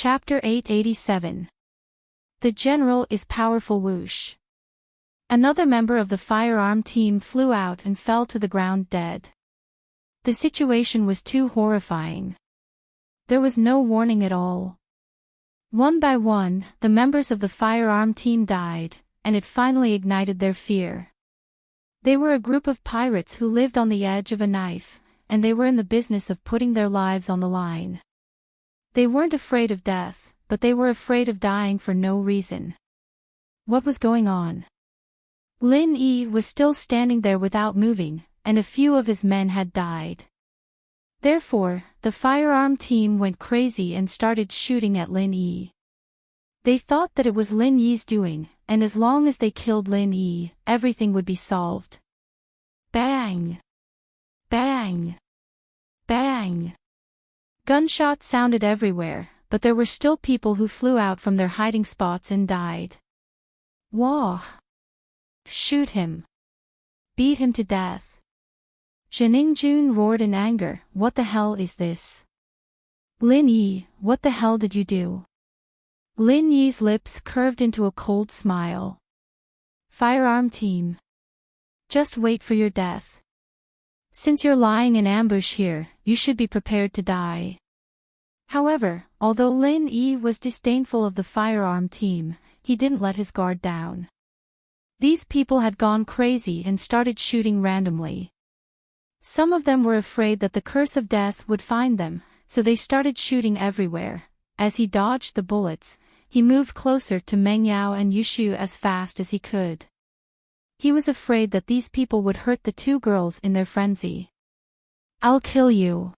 Chapter 887. The General is Powerful Whoosh. Another member of the firearm team flew out and fell to the ground dead. The situation was too horrifying. There was no warning at all. One by one, the members of the firearm team died, and it finally ignited their fear. They were a group of pirates who lived on the edge of a knife, and they were in the business of putting their lives on the line. They weren't afraid of death, but they were afraid of dying for no reason. What was going on? Lin Yi was still standing there without moving, and a few of his men had died. Therefore, the firearm team went crazy and started shooting at Lin Yi. They thought that it was Lin Yi's doing, and as long as they killed Lin Yi, everything would be solved. Bang! Bang! Bang! Gunshots sounded everywhere, but there were still people who flew out from their hiding spots and died. Wah! Shoot him! Beat him to death! Jiningjun roared in anger, "What the hell is this? Lin Yi, what the hell did you do?" Lin Yi's lips curved into a cold smile. Firearm team. Just wait for your death. Since you're lying in ambush here, you should be prepared to die. However, although Lin Yi was disdainful of the firearm team, he didn't let his guard down. These people had gone crazy and started shooting randomly. Some of them were afraid that the curse of death would find them, so they started shooting everywhere. As he dodged the bullets, he moved closer to Meng Yao and Yushu as fast as he could. He was afraid that these people would hurt the two girls in their frenzy. "I'll kill you."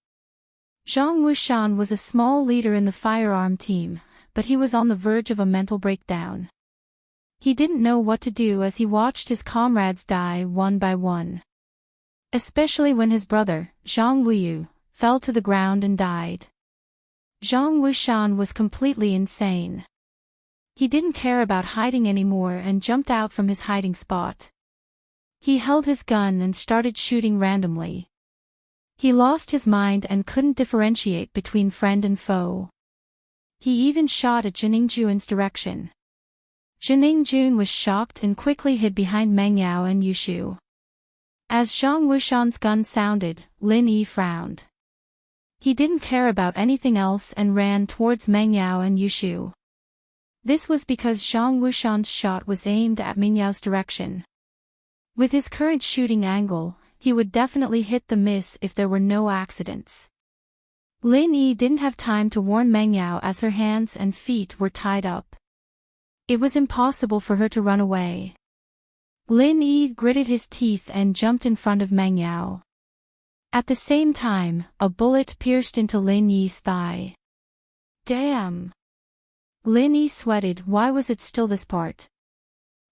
Zhang Wushan was a small leader in the firearm team, but he was on the verge of a mental breakdown. He didn't know what to do as he watched his comrades die one by one. Especially when his brother, Zhang Wuyu, fell to the ground and died. Zhang Wushan was completely insane. He didn't care about hiding anymore and jumped out from his hiding spot. He held his gun and started shooting randomly. He lost his mind and couldn't differentiate between friend and foe. He even shot at Jiningjun's direction. Jiningjun was shocked and quickly hid behind Meng Yao and Yushu. As Zhang Wushan's gun sounded, Lin Yi frowned. He didn't care about anything else and ran towards Meng Yao and Yushu. This was because Zhang Wushan's shot was aimed at Meng Yao's direction. With his current shooting angle, he would definitely hit the miss if there were no accidents. Lin Yi didn't have time to warn Meng Yao as her hands and feet were tied up. It was impossible for her to run away. Lin Yi gritted his teeth and jumped in front of Meng Yao. At the same time, a bullet pierced into Lin Yi's thigh. Damn! Lin Yi sweated. Why was it still this part?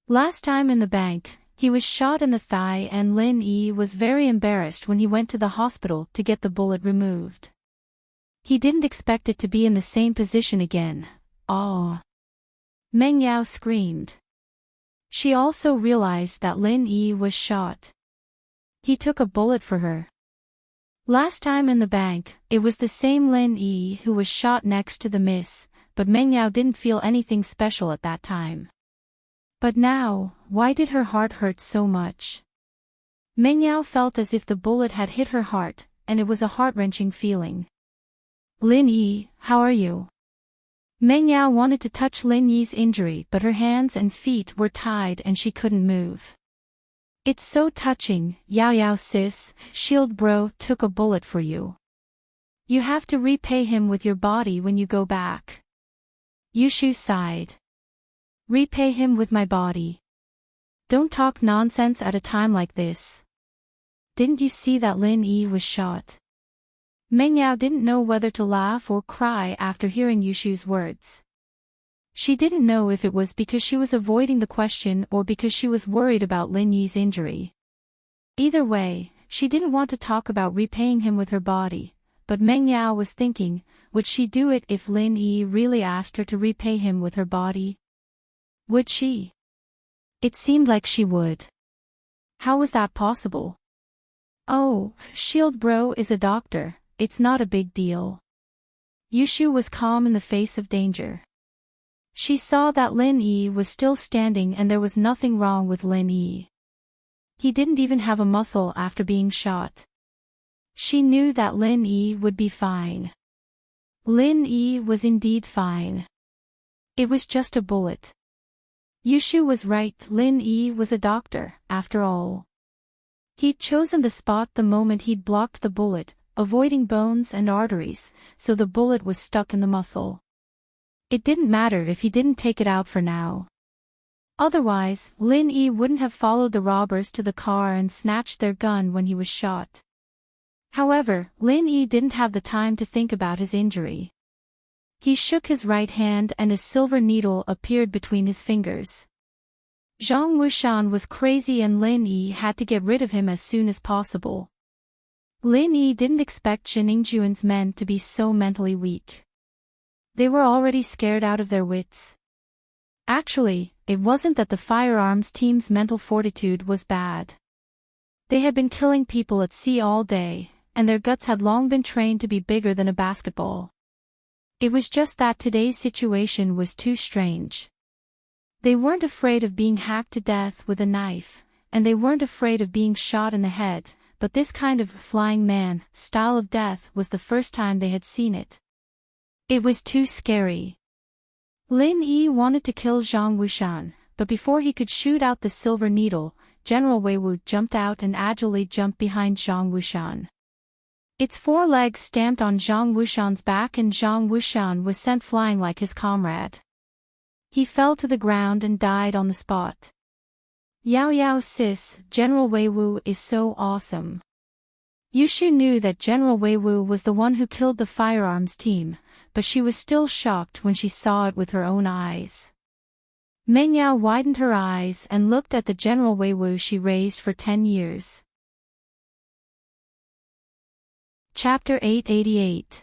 Last time in the bank, he was shot in the thigh and Lin Yi was very embarrassed when he went to the hospital to get the bullet removed. He didn't expect it to be in the same position again. Oh! Meng Yao screamed. She also realized that Lin Yi was shot. He took a bullet for her. Last time in the bank, it was the same Lin Yi who was shot next to the miss, but Meng Yao didn't feel anything special at that time. But now, why did her heart hurt so much? Meng Yao felt as if the bullet had hit her heart, and it was a heart-wrenching feeling. Lin Yi, how are you? Meng Yao wanted to touch Lin Yi's injury but her hands and feet were tied and she couldn't move. It's so touching, Yao Yao sis, Shield Bro took a bullet for you. You have to repay him with your body when you go back. Yushu sighed. Repay him with my body. Don't talk nonsense at a time like this. Didn't you see that Lin Yi was shot? Meng Yao didn't know whether to laugh or cry after hearing Yushu's words. She didn't know if it was because she was avoiding the question or because she was worried about Lin Yi's injury. Either way, she didn't want to talk about repaying him with her body, but Meng Yao was thinking, would she do it if Lin Yi really asked her to repay him with her body? Would she? It seemed like she would. How was that possible? Oh, Shield Bro is a doctor, it's not a big deal. Yushu was calm in the face of danger. She saw that Lin Yi was still standing and there was nothing wrong with Lin Yi. He didn't even have a muscle after being shot. She knew that Lin Yi would be fine. Lin Yi was indeed fine. It was just a bullet. Yushu was right, Lin Yi was a doctor, after all. He'd chosen the spot the moment he'd blocked the bullet, avoiding bones and arteries, so the bullet was stuck in the muscle. It didn't matter if he didn't take it out for now. Otherwise, Lin Yi wouldn't have followed the robbers to the car and snatched their gun when he was shot. However, Lin Yi didn't have the time to think about his injury. He shook his right hand and a silver needle appeared between his fingers. Zhang Wushan was crazy and Lin Yi had to get rid of him as soon as possible. Lin Yi didn't expect Zheningjuan's men to be so mentally weak. They were already scared out of their wits. Actually, it wasn't that the firearms team's mental fortitude was bad. They had been killing people at sea all day, and their guts had long been trained to be bigger than a basketball. It was just that today's situation was too strange. They weren't afraid of being hacked to death with a knife, and they weren't afraid of being shot in the head, but this kind of flying man style of death was the first time they had seen it. It was too scary. Lin Yi wanted to kill Zhang Wushan, but before he could shoot out the silver needle, General Wei Wu jumped out and agilely jumped behind Zhang Wushan. Its four legs stamped on Zhang Wushan's back and Zhang Wushan was sent flying like his comrade. He fell to the ground and died on the spot. Yao Yao sis, General Wei Wu is so awesome. Yushu knew that General Wei Wu was the one who killed the firearms team, but she was still shocked when she saw it with her own eyes. Meng Yao widened her eyes and looked at the General Wei Wu she raised for 10 years. Chapter 888.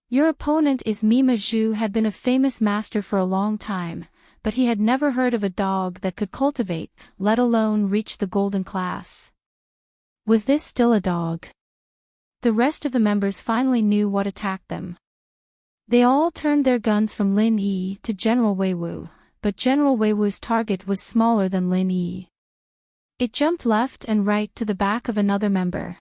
Your opponent is Mima Zhu had been a famous master for a long time, but he had never heard of a dog that could cultivate, let alone reach the golden class. Was this still a dog? The rest of the members finally knew what attacked them. They all turned their guns from Lin Yi to General Wei Wu, but General Wei Wu's target was smaller than Lin Yi. It jumped left and right to the back of another member.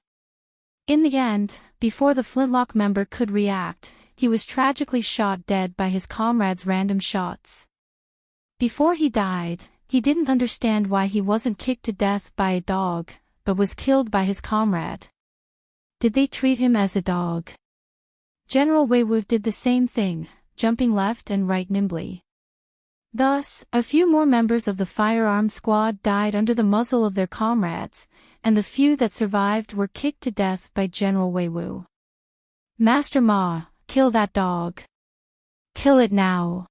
In the end, before the flintlock member could react, he was tragically shot dead by his comrades' random shots. Before he died, he didn't understand why he wasn't kicked to death by a dog, but was killed by his comrade. Did they treat him as a dog? General Wei Wu did the same thing, jumping left and right nimbly. Thus, a few more members of the firearm squad died under the muzzle of their comrades, and the few that survived were kicked to death by General Wei Wu. Master Ma, kill that dog. Kill it now.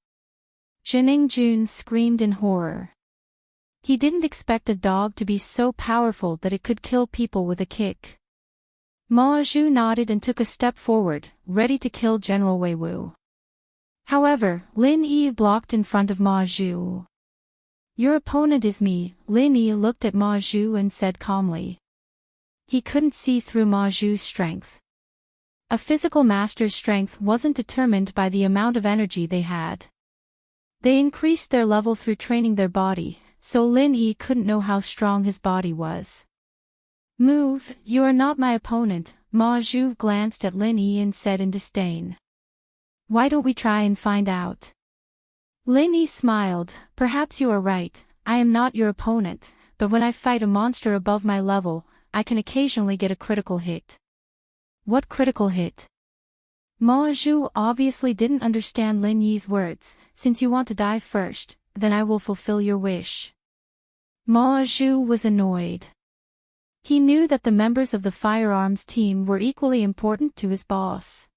Zhenningjun screamed in horror. He didn't expect a dog to be so powerful that it could kill people with a kick. Ma Zhu nodded and took a step forward, ready to kill General Wei Wu. However, Lin Yi blocked in front of Ma Zhu. Your opponent is me, Lin Yi looked at Ma Zhu and said calmly. He couldn't see through Ma Zhu's strength. A physical master's strength wasn't determined by the amount of energy they had. They increased their level through training their body, so Lin Yi couldn't know how strong his body was. Move, you are not my opponent, Ma Zhu glanced at Lin Yi and said in disdain. Why don't we try and find out? Lin Yi smiled, perhaps you are right, I am not your opponent, but when I fight a monster above my level, I can occasionally get a critical hit. What critical hit? Ma Zhu obviously didn't understand Lin Yi's words, since you want to die first, then I will fulfill your wish. Ma Zhu was annoyed. He knew that the members of the firearms team were equally important to his boss.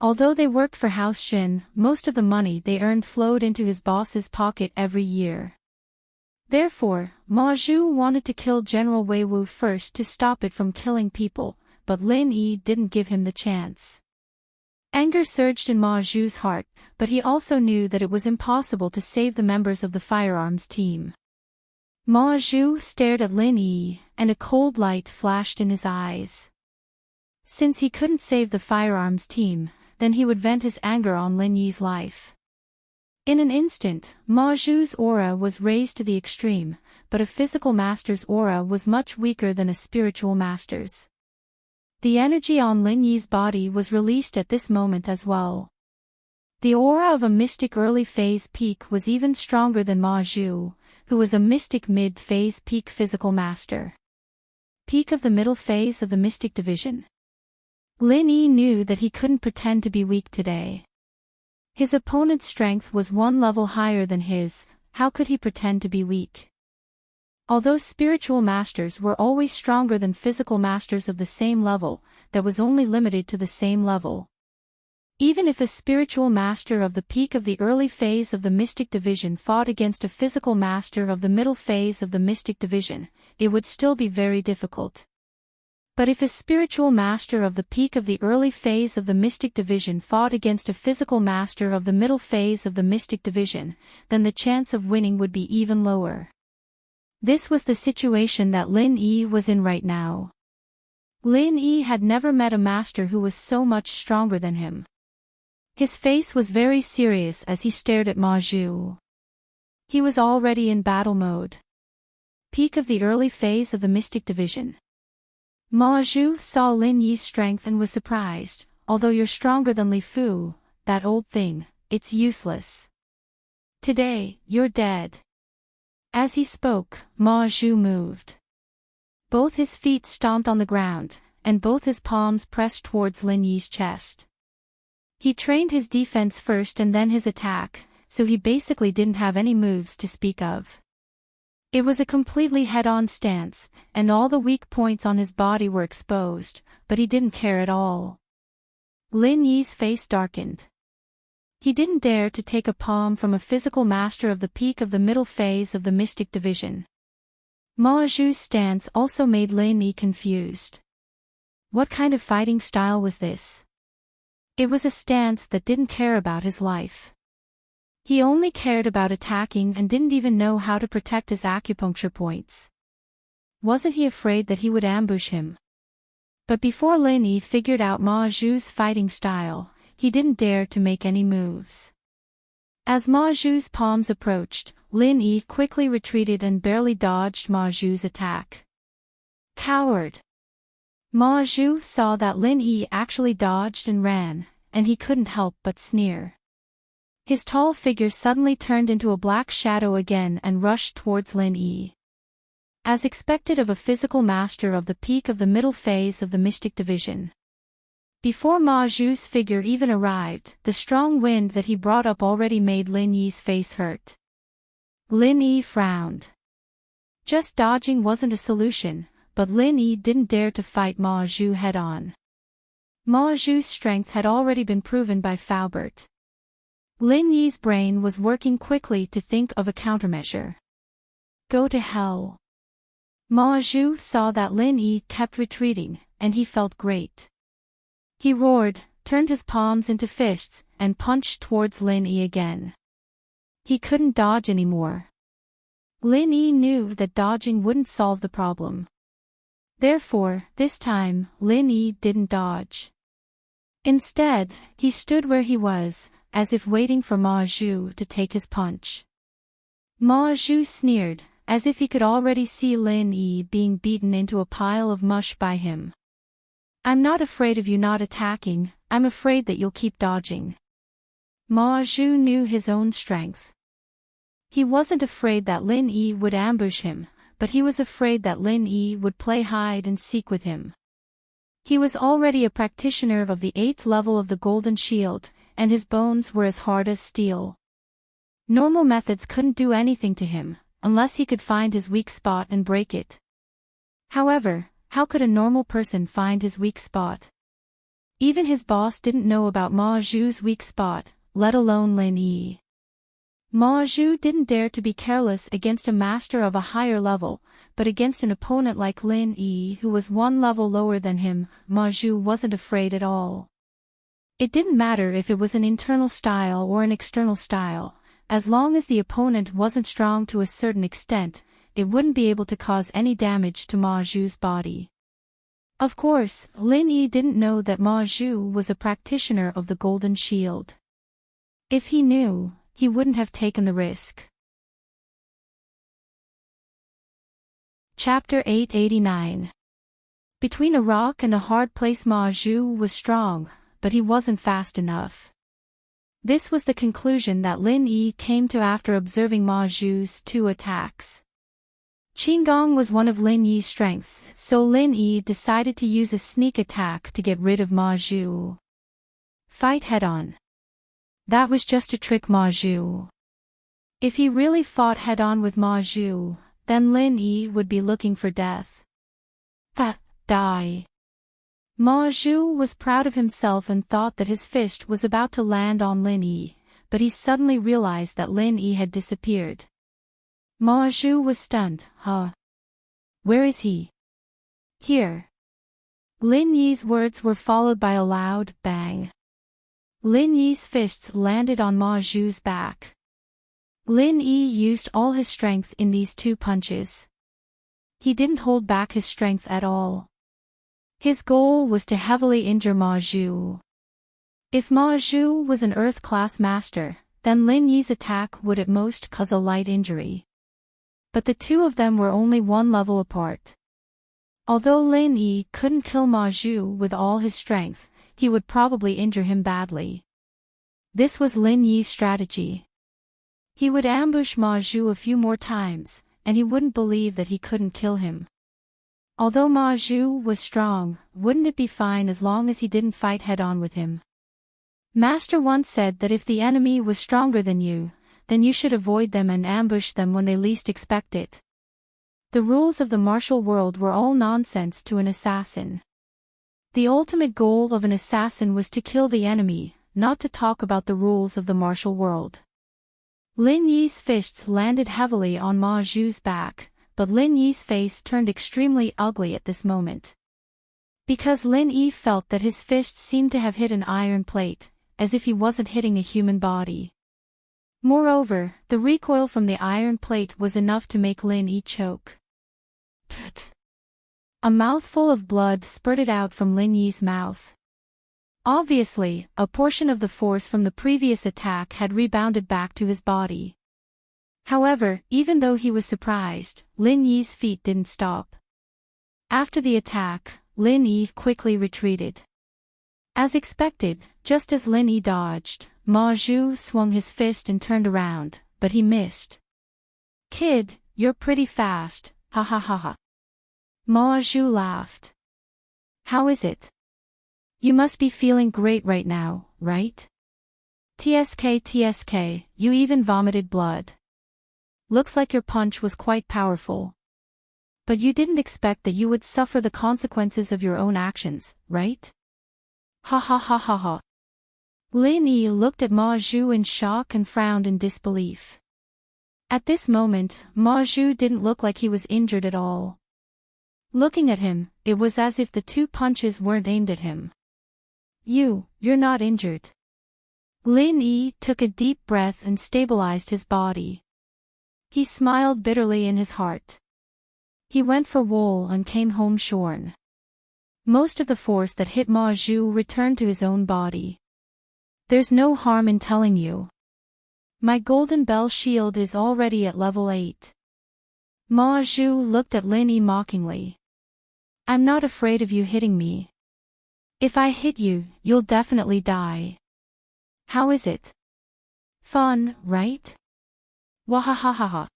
Although they worked for House Shin, most of the money they earned flowed into his boss's pocket every year. Therefore, Ma Zhu wanted to kill General Wei Wu first to stop it from killing people, but Lin Yi didn't give him the chance. Anger surged in Ma Zhu's heart, but he also knew that it was impossible to save the members of the firearms team. Ma Zhu stared at Lin Yi, and a cold light flashed in his eyes. Since he couldn't save the firearms team, then he would vent his anger on Lin Yi's life. In an instant, Ma Zhu's aura was raised to the extreme, but a physical master's aura was much weaker than a spiritual master's. The energy on Lin Yi's body was released at this moment as well. The aura of a mystic early phase peak was even stronger than Ma Zhu, who was a mystic mid-phase peak physical master. Peak of the middle phase of the mystic division. Lin Yi knew that he couldn't pretend to be weak today. His opponent's strength was one level higher than his, how could he pretend to be weak? Although spiritual masters were always stronger than physical masters of the same level, that was only limited to the same level. Even if a spiritual master of the peak of the early phase of the mystic division fought against a physical master of the middle phase of the mystic division, it would still be very difficult. But if a spiritual master of the peak of the early phase of the mystic division fought against a physical master of the middle phase of the mystic division, then the chance of winning would be even lower. This was the situation that Lin Yi was in right now. Lin Yi had never met a master who was so much stronger than him. His face was very serious as he stared at Ma Zhu. He was already in battle mode. Peak of the early phase of the mystic division. Ma Zhu saw Lin Yi's strength and was surprised. Although you're stronger than Li Fu, that old thing, it's useless. Today, you're dead. As he spoke, Ma Zhu moved. Both his feet stomped on the ground, and both his palms pressed towards Lin Yi's chest. He trained his defense first and then his attack, so he basically didn't have any moves to speak of. It was a completely head-on stance, and all the weak points on his body were exposed, but he didn't care at all. Lin Yi's face darkened. He didn't dare to take a palm from a physical master of the peak of the middle phase of the mystic division. Ma Zhu's stance also made Lin Yi confused. What kind of fighting style was this? It was a stance that didn't care about his life. He only cared about attacking and didn't even know how to protect his acupuncture points. Wasn't he afraid that he would ambush him? But before Lin Yi figured out Ma Zhu's fighting style, he didn't dare to make any moves. As Ma Zhu's palms approached, Lin Yi quickly retreated and barely dodged Ma Zhu's attack. Coward! Ma Zhu saw that Lin Yi actually dodged and ran, and he couldn't help but sneer. His tall figure suddenly turned into a black shadow again and rushed towards Lin Yi. As expected of a physical master of the peak of the middle phase of the mystic division. Before Ma Zhu's figure even arrived, the strong wind that he brought up already made Lin Yi's face hurt. Lin Yi frowned. Just dodging wasn't a solution, but Lin Yi didn't dare to fight Ma Zhu head-on. Ma Zhu's strength had already been proven by Faubert. Lin Yi's brain was working quickly to think of a countermeasure. Go to hell. Ma Zhu saw that Lin Yi kept retreating, and he felt great. He roared, turned his palms into fists, and punched towards Lin Yi again. He couldn't dodge anymore. Lin Yi knew that dodging wouldn't solve the problem. Therefore, this time, Lin Yi didn't dodge. Instead, he stood where he was, as if waiting for Ma Zhu to take his punch. Ma Zhu sneered, as if he could already see Lin Yi being beaten into a pile of mush by him. I'm not afraid of you not attacking, I'm afraid that you'll keep dodging. Ma Zhu knew his own strength. He wasn't afraid that Lin Yi would ambush him, but he was afraid that Lin Yi would play hide and seek with him. He was already a practitioner of the 8th level of the Golden Shield, and his bones were as hard as steel. Normal methods couldn't do anything to him, unless he could find his weak spot and break it. However, how could a normal person find his weak spot? Even his boss didn't know about Ma Zhu's weak spot, let alone Lin Yi. Ma Zhu didn't dare to be careless against a master of a higher level, but against an opponent like Lin Yi who was one level lower than him, Ma Zhu wasn't afraid at all. It didn't matter if it was an internal style or an external style, as long as the opponent wasn't strong to a certain extent, it wouldn't be able to cause any damage to Ma Zhu's body. Of course, Lin Yi didn't know that Ma Zhu was a practitioner of the Golden Shield. If he knew, he wouldn't have taken the risk. Chapter 889. Between a rock and a hard place, Ma Zhu was strong, but he wasn't fast enough. This was the conclusion that Lin Yi came to after observing Ma Zhu's 2 attacks. Qinggong was one of Lin Yi's strengths, so Lin Yi decided to use a sneak attack to get rid of Ma Zhu. Fight head-on. That was just to trick Ma Zhu. If he really fought head-on with Ma Zhu, then Lin Yi would be looking for death. Die. Ma Zhu was proud of himself and thought that his fist was about to land on Lin Yi, but he suddenly realized that Lin Yi had disappeared. Ma Zhu was stunned. Where is he? Here. Lin Yi's words were followed by a loud bang. Lin Yi's fists landed on Ma Zhu's back. Lin Yi used all his strength in these 2 punches. He didn't hold back his strength at all. His goal was to heavily injure Ma Zhu. If Ma Zhu was an Earth-class master, then Lin Yi's attack would at most cause a light injury. But the 2 of them were only 1 level apart. Although Lin Yi couldn't kill Ma Zhu with all his strength, he would probably injure him badly. This was Lin Yi's strategy. He would ambush Ma Zhu a few more times, and he wouldn't believe that he couldn't kill him. Although Ma Zhu was strong, wouldn't it be fine as long as he didn't fight head-on with him? Master once said that if the enemy was stronger than you, then you should avoid them and ambush them when they least expect it. The rules of the martial world were all nonsense to an assassin. The ultimate goal of an assassin was to kill the enemy, not to talk about the rules of the martial world. Lin Yi's fists landed heavily on Ma Zhu's back, but Lin Yi's face turned extremely ugly at this moment. Because Lin Yi felt that his fists seemed to have hit an iron plate, as if he wasn't hitting a human body. Moreover, the recoil from the iron plate was enough to make Lin Yi choke. Pfft. A mouthful of blood spurted out from Lin Yi's mouth. Obviously, a portion of the force from the previous attack had rebounded back to his body. However, even though he was surprised, Lin Yi's feet didn't stop. After the attack, Lin Yi quickly retreated. As expected, just as Lin Yi dodged, Ma Zhu swung his fist and turned around, but he missed. Kid, you're pretty fast, ha ha ha ha. Ma Zhu laughed. How is it? You must be feeling great right now, right? TSK, you even vomited blood. Looks like your punch was quite powerful. But you didn't expect that you would suffer the consequences of your own actions, right? Ha ha ha ha ha. Lin Yi looked at Ma Zhu in shock and frowned in disbelief. At this moment, Ma Zhu didn't look like he was injured at all. Looking at him, it was as if the 2 punches weren't aimed at him. You're not injured. Lin Yi took a deep breath and stabilized his body. He smiled bitterly in his heart. He went for wool and came home shorn. Most of the force that hit Ma Zhu returned to his own body. There's no harm in telling you. My golden bell shield is already at level 8. Ma Zhu looked at Lin Yi mockingly. I'm not afraid of you hitting me. If I hit you, you'll definitely die. How is it? Fun, right? Wahahaha.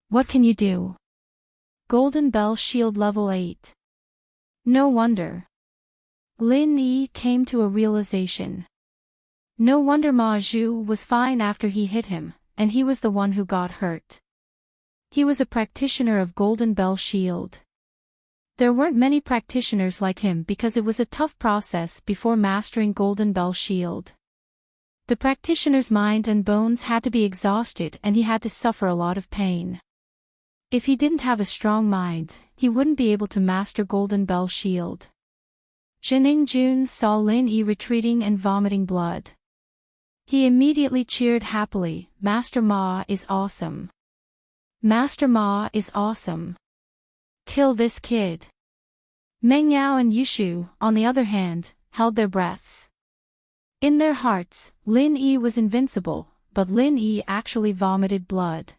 What can you do? Golden bell shield level 8. No wonder. Lin Yi came to a realization. No wonder Ma Zhu was fine after he hit him, and he was the one who got hurt. He was a practitioner of Golden Bell Shield. There weren't many practitioners like him because it was a tough process before mastering Golden Bell Shield. The practitioner's mind and bones had to be exhausted and he had to suffer a lot of pain. If he didn't have a strong mind, he wouldn't be able to master Golden Bell Shield. Jiningjun saw Lin Yi retreating and vomiting blood. He immediately cheered happily, Master Ma is awesome. Master Ma is awesome. Kill this kid. Meng Yao and Yushu, on the other hand, held their breaths. In their hearts, Lin Yi was invincible, but Lin Yi actually vomited blood.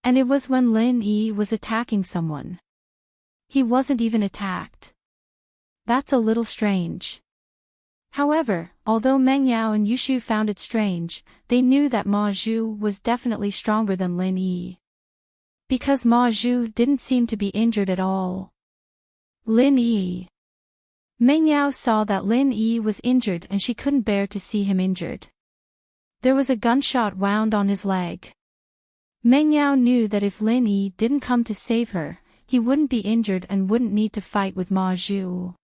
And it was when Lin Yi was attacking someone. He wasn't even attacked. That's a little strange. However, although Meng Yao and Yushu found it strange, they knew that Ma Zhu was definitely stronger than Lin Yi. Because Ma Zhu didn't seem to be injured at all. Lin Yi. Meng Yao saw that Lin Yi was injured and she couldn't bear to see him injured. There was a gunshot wound on his leg. Meng Yao knew that if Lin Yi didn't come to save her, he wouldn't be injured and wouldn't need to fight with Ma Zhu.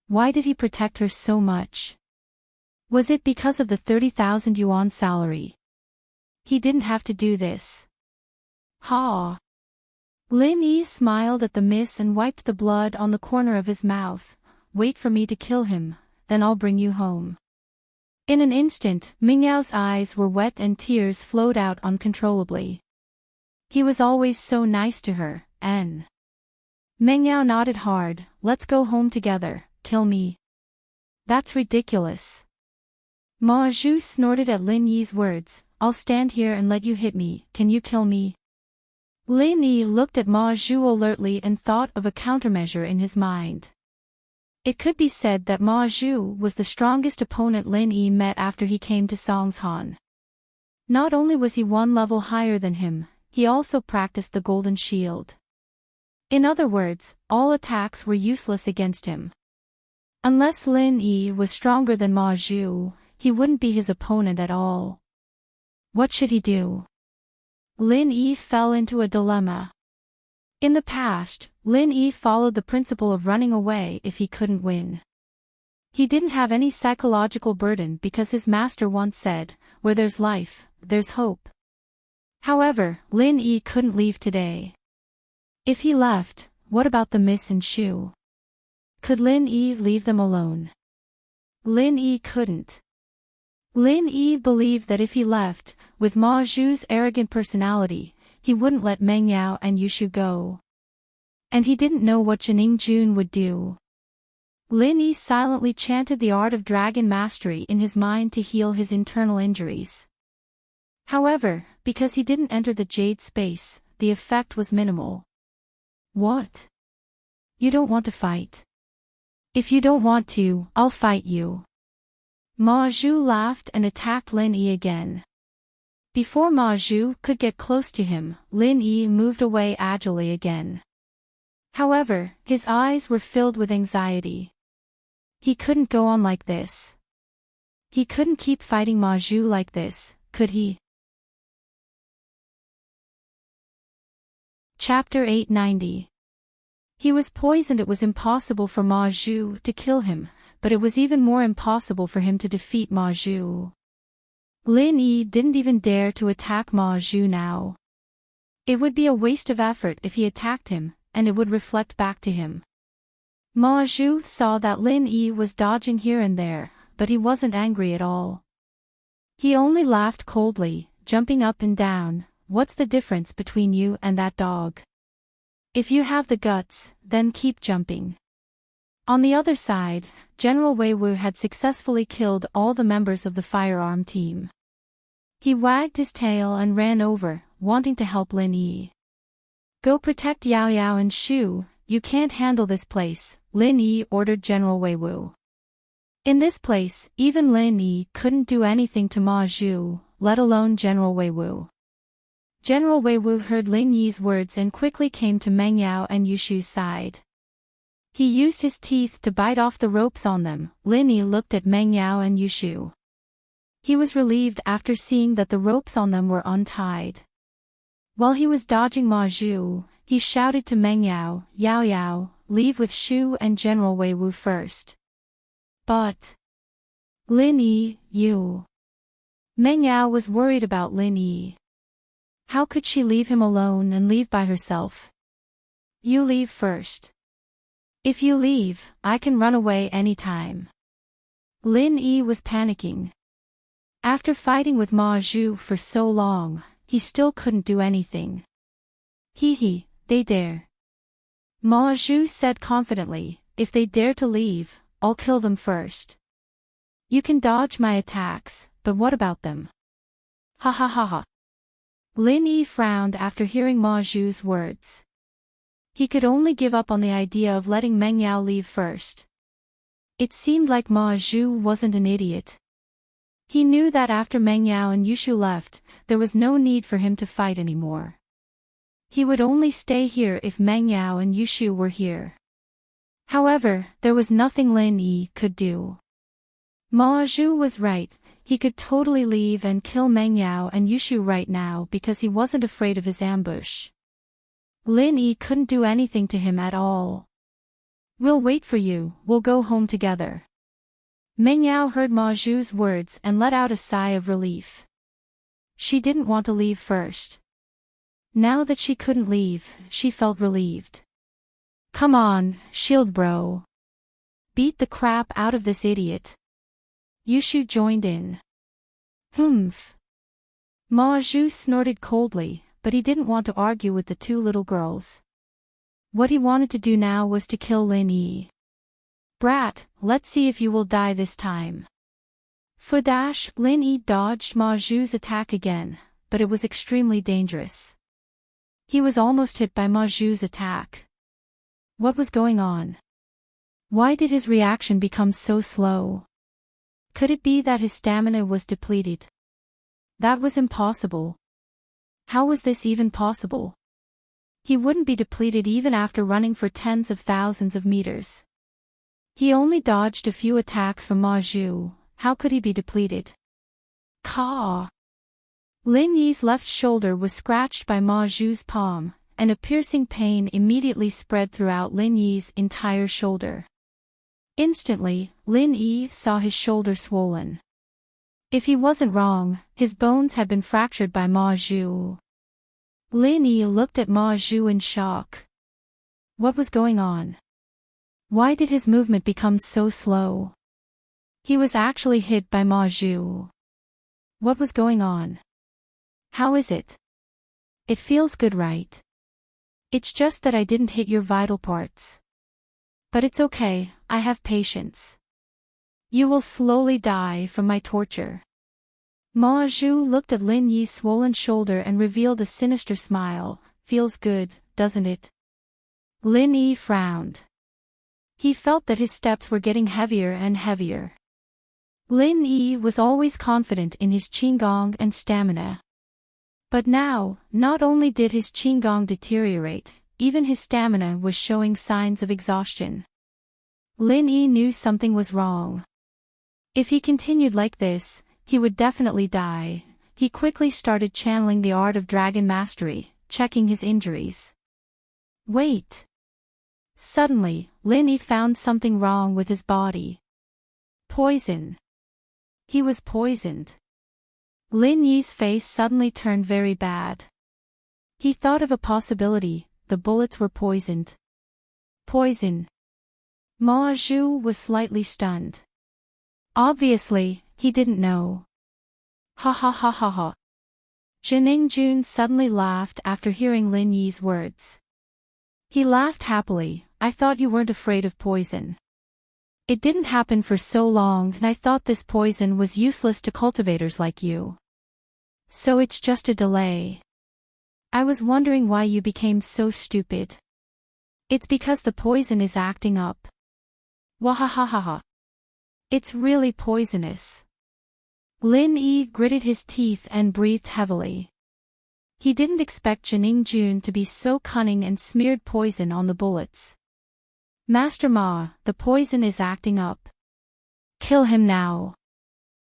Why did he protect her so much? Was it because of the 30,000 yuan salary? He didn't have to do this. Ha! Lin Yi smiled at the miss and wiped the blood on the corner of his mouth. Wait for me to kill him, then I'll bring you home. In an instant, Meng Yao's eyes were wet and tears flowed out uncontrollably. He was always so nice to her, and... Meng Yao nodded hard. Let's go home together, kill me. That's ridiculous. Ma Zhu snorted at Lin Yi's words. I'll stand here and let you hit me, can you kill me? Lin Yi looked at Ma Zhu alertly and thought of a countermeasure in his mind. It could be said that Ma Zhu was the strongest opponent Lin Yi met after he came to Songshan. Not only was he one level higher than him, he also practiced the Golden Shield. In other words, all attacks were useless against him. Unless Lin Yi was stronger than Ma Zhu, he wouldn't be his opponent at all. What should he do? Lin Yi fell into a dilemma. In the past, Lin Yi followed the principle of running away if he couldn't win. He didn't have any psychological burden because his master once said, where there's life, there's hope. However, Lin Yi couldn't leave today. If he left, what about the miss and Shu? Could Lin Yi leave them alone? Lin Yi couldn't. Lin Yi believed that if he left, with Ma Zhu's arrogant personality, he wouldn't let Meng Yao and Yushu go. And he didn't know what Jining Jun would do. Lin Yi silently chanted the art of dragon mastery in his mind to heal his internal injuries. However, because he didn't enter the jade space, the effect was minimal. What? You don't want to fight? If you don't want to, I'll fight you. Ma Zhu laughed and attacked Lin Yi again. Before Ma Zhu could get close to him, Lin Yi moved away agilely again. However, his eyes were filled with anxiety. He couldn't go on like this. He couldn't keep fighting Ma Zhu like this, could he? Chapter 890. He was poisoned. It was impossible for Ma Zhu to kill him, but it was even more impossible for him to defeat Ma Zhu. Lin Yi didn't even dare to attack Ma Zhu now. It would be a waste of effort if he attacked him, and it would reflect back to him. Ma Zhu saw that Lin Yi was dodging here and there, but he wasn't angry at all. He only laughed coldly, jumping up and down. What's the difference between you and that dog? If you have the guts, then keep jumping. On the other side, General Wei Wu had successfully killed all the members of the firearm team. He wagged his tail and ran over, wanting to help Lin Yi. Go protect Yao Yao and Shu, you can't handle this place, Lin Yi ordered General Wei Wu. In this place, even Lin Yi couldn't do anything to Ma Zhu, let alone General Wei Wu. General Wei Wu heard Lin Yi's words and quickly came to Meng Yao and Yushu's side. He used his teeth to bite off the ropes on them. Lin Yi looked at Meng Yao and Yushu. He was relieved after seeing that the ropes on them were untied. While he was dodging Ma Zhu, he shouted to Meng Yao, Yao Yao, leave with Shu and General Wei Wu first. But... Lin Yi, you... Meng Yao was worried about Lin Yi. How could she leave him alone and leave by herself? You leave first. If you leave, I can run away anytime. Lin Yi was panicking. After fighting with Ma Zhu for so long, he still couldn't do anything. Hee hee, they dare. Ma Zhu said confidently, if they dare to leave, I'll kill them first. You can dodge my attacks, but what about them? Ha ha ha ha. Lin Yi frowned after hearing Ma Zhu's words. He could only give up on the idea of letting Meng Yao leave first. It seemed like Ma Zhu wasn't an idiot. He knew that after Meng Yao and Yushu left, there was no need for him to fight anymore. He would only stay here if Meng Yao and Yushu were here. However, there was nothing Lin Yi could do. Ma Zhu was right, he could totally leave and kill Meng Yao and Yushu right now because he wasn't afraid of his ambush. Lin Yi couldn't do anything to him at all. We'll wait for you, we'll go home together. Meng Yao heard Ma Zhu's words and let out a sigh of relief. She didn't want to leave first. Now that she couldn't leave, she felt relieved. Come on, shield bro. Beat the crap out of this idiot. Yushu joined in. Humph. Ma Zhu snorted coldly, but he didn't want to argue with the two little girls. What he wanted to do now was to kill Lin Yi. Brat, let's see if you will die this time. Fudash, Lin Yi dodged Ma Zhu's attack again, but it was extremely dangerous. He was almost hit by Ma Zhu's attack. What was going on? Why did his reaction become so slow? Could it be that his stamina was depleted? That was impossible. How was this even possible? He wouldn't be depleted even after running for tens of thousands of meters. He only dodged a few attacks from Ma Zhu, how could he be depleted? Caw! Lin Yi's left shoulder was scratched by Ma Zhu's palm, and a piercing pain immediately spread throughout Lin Yi's entire shoulder. Instantly, Lin Yi saw his shoulder swollen. If he wasn't wrong, his bones had been fractured by Ma Zhu. Lin Yi looked at Ma Zhu in shock. What was going on? Why did his movement become so slow? He was actually hit by Ma Zhu. What was going on? How is it? It feels good, right? It's just that I didn't hit your vital parts. But it's okay, I have patience. You will slowly die from my torture. Ma Zhu looked at Lin Yi's swollen shoulder and revealed a sinister smile. Feels good, doesn't it? Lin Yi frowned. He felt that his steps were getting heavier and heavier. Lin Yi was always confident in his qigong and stamina. But now, not only did his qigong deteriorate, even his stamina was showing signs of exhaustion. Lin Yi knew something was wrong. If he continued like this, he would definitely die. He quickly started channeling the art of dragon mastery, checking his injuries. Wait! Suddenly, Lin Yi found something wrong with his body. Poison. He was poisoned. Lin Yi's face suddenly turned very bad. He thought of a possibility, the bullets were poisoned. Poison. Ma Zhu was slightly stunned. Obviously, he didn't know. Ha ha ha ha ha. Jun suddenly laughed after hearing Lin Yi's words. He laughed happily. I thought you weren't afraid of poison. It didn't happen for so long and I thought this poison was useless to cultivators like you. So it's just a delay. I was wondering why you became so stupid. It's because the poison is acting up. Wahahaha. It's really poisonous. Lin Yi gritted his teeth and breathed heavily. He didn't expect Jun to be so cunning and smeared poison on the bullets. Master Ma, the poison is acting up. Kill him now.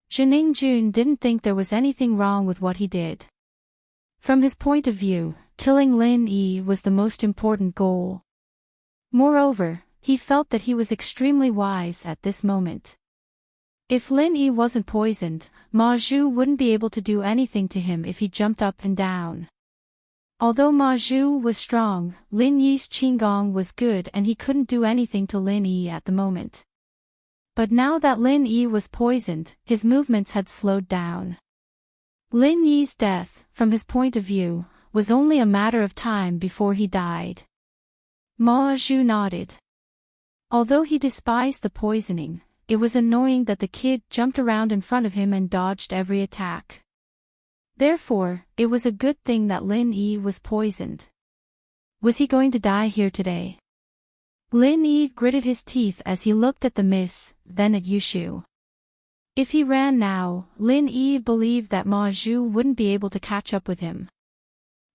Jun didn't think there was anything wrong with what he did. From his point of view, killing Lin Yi was the most important goal. Moreover, he felt that he was extremely wise at this moment. If Lin Yi wasn't poisoned, Ma Zhu wouldn't be able to do anything to him if he jumped up and down. Although Ma Zhu was strong, Lin Yi's qigong was good and he couldn't do anything to Lin Yi at the moment. But now that Lin Yi was poisoned, his movements had slowed down. Lin Yi's death, from his point of view, was only a matter of time before he died. Ma Zhu nodded. Although he despised the poisoning, it was annoying that the kid jumped around in front of him and dodged every attack. Therefore, it was a good thing that Lin Yi was poisoned. Was he going to die here today? Lin Yi gritted his teeth as he looked at the miss, then at Yushu. If he ran now, Lin Yi believed that Ma Zhu wouldn't be able to catch up with him.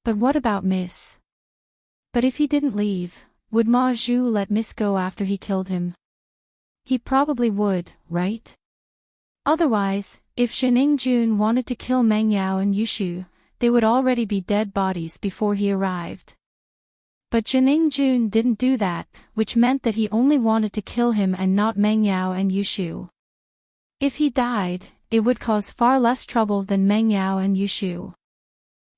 But what about Miss? But if he didn't leave, would Ma Zhu let Miss go after he killed him? He probably would, right? Otherwise, if Shining Jun wanted to kill Meng Yao and Yushu, they would already be dead bodies before he arrived. But Shining Jun didn't do that, which meant that he only wanted to kill him and not Meng Yao and Yushu. If he died, it would cause far less trouble than Meng Yao and Yushu.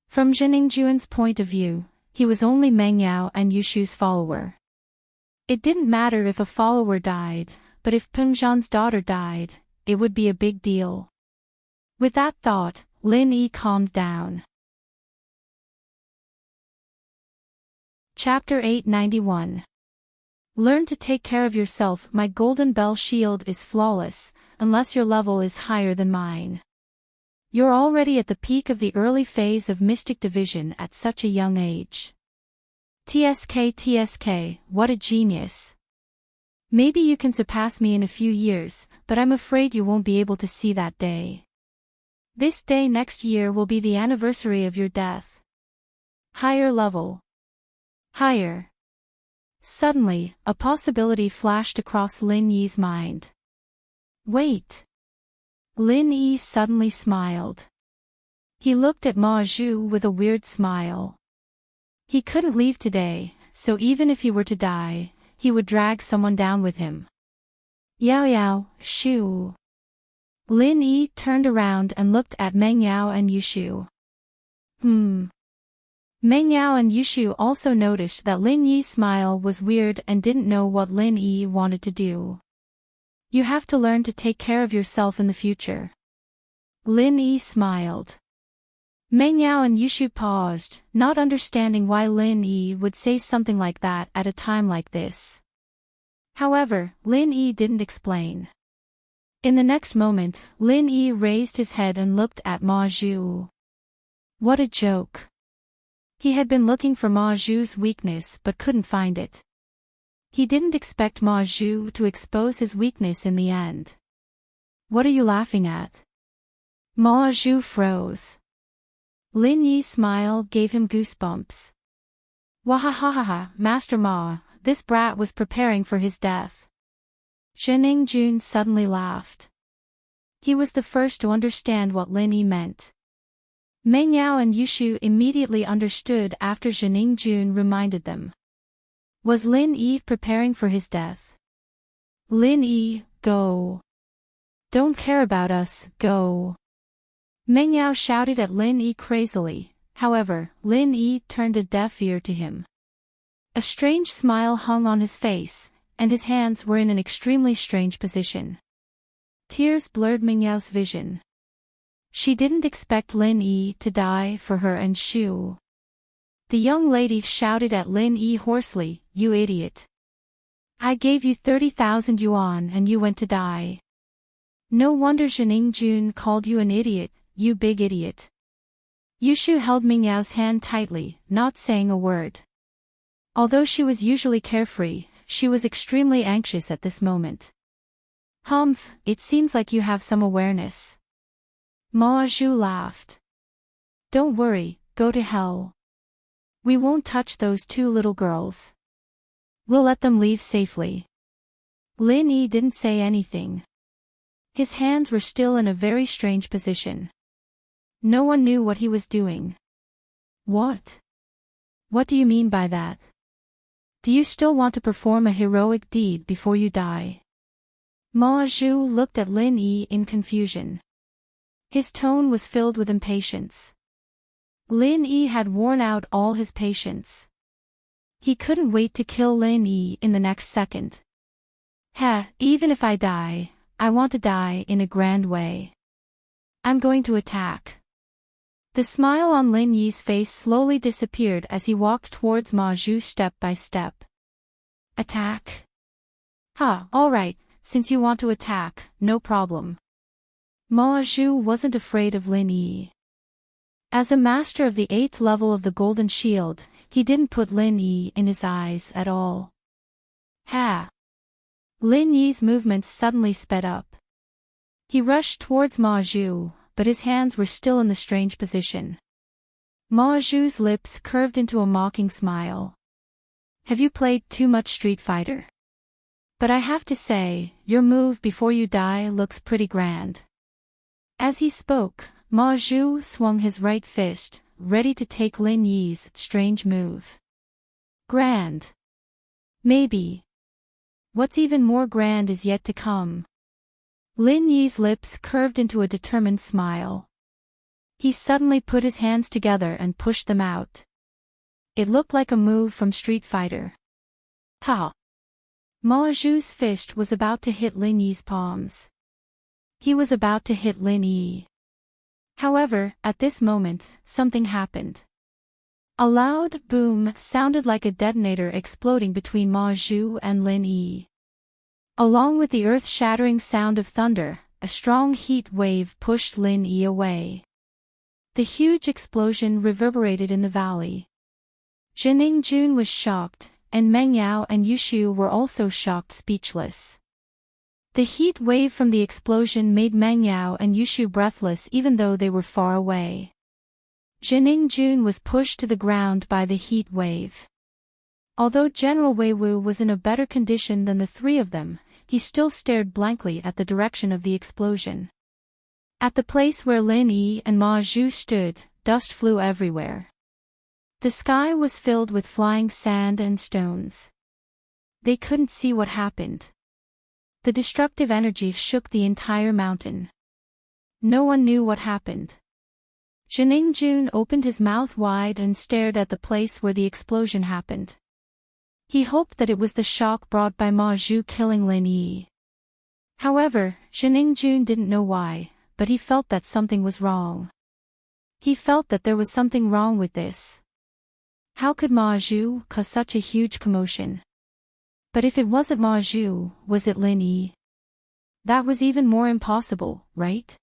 From Shining Jun's point of view, he was only Meng Yao and Yushu's follower. It didn't matter if a follower died, but if Peng Zhan's daughter died, it would be a big deal. With that thought, Lin Yi calmed down. Chapter 891. Learn to take care of yourself. My golden bell shield is flawless, unless your level is higher than mine. You're already at the peak of the early phase of Mystic Division at such a young age. TSK, what a genius. Maybe you can surpass me in a few years, but I'm afraid you won't be able to see that day. This day next year will be the anniversary of your death. Higher level. Higher. Suddenly, a possibility flashed across Lin Yi's mind. Wait. Lin Yi suddenly smiled. He looked at Ma Zhu with a weird smile. He couldn't leave today, so even if he were to die, he would drag someone down with him. Yao, Shu. Lin Yi turned around and looked at Meng Yao and Yushu. Meng Yao and Yushu also noticed that Lin Yi's smile was weird and didn't know what Lin Yi wanted to do. You have to learn to take care of yourself in the future. Lin Yi smiled. Meng Yao and Yushu paused, not understanding why Lin Yi would say something like that at a time like this. However, Lin Yi didn't explain. In the next moment, Lin Yi raised his head and looked at Ma Zhu. What a joke. He had been looking for Ma Zhu's weakness but couldn't find it. He didn't expect Ma Zhu to expose his weakness in the end. What are you laughing at? Ma Zhu froze. Lin Yi's smile gave him goosebumps. Wahahaha, Master Ma, this brat was preparing for his death. Shining Jun suddenly laughed. He was the first to understand what Lin Yi meant. Meng Yao and Yushu immediately understood after Shining Jun reminded them. Was Lin Yi preparing for his death? Lin Yi, go. Don't care about us, go. Meng Yao shouted at Lin Yi crazily, however, Lin Yi turned a deaf ear to him. A strange smile hung on his face, and his hands were in an extremely strange position. Tears blurred Meng Yao's vision. She didn't expect Lin Yi to die for her and Shu. The young lady shouted at Lin Yi hoarsely, you idiot. I gave you 30,000 yuan and you went to die. No wonder Shining Jun called you an idiot, you big idiot. Yushu held Meng Yao's hand tightly, not saying a word. Although she was usually carefree, she was extremely anxious at this moment. Humph, it seems like you have some awareness. Ma Zhu laughed. Don't worry, go to hell. We won't touch those two little girls. We'll let them leave safely. Lin Yi didn't say anything. His hands were still in a very strange position. No one knew what he was doing. What? What do you mean by that? Do you still want to perform a heroic deed before you die? Ma Zhu looked at Lin Yi in confusion. His tone was filled with impatience. Lin Yi had worn out all his patience. He couldn't wait to kill Lin Yi in the next second. Even if I die, I want to die in a grand way. I'm going to attack. The smile on Lin Yi's face slowly disappeared as he walked towards Ma Zhu step by step. Attack? Ha, alright, since you want to attack, no problem. Ma Zhu wasn't afraid of Lin Yi. As a master of the 8th level of the Golden Shield, he didn't put Lin Yi in his eyes at all. Ha! Lin Yi's movements suddenly sped up. He rushed towards Ma Zhu, but his hands were still in the strange position. Ma Zhu's lips curved into a mocking smile. Have you played too much Street Fighter? But I have to say, your move before you die looks pretty grand. As he spoke, Ma Zhu swung his right fist, ready to take Lin Yi's strange move. Grand. Maybe. What's even more grand is yet to come. Lin Yi's lips curved into a determined smile. He suddenly put his hands together and pushed them out. It looked like a move from Street Fighter. Ha! Ma Zhu's fist was about to hit Lin Yi's palms. He was about to hit Lin Yi. However, at this moment, something happened. A loud boom sounded like a detonator exploding between Ma Zhu and Lin Yi. Along with the earth-shattering sound of thunder, a strong heat wave pushed Lin Yi away. The huge explosion reverberated in the valley. Jining Jun was shocked, and Meng Yao and Yushu were also shocked, speechless. The heat wave from the explosion made Meng Yao and Yushu breathless even though they were far away. Jining Jun was pushed to the ground by the heat wave. Although General Wei Wu was in a better condition than the three of them, he still stared blankly at the direction of the explosion. At the place where Lin Yi and Ma Zhu stood, dust flew everywhere. The sky was filled with flying sand and stones. They couldn't see what happened. The destructive energy shook the entire mountain. No one knew what happened. Jining Jun opened his mouth wide and stared at the place where the explosion happened. He hoped that it was the shock brought by Ma Zhu killing Lin Yi. However, Jining Jun didn't know why, but he felt that something was wrong. He felt that there was something wrong with this. How could Ma Zhu cause such a huge commotion? But if it wasn't Ma Zhu, was it Lin Yi? That was even more impossible, right?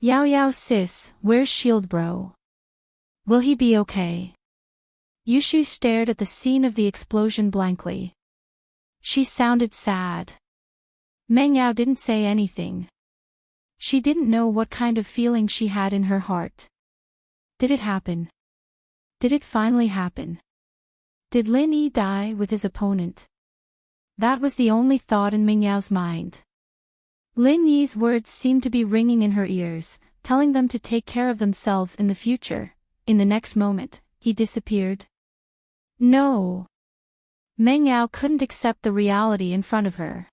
Yao Yao sis, where's Shield Bro? Will he be okay? Yushu stared at the scene of the explosion blankly. She sounded sad. Meng Yao didn't say anything. She didn't know what kind of feeling she had in her heart. Did it happen? Did it finally happen? Did Lin Yi die with his opponent? That was the only thought in Meng Yao's mind. Lin Yi's words seemed to be ringing in her ears, telling them to take care of themselves in the future. In the next moment, he disappeared. No. Meng Yao couldn't accept the reality in front of her.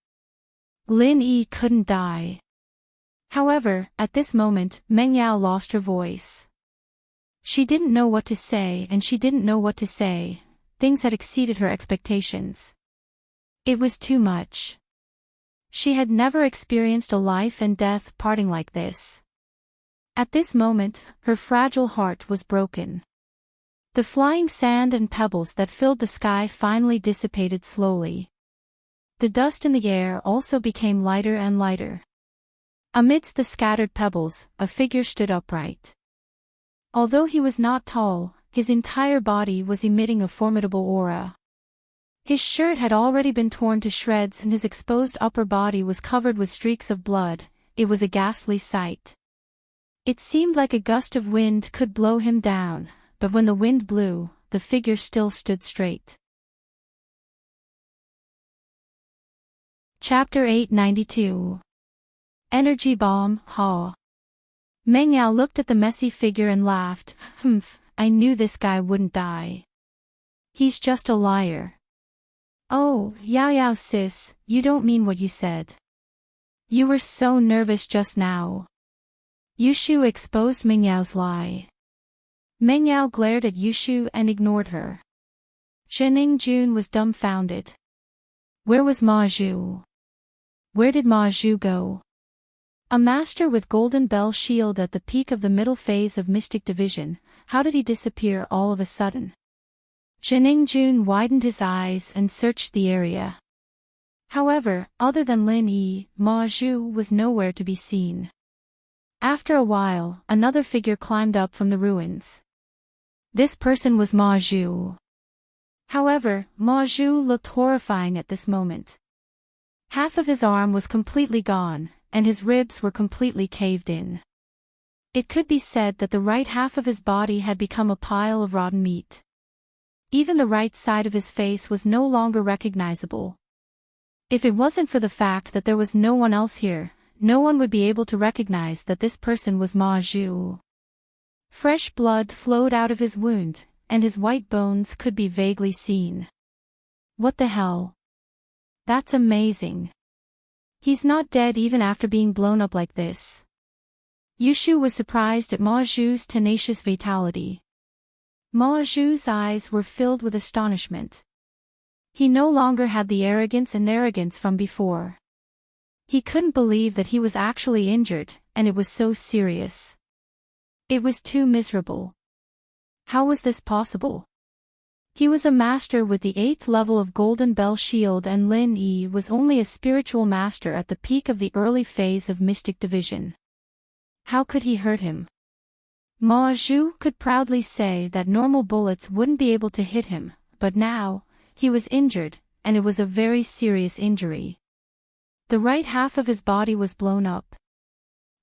Lin Yi couldn't die. However, at this moment, Meng Yao lost her voice. She didn't know what to say and she didn't know what to say. Things had exceeded her expectations. It was too much. She had never experienced a life and death parting like this. At this moment, her fragile heart was broken. The flying sand and pebbles that filled the sky finally dissipated slowly. The dust in the air also became lighter and lighter. Amidst the scattered pebbles, a figure stood upright. Although he was not tall, his entire body was emitting a formidable aura. His shirt had already been torn to shreds and his exposed upper body was covered with streaks of blood. It was a ghastly sight. It seemed like a gust of wind could blow him down, but when the wind blew, the figure still stood straight. Chapter 892. Energy Bomb, Ha. Meng Yao looked at the messy figure and laughed. Humph, I knew this guy wouldn't die. He's just a liar. Oh, Yao Yao sis, you don't mean what you said. You were so nervous just now. Yushu exposed Meng Yao's lie. Meng Yao glared at Yushu and ignored her. Jining Jun was dumbfounded. Where was Ma Zhu? Where did Ma Zhu go? A master with golden bell shield at the peak of the middle phase of Mystic Division, how did he disappear all of a sudden? Jun widened his eyes and searched the area. However, other than Lin Yi, Ma Zhu was nowhere to be seen. After a while, another figure climbed up from the ruins. This person was Ma Zhu. However, Ma Zhu looked horrifying at this moment. Half of his arm was completely gone, and his ribs were completely caved in. It could be said that the right half of his body had become a pile of rotten meat. Even the right side of his face was no longer recognizable. If it wasn't for the fact that there was no one else here, no one would be able to recognize that this person was Ma Zhu. Fresh blood flowed out of his wound, and his white bones could be vaguely seen. What the hell? That's amazing. He's not dead even after being blown up like this. Yushu was surprised at Ma Zhu's tenacious vitality. Ma Zhu's eyes were filled with astonishment. He no longer had the arrogance from before. He couldn't believe that he was actually injured, and it was so serious. It was too miserable. How was this possible? He was a master with the 8th level of Golden Bell Shield, and Lin Yi was only a spiritual master at the peak of the early phase of Mystic Division. How could he hurt him? Ma Zhu could proudly say that normal bullets wouldn't be able to hit him, but now, he was injured, and it was a very serious injury. The right half of his body was blown up.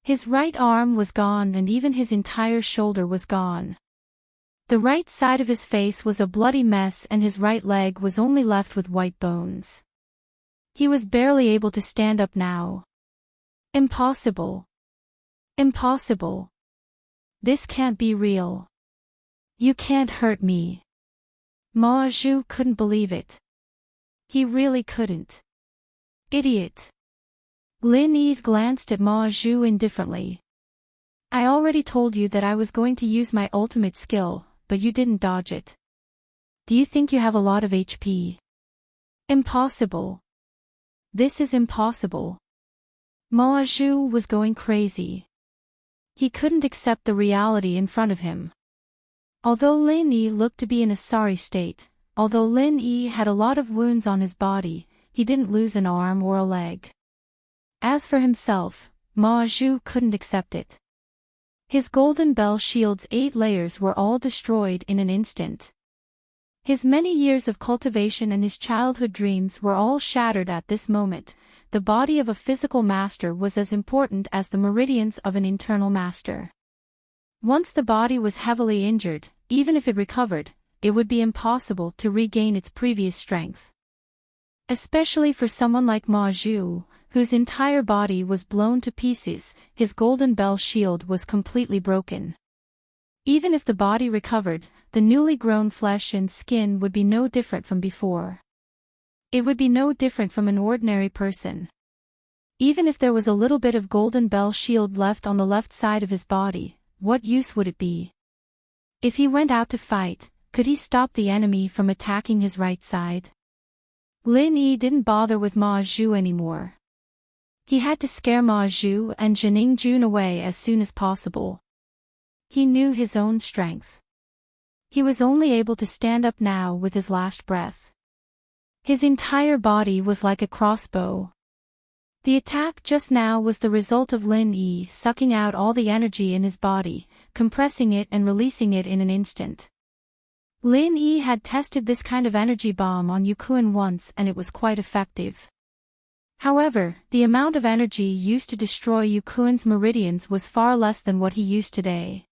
His right arm was gone, and even his entire shoulder was gone. The right side of his face was a bloody mess, and his right leg was only left with white bones. He was barely able to stand up now. Impossible. Impossible. This can't be real. You can't hurt me. Ma Zhu couldn't believe it. He really couldn't. Idiot. Lin Yi glanced at Ma Zhu indifferently. I already told you that I was going to use my ultimate skill, but you didn't dodge it. Do you think you have a lot of HP? Impossible. This is impossible. Ma Zhu was going crazy. He couldn't accept the reality in front of him. Although Lin Yi looked to be in a sorry state, although Lin Yi had a lot of wounds on his body, he didn't lose an arm or a leg. As for himself, Ma Zhu couldn't accept it. His Golden Bell Shield's 8 layers were all destroyed in an instant. His many years of cultivation and his childhood dreams were all shattered at this moment. The body of a physical master was as important as the meridians of an internal master. Once the body was heavily injured, even if it recovered, it would be impossible to regain its previous strength. Especially for someone like Ma Zhu, whose entire body was blown to pieces, his Golden Bell Shield was completely broken. Even if the body recovered, the newly grown flesh and skin would be no different from before. It would be no different from an ordinary person. Even if there was a little bit of Golden Bell Shield left on the left side of his body, what use would it be? If he went out to fight, could he stop the enemy from attacking his right side? Lin Yi didn't bother with Ma Zhu anymore. He had to scare Ma Zhu and Jun away as soon as possible. He knew his own strength. He was only able to stand up now with his last breath. His entire body was like a crossbow. The attack just now was the result of Lin Yi sucking out all the energy in his body, compressing it and releasing it in an instant. Lin Yi had tested this kind of energy bomb on Yukuan once, and it was quite effective. However, the amount of energy used to destroy Yukuan's meridians was far less than what he used today.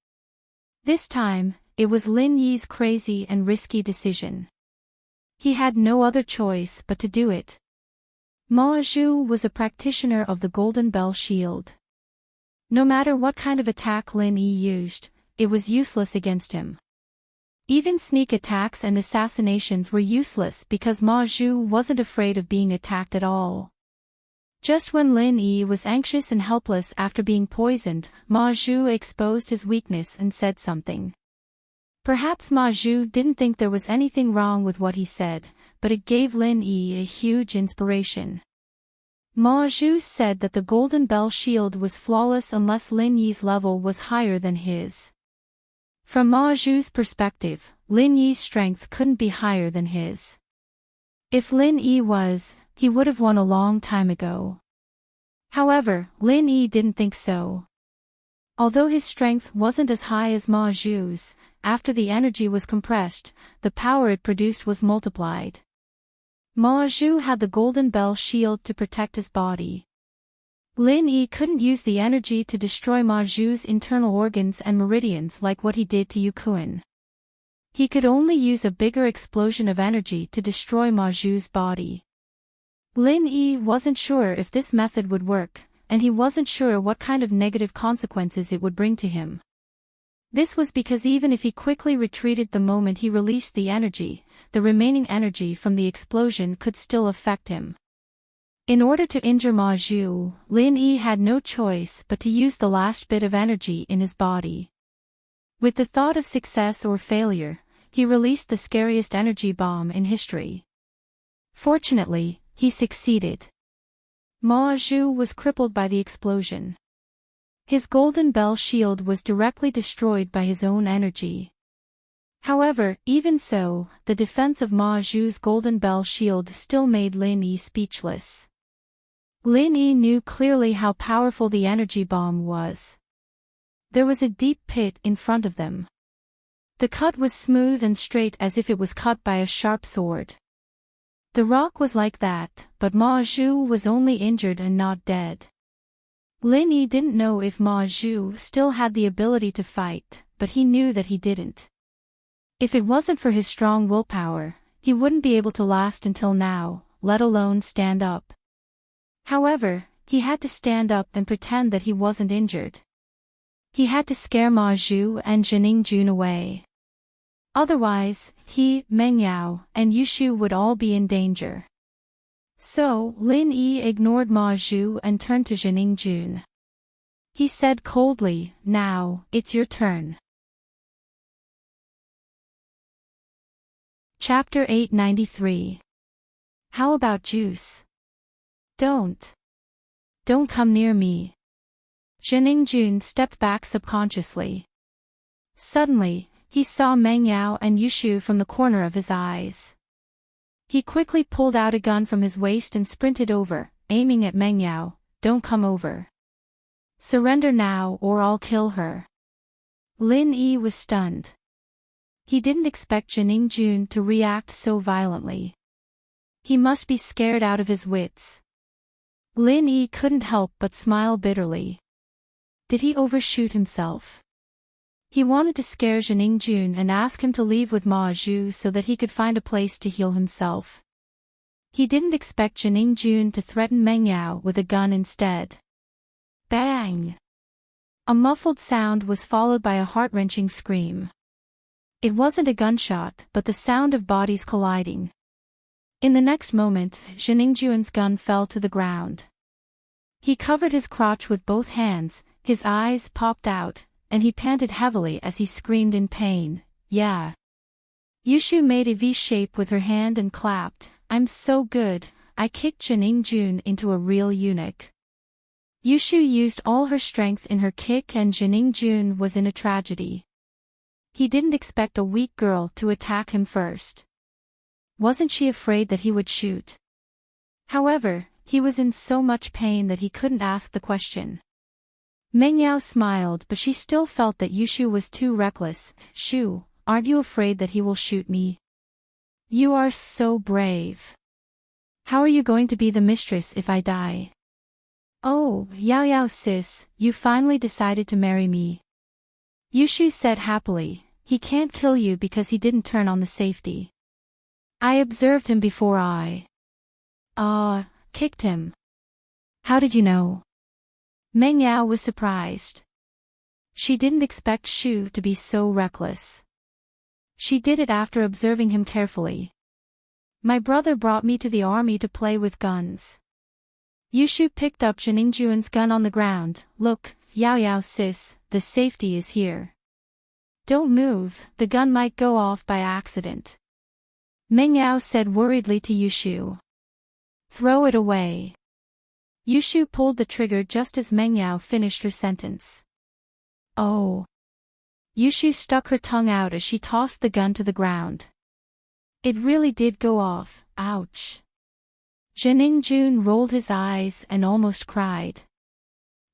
This time, it was Lin Yi's crazy and risky decision. He had no other choice but to do it. Ma Zhu was a practitioner of the Golden Bell Shield. No matter what kind of attack Lin Yi used, it was useless against him. Even sneak attacks and assassinations were useless because Ma Zhu wasn't afraid of being attacked at all. Just when Lin Yi was anxious and helpless after being poisoned, Ma Zhu exposed his weakness and said something. Perhaps Ma Zhu didn't think there was anything wrong with what he said, but it gave Lin Yi a huge inspiration. Ma Zhu said that the Golden Bell Shield was flawless unless Lin Yi's level was higher than his. From Ma Zhu's perspective, Lin Yi's strength couldn't be higher than his. If Lin Yi was, he would have won a long time ago. However, Lin Yi didn't think so. Although his strength wasn't as high as Ma Zhu's, after the energy was compressed, the power it produced was multiplied. Ma Zhu had the golden bell shield to protect his body. Lin Yi couldn't use the energy to destroy Ma Zhu's internal organs and meridians like what he did to Yu Kuan. He could only use a bigger explosion of energy to destroy Ma Zhu's body. Lin Yi wasn't sure if this method would work, and he wasn't sure what kind of negative consequences it would bring to him. This was because even if he quickly retreated the moment he released the energy, the remaining energy from the explosion could still affect him. In order to injure Ma Zhu, Lin Yi had no choice but to use the last bit of energy in his body. With the thought of success or failure, he released the scariest energy bomb in history. Fortunately, he succeeded. Ma Zhu was crippled by the explosion. His golden bell shield was directly destroyed by his own energy. However, even so, the defense of Ma Zhu's golden bell shield still made Lin Yi speechless. Lin Yi knew clearly how powerful the energy bomb was. There was a deep pit in front of them. The cut was smooth and straight as if it was cut by a sharp sword. The rock was like that, but Ma Zhu was only injured and not dead. Lin Yi didn't know if Ma Zhu still had the ability to fight, but he knew that he didn't. If it wasn't for his strong willpower, he wouldn't be able to last until now, let alone stand up. However, he had to stand up and pretend that he wasn't injured. He had to scare Ma Zhu and Jun away. Otherwise, he, Meng Yao, and Yushu would all be in danger. So, Lin Yi ignored Ma Zhu and turned to Jun. He said coldly, "Now, it's your turn." Chapter 893. How about juice? Don't come near me. Jun stepped back subconsciously. Suddenly, he saw Meng Yao and Yushu from the corner of his eyes. He quickly pulled out a gun from his waist and sprinted over, aiming at Meng Yao. "Don't come over. Surrender now or I'll kill her." Lin Yi was stunned. He didn't expect Jun to react so violently. He must be scared out of his wits. Lin Yi couldn't help but smile bitterly. Did he overshoot himself? He wanted to scare Jun and ask him to leave with Ma Zhu so that he could find a place to heal himself. He didn't expect Jun to threaten Meng Yao with a gun instead. Bang! A muffled sound was followed by a heart-wrenching scream. It wasn't a gunshot, but the sound of bodies colliding. In the next moment, Jun gun fell to the ground. He covered his crotch with both hands, his eyes popped out, and he panted heavily as he screamed in pain, "Yeah." Yushu made a V shape with her hand and clapped, "I'm so good, I kicked Jun into a real eunuch." Yushu used all her strength in her kick and Jun was in a tragedy. He didn't expect a weak girl to attack him first. Wasn't she afraid that he would shoot? However, he was in so much pain that he couldn't ask the question. Meng Yao smiled, but she still felt that Yushu was too reckless. "Shu, aren't you afraid that he will shoot me? You are so brave. How are you going to be the mistress if I die?" "Oh, Yao sis, you finally decided to marry me." Yushu said happily, "He can't kill you because he didn't turn on the safety. I observed him before I kicked him." "How did you know?" Meng Yao was surprised. She didn't expect Shu to be so reckless. She did it after observing him carefully. "My brother brought me to the army to play with guns." Yushu picked up Jun gun on the ground. "Look, Yao sis, the safety is here. Don't move, the gun might go off by accident." Meng Yao said worriedly to Yushu. "Throw it away." Yushu pulled the trigger just as Meng Yao finished her sentence. "Oh." Yushu stuck her tongue out as she tossed the gun to the ground. It really did go off, ouch. Jun rolled his eyes and almost cried.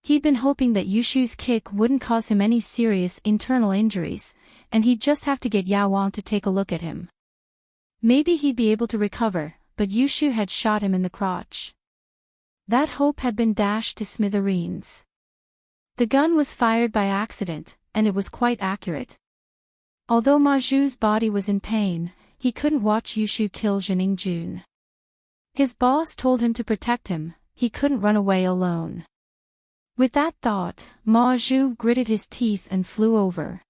He'd been hoping that Yushu's kick wouldn't cause him any serious internal injuries, and he'd just have to get Yao Wang to take a look at him. Maybe he'd be able to recover, but Yushu had shot him in the crotch. That hope had been dashed to smithereens. The gun was fired by accident, and it was quite accurate. Although Ma Zhu's body was in pain, he couldn't watch Yushu kill Jun. His boss told him to protect him, he couldn't run away alone. With that thought, Ma Zhu gritted his teeth and flew over.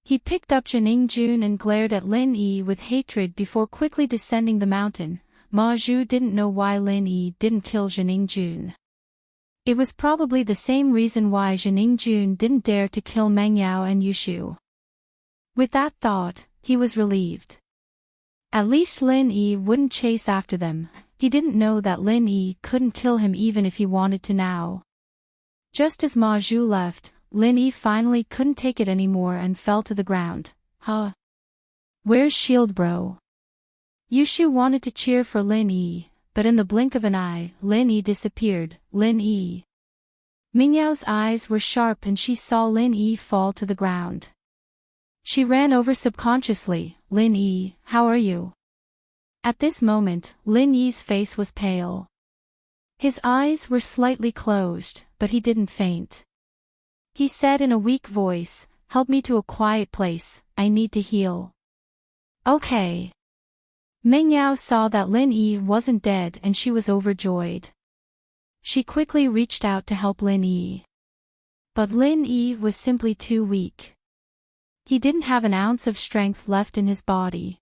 He picked up Jun and glared at Lin Yi with hatred before quickly descending the mountain. Ma Zhu didn't know why Lin Yi didn't kill Jun. It was probably the same reason why Jun didn't dare to kill Meng Yao and Yushu. With that thought, he was relieved. At least Lin Yi wouldn't chase after them. He didn't know that Lin Yi couldn't kill him even if he wanted to now. Just as Ma Zhu left, Lin Yi finally couldn't take it anymore and fell to the ground. Huh? Where's Shield Bro? Yushu wanted to cheer for Lin Yi, but in the blink of an eye, Lin Yi disappeared. Lin Yi. Mingyao's eyes were sharp and she saw Lin Yi fall to the ground. She ran over subconsciously. Lin Yi, how are you? At this moment, Lin Yi's face was pale. His eyes were slightly closed, but he didn't faint. He said in a weak voice, help me to a quiet place, I need to heal. Okay. Meng Yao saw that Lin Yi wasn't dead and she was overjoyed. She quickly reached out to help Lin Yi. But Lin Yi was simply too weak. He didn't have an ounce of strength left in his body.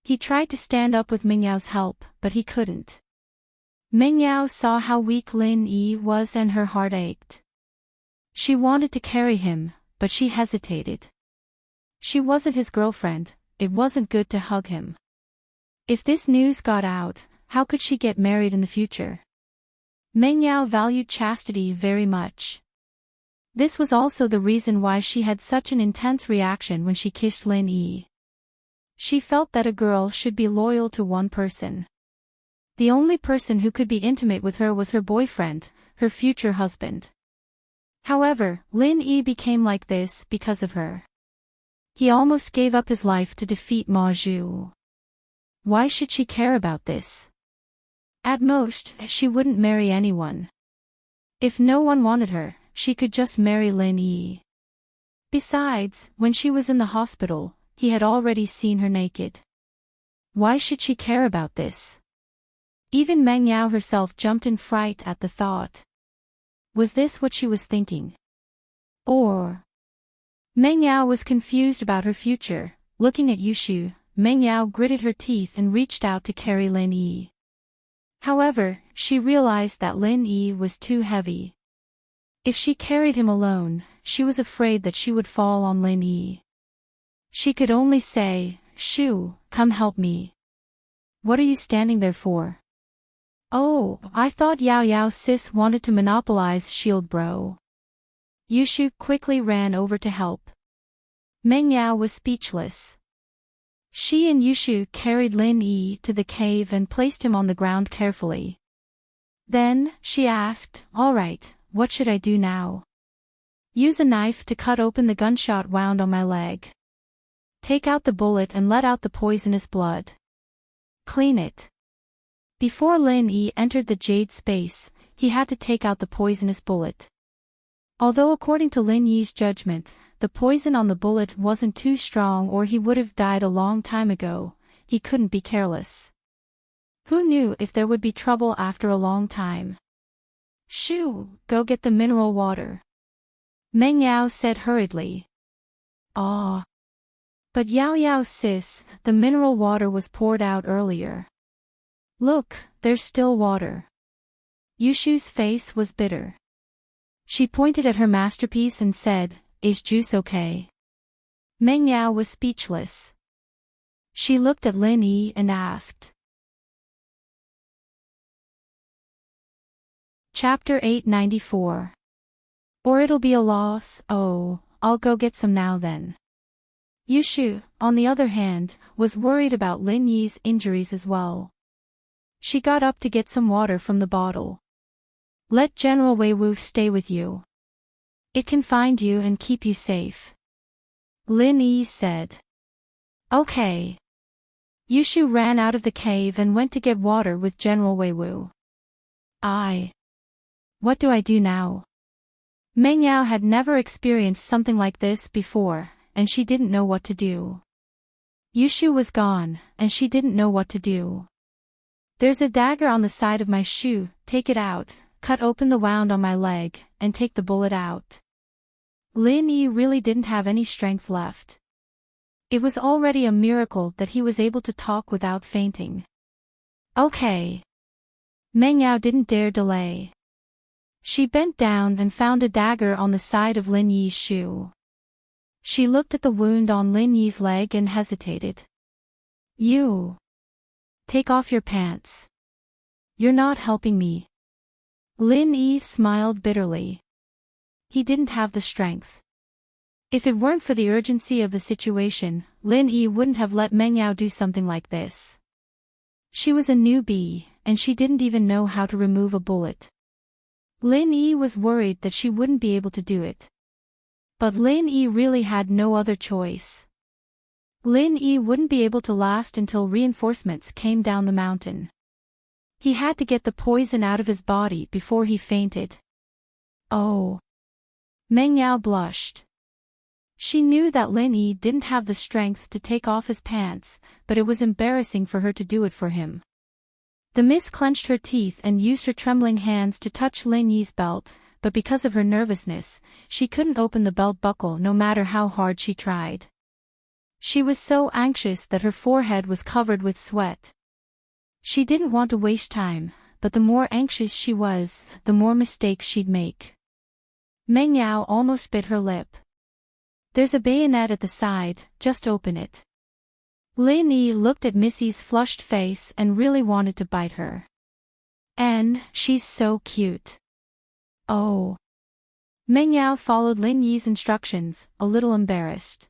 He tried to stand up with Meng Yao's help, but he couldn't. Meng Yao saw how weak Lin Yi was and her heart ached. She wanted to carry him, but she hesitated. She wasn't his girlfriend, it wasn't good to hug him. If this news got out, how could she get married in the future? Meng Yao valued chastity very much. This was also the reason why she had such an intense reaction when she kissed Lin Yi. She felt that a girl should be loyal to one person. The only person who could be intimate with her was her boyfriend, her future husband. However, Lin Yi became like this because of her. He almost gave up his life to defeat Ma Zhu. Why should she care about this? At most, she wouldn't marry anyone. If no one wanted her, she could just marry Lin Yi. Besides, when she was in the hospital, he had already seen her naked. Why should she care about this? Even Meng Yao herself jumped in fright at the thought. Was this what she was thinking? Or... Meng Yao was confused about her future. Looking at Yushu, Meng Yao gritted her teeth and reached out to carry Lin Yi. However, she realized that Lin Yi was too heavy. If she carried him alone, she was afraid that she would fall on Lin Yi. She could only say, Shu, come help me. What are you standing there for? Oh, I thought Yao sis wanted to monopolize Shield Bro. Yushu quickly ran over to help. Meng Yao was speechless. She and Yushu carried Lin Yi to the cave and placed him on the ground carefully. Then, she asked, all right, what should I do now? Use a knife to cut open the gunshot wound on my leg. Take out the bullet and let out the poisonous blood. Clean it. Before Lin Yi entered the jade space, he had to take out the poisonous bullet. Although according to Lin Yi's judgment, the poison on the bullet wasn't too strong or he would have died a long time ago, he couldn't be careless. Who knew if there would be trouble after a long time? Shoo, go get the mineral water. Meng Yao said hurriedly. Ah. But Yao sis, the mineral water was poured out earlier. Look, there's still water. Yushu's face was bitter. She pointed at her masterpiece and said, is juice okay? Meng Yao was speechless. She looked at Lin Yi and asked. Chapter 894. Or it'll be a loss, oh, I'll go get some now then. Yushu, on the other hand, was worried about Lin Yi's injuries as well. She got up to get some water from the bottle. Let General Wei Wu stay with you. It can find you and keep you safe. Lin Yi said. Okay. Yushu ran out of the cave and went to get water with General Wei Wu. What do I do now? Meng Yao had never experienced something like this before, and she didn't know what to do. Yushu was gone, and she didn't know what to do. There's a dagger on the side of my shoe, take it out, cut open the wound on my leg, and take the bullet out. Lin Yi really didn't have any strength left. It was already a miracle that he was able to talk without fainting. Okay. Meng Yao didn't dare delay. She bent down and found a dagger on the side of Lin Yi's shoe. She looked at the wound on Lin Yi's leg and hesitated. You. Take off your pants. You're not helping me. Lin Yi smiled bitterly. He didn't have the strength. If it weren't for the urgency of the situation, Lin Yi wouldn't have let Meng Yao do something like this. She was a newbie, and she didn't even know how to remove a bullet. Lin Yi was worried that she wouldn't be able to do it. But Lin Yi really had no other choice. Lin Yi wouldn't be able to last until reinforcements came down the mountain. He had to get the poison out of his body before he fainted. Oh. Meng Yao blushed. She knew that Lin Yi didn't have the strength to take off his pants, but it was embarrassing for her to do it for him. The miss clenched her teeth and used her trembling hands to touch Lin Yi's belt, but because of her nervousness, she couldn't open the belt buckle no matter how hard she tried. She was so anxious that her forehead was covered with sweat. She didn't want to waste time, but the more anxious she was, the more mistakes she'd make. Meng Yao almost bit her lip. There's a bayonet at the side, just open it. Lin Yi looked at Missy's flushed face and really wanted to bite her. And she's so cute. Oh. Meng Yao followed Lin Yi's instructions, a little embarrassed.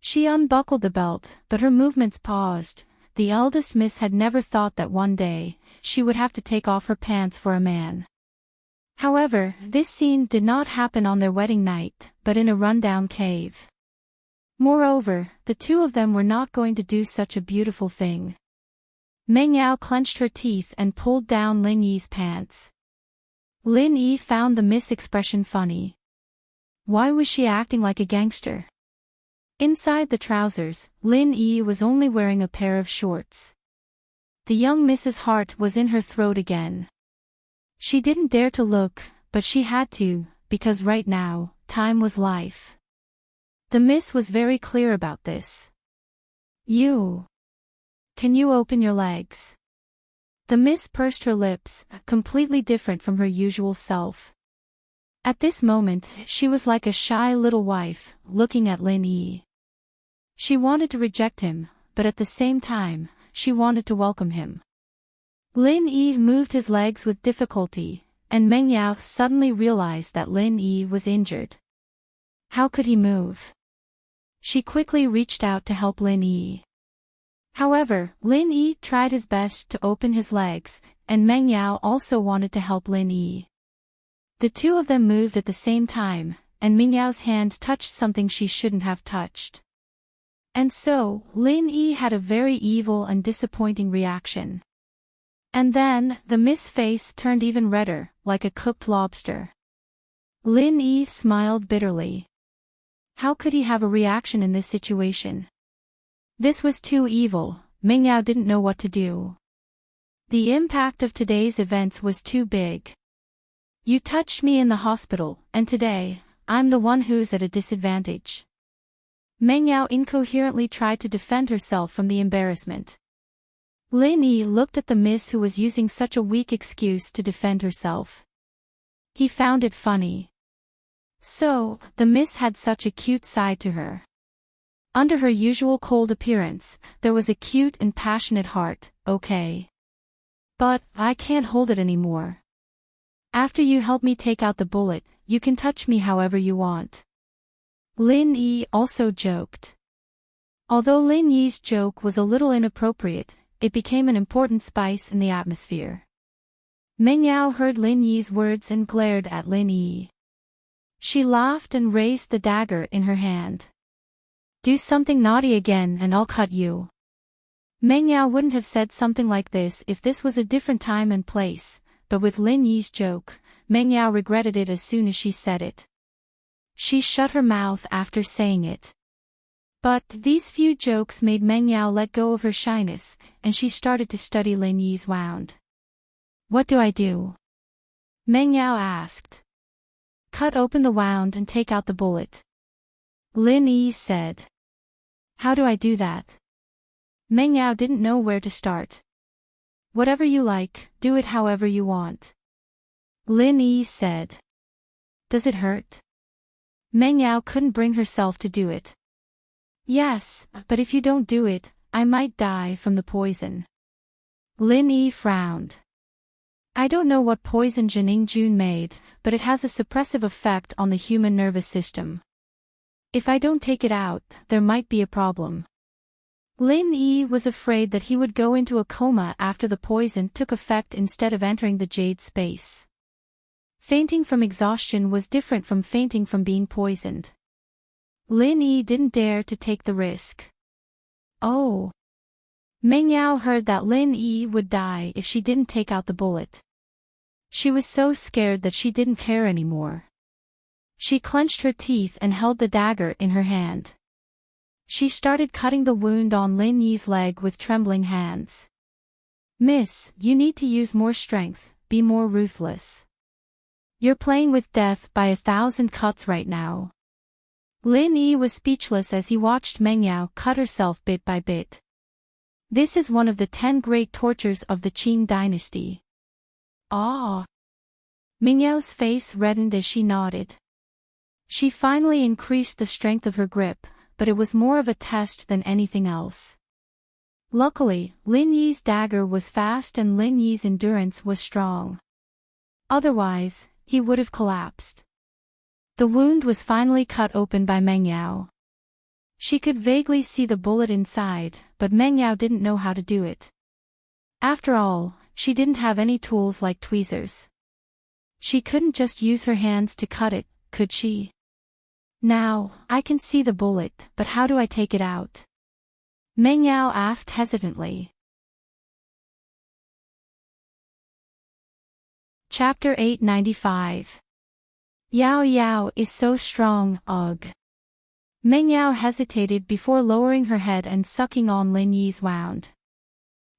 She unbuckled the belt, but her movements paused. The eldest miss had never thought that one day, she would have to take off her pants for a man. However, this scene did not happen on their wedding night, but in a rundown cave. Moreover, the two of them were not going to do such a beautiful thing. Meng Yao clenched her teeth and pulled down Lin Yi's pants. Lin Yi found the miss expression funny. Why was she acting like a gangster? Inside the trousers, Lin Yi was only wearing a pair of shorts. The young miss's heart was in her throat again. She didn't dare to look, but she had to, because right now, time was life. The miss was very clear about this. Can you open your legs? The miss pursed her lips, completely different from her usual self. At this moment, she was like a shy little wife, looking at Lin Yi. She wanted to reject him, but at the same time, she wanted to welcome him. Lin Yi moved his legs with difficulty, and Meng Yao suddenly realized that Lin Yi was injured. How could he move? She quickly reached out to help Lin Yi. However, Lin Yi tried his best to open his legs, and Meng Yao also wanted to help Lin Yi. The two of them moved at the same time, and Meng Yao's hand touched something she shouldn't have touched. And so, Lin Yi had a very evil and disappointing reaction. And then, the miss face turned even redder, like a cooked lobster. Lin Yi smiled bitterly. How could he have a reaction in this situation? This was too evil. Meng Yao didn't know what to do. The impact of today's events was too big. You touched me in the hospital, and today, I'm the one who's at a disadvantage. Meng Yao incoherently tried to defend herself from the embarrassment. Lin Yi looked at the miss who was using such a weak excuse to defend herself. He found it funny. So, the miss had such a cute side to her. Under her usual cold appearance, there was a cute and passionate heart, okay. But, I can't hold it anymore. After you help me take out the bullet, you can touch me however you want. Lin Yi also joked. Although Lin Yi's joke was a little inappropriate, it became an important spice in the atmosphere. Meng Yao heard Lin Yi's words and glared at Lin Yi. She laughed and raised the dagger in her hand. Do something naughty again and I'll cut you. Meng Yao wouldn't have said something like this if this was a different time and place, but with Lin Yi's joke, Meng Yao regretted it as soon as she said it. She shut her mouth after saying it. But these few jokes made Meng Yao let go of her shyness, and she started to study Lin Yi's wound. What do I do? Meng Yao asked. Cut open the wound and take out the bullet. Lin Yi said. How do I do that? Meng Yao didn't know where to start. Whatever you like, do it however you want. Lin Yi said. Does it hurt? Meng Yao couldn't bring herself to do it. Yes, but if you don't do it, I might die from the poison. Lin Yi frowned. I don't know what poison Jining Jun made, but it has a suppressive effect on the human nervous system. If I don't take it out, there might be a problem. Lin Yi was afraid that he would go into a coma after the poison took effect instead of entering the jade space. Fainting from exhaustion was different from fainting from being poisoned. Lin Yi didn't dare to take the risk. Oh. Meng Yao heard that Lin Yi would die if she didn't take out the bullet. She was so scared that she didn't care anymore. She clenched her teeth and held the dagger in her hand. She started cutting the wound on Lin Yi's leg with trembling hands. Miss, you need to use more strength, be more ruthless. You're playing with death by 1,000 cuts right now. Lin Yi was speechless as he watched Meng Yao cut herself bit by bit. This is one of the 10 great tortures of the Qing dynasty. Ah! Meng Yao's face reddened as she nodded. She finally increased the strength of her grip, but it was more of a test than anything else. Luckily, Lin Yi's dagger was fast and Lin Yi's endurance was strong. Otherwise, he would have collapsed. The wound was finally cut open by Meng Yao. She could vaguely see the bullet inside, but Meng Yao didn't know how to do it. After all, she didn't have any tools like tweezers. She couldn't just use her hands to cut it, could she? Now, I can see the bullet, but how do I take it out? Meng Yao asked hesitantly. Chapter 895. Yao Yao is so strong, ugh. Meng Yao hesitated before lowering her head and sucking on Lin Yi's wound.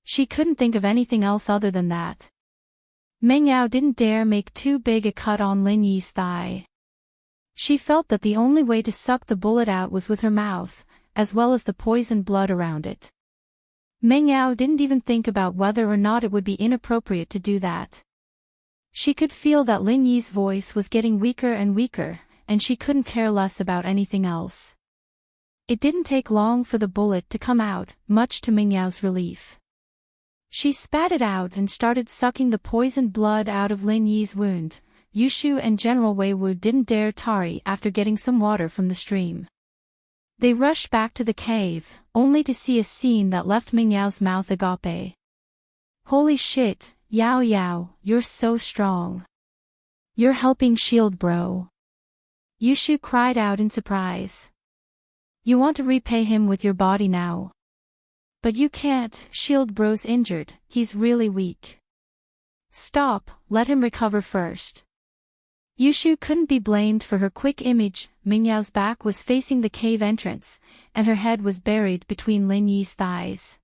She couldn't think of anything else other than that. Meng Yao didn't dare make too big a cut on Lin Yi's thigh. She felt that the only way to suck the bullet out was with her mouth, as well as the poisoned blood around it. Meng Yao didn't even think about whether or not it would be inappropriate to do that. She could feel that Lin Yi's voice was getting weaker and weaker, and she couldn't care less about anything else. It didn't take long for the bullet to come out, much to Meng Yao's relief. She spat it out and started sucking the poisoned blood out of Lin Yi's wound. Yushu and General Wei Wu didn't dare tarry after getting some water from the stream. They rushed back to the cave, only to see a scene that left Meng Yao's mouth agape. Holy shit, Yao Yao, you're so strong. You're helping Shield Bro. Yushu cried out in surprise. You want to repay him with your body now. But you can't, Shield Bro's injured, he's really weak. Stop, let him recover first. Yushu couldn't be blamed for her quick image. Meng Yao's back was facing the cave entrance, and her head was buried between Lin Yi's thighs.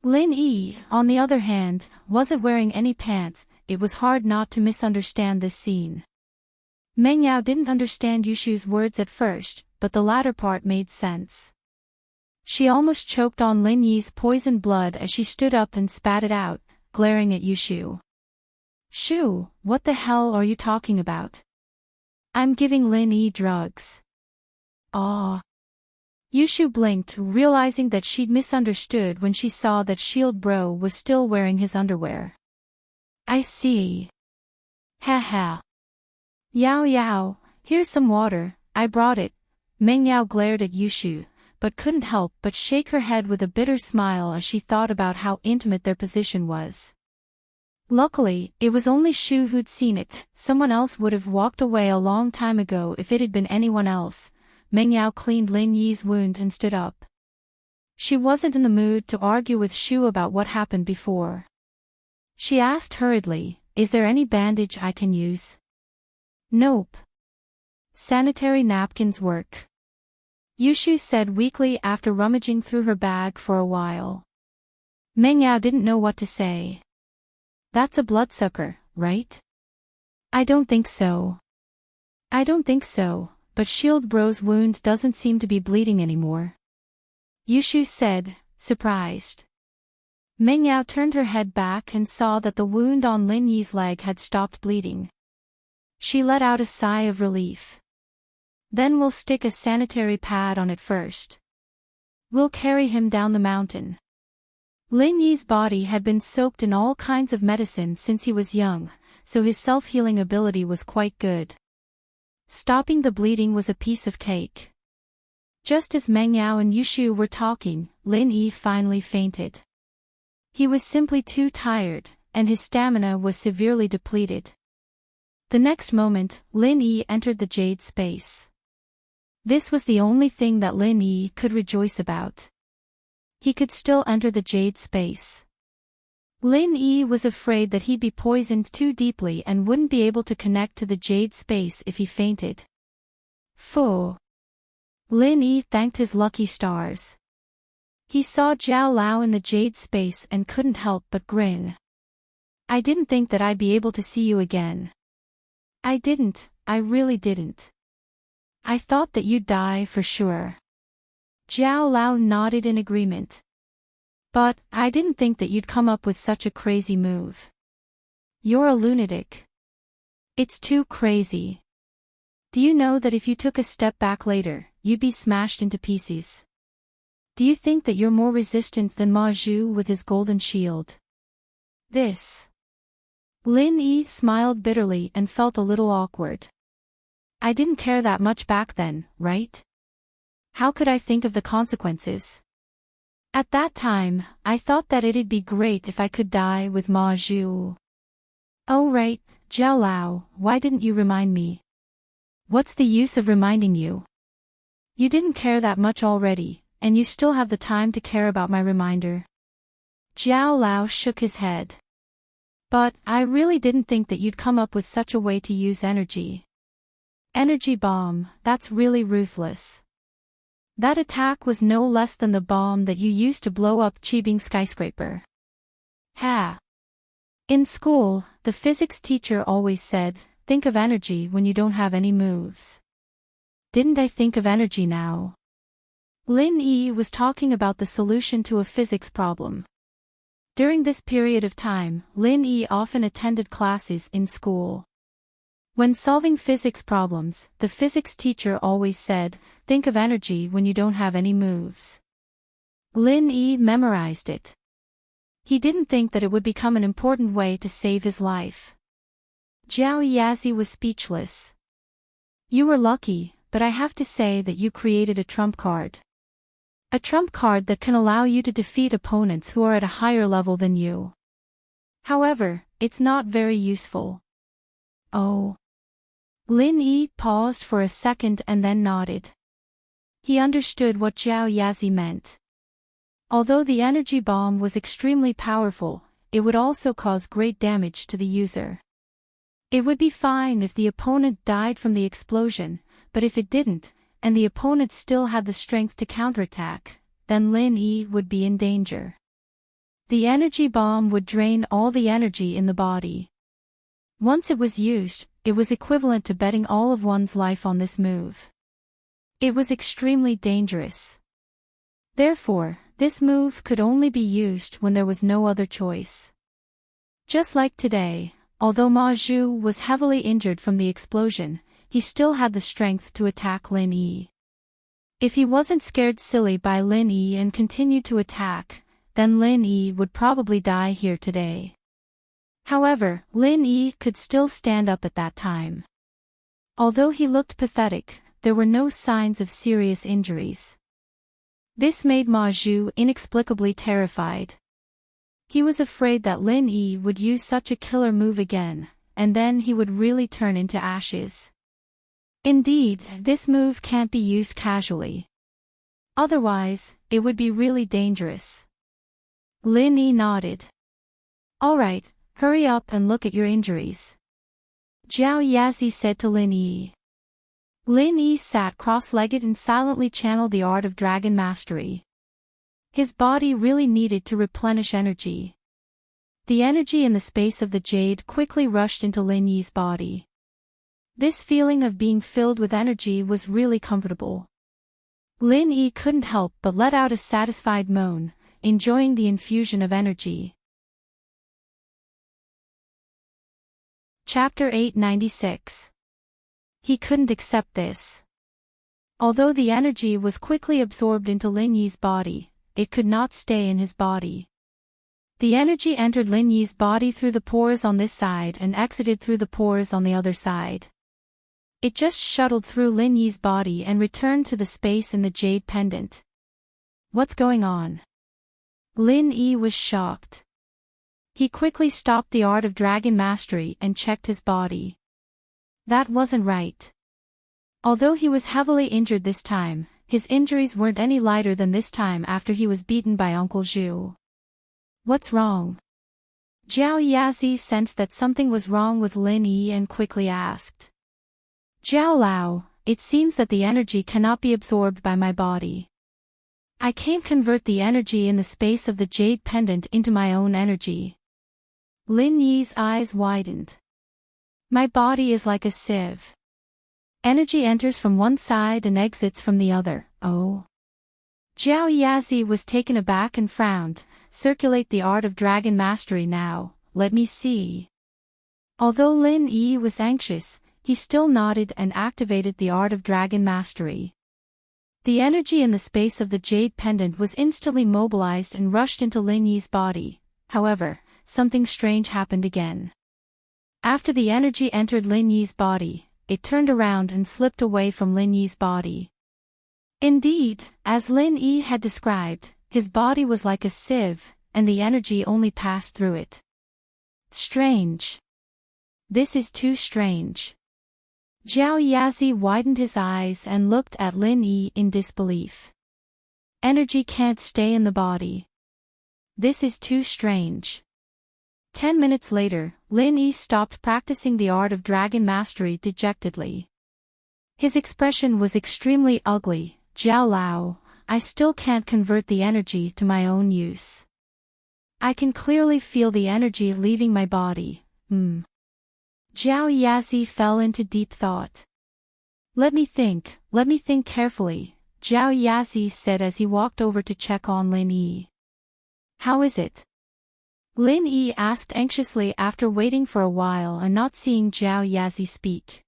Lin Yi, on the other hand, wasn't wearing any pants. It was hard not to misunderstand this scene. Meng Yao didn't understand Yushu's words at first, but the latter part made sense. She almost choked on Lin Yi's poisoned blood as she stood up and spat it out, glaring at Yushu. Shu, what the hell are you talking about? I'm giving Lin Yi drugs. Ah. Yushu blinked, realizing that she'd misunderstood when she saw that Shield Bro was still wearing his underwear. I see. Ha ha. Yao Yao, here's some water, I brought it. Meng Yao glared at Yushu, but couldn't help but shake her head with a bitter smile as she thought about how intimate their position was. Luckily, it was only Shu who'd seen it. Someone else would have walked away a long time ago if it had been anyone else. Meng Yao cleaned Lin Yi's wound and stood up. She wasn't in the mood to argue with Shu about what happened before. She asked hurriedly, "Is there any bandage I can use?" "Nope. Sanitary napkins work," Yushu said weakly after rummaging through her bag for a while. Meng Yao didn't know what to say. "That's a bloodsucker, right?" "I don't think so." "I don't think so, but Shield Bro's wound doesn't seem to be bleeding anymore," Yushu said, surprised. Meng Yao turned her head back and saw that the wound on Lin Yi's leg had stopped bleeding. She let out a sigh of relief. "Then we'll stick a sanitary pad on it first. We'll carry him down the mountain." Lin Yi's body had been soaked in all kinds of medicine since he was young, so his self-healing ability was quite good. Stopping the bleeding was a piece of cake. Just as Meng Yao and Yushu were talking, Lin Yi finally fainted. He was simply too tired, and his stamina was severely depleted. The next moment, Lin Yi entered the jade space. This was the only thing that Lin Yi could rejoice about. He could still enter the jade space. Lin Yi was afraid that he'd be poisoned too deeply and wouldn't be able to connect to the jade space if he fainted. Phew. Lin Yi thanked his lucky stars. He saw Zhao Lao in the jade space and couldn't help but grin. "I didn't think that I'd be able to see you again." I really didn't. I thought that you'd die for sure." Zhao Lao nodded in agreement. "But I didn't think that you'd come up with such a crazy move. You're a lunatic. It's too crazy. Do you know that if you took a step back later, you'd be smashed into pieces? Do you think that you're more resistant than Ma Zhu with his golden shield?" This. Lin Yi smiled bitterly and felt a little awkward. "I didn't care that much back then, right? How could I think of the consequences? At that time, I thought that it'd be great if I could die with Ma Zhu." "Oh right, Zhao Lao, why didn't you remind me?" "What's the use of reminding you? You didn't care that much already, and you still have the time to care about my reminder." Zhao Lao shook his head. "But I really didn't think that you'd come up with such a way to use energy. Energy bomb, that's really ruthless. That attack was no less than the bomb that you used to blow up Qibing skyscraper." Ha! In school, the physics teacher always said, "Think of energy when you don't have any moves." Didn't I think of energy now? Lin Yi was talking about the solution to a physics problem. During this period of time, Lin Yi often attended classes in school. When solving physics problems, the physics teacher always said, "Think of energy when you don't have any moves." Lin Yi memorized it. He didn't think that it would become an important way to save his life. Zhao Yazi was speechless. "You were lucky, but I have to say that you created a trump card. A trump card that can allow you to defeat opponents who are at a higher level than you. However, it's not very useful." "Oh." Lin Yi paused for a second and then nodded. He understood what Zhao Yazi meant. Although the energy bomb was extremely powerful, it would also cause great damage to the user. It would be fine if the opponent died from the explosion, but if it didn't, and the opponent still had the strength to counterattack, then Lin Yi would be in danger. The energy bomb would drain all the energy in the body. Once it was used, it was equivalent to betting all of one's life on this move. It was extremely dangerous. Therefore, this move could only be used when there was no other choice. Just like today, although Ma Zhu was heavily injured from the explosion, he still had the strength to attack Lin Yi. If he wasn't scared silly by Lin Yi and continued to attack, then Lin Yi would probably die here today. However, Lin Yi could still stand up at that time. Although he looked pathetic, there were no signs of serious injuries. This made Ma Zhu inexplicably terrified. He was afraid that Lin Yi would use such a killer move again, and then he would really turn into ashes. Indeed, this move can't be used casually. Otherwise, it would be really dangerous. Lin Yi nodded. All right, hurry up and look at your injuries, Zhao Yazi said to Lin Yi. Lin Yi sat cross-legged and silently channeled the art of dragon mastery. His body really needed to replenish energy. The energy in the space of the jade quickly rushed into Lin Yi's body. This feeling of being filled with energy was really comfortable. Lin Yi couldn't help but let out a satisfied moan, enjoying the infusion of energy. Chapter 896. He couldn't accept this. Although the energy was quickly absorbed into Lin Yi's body, it could not stay in his body. The energy entered Lin Yi's body through the pores on this side and exited through the pores on the other side. It just shuttled through Lin Yi's body and returned to the space in the jade pendant. What's going on? Lin Yi was shocked. He quickly stopped the art of dragon mastery and checked his body. That wasn't right. Although he was heavily injured this time, his injuries weren't any lighter than this time after he was beaten by Uncle Zhu. What's wrong? Zhao Yazi sensed that something was wrong with Lin Yi and quickly asked. Zhao Lao, it seems that the energy cannot be absorbed by my body. I can't convert the energy in the space of the jade pendant into my own energy. Lin Yi's eyes widened. My body is like a sieve. Energy enters from one side and exits from the other. Oh. Zhao Yazi was taken aback and frowned. Circulate the art of dragon mastery now, let me see. Although Lin Yi was anxious, he still nodded and activated the art of dragon mastery. The energy in the space of the jade pendant was instantly mobilized and rushed into Lin Yi's body. However, something strange happened again. After the energy entered Lin Yi's body, it turned around and slipped away from Lin Yi's body. Indeed, as Lin Yi had described, his body was like a sieve, and the energy only passed through it. Strange. This is too strange. Zhao Yazi widened his eyes and looked at Lin Yi in disbelief. Energy can't stay in the body. This is too strange. 10 minutes later, Lin Yi stopped practicing the art of dragon mastery dejectedly. His expression was extremely ugly. Zhao Lao, I still can't convert the energy to my own use. I can clearly feel the energy leaving my body. Zhao Yazi fell into deep thought. Let me think carefully, Zhao Yazi said as he walked over to check on Lin Yi. How is it? Lin Yi asked anxiously after waiting for a while and not seeing Zhao Yazi speak.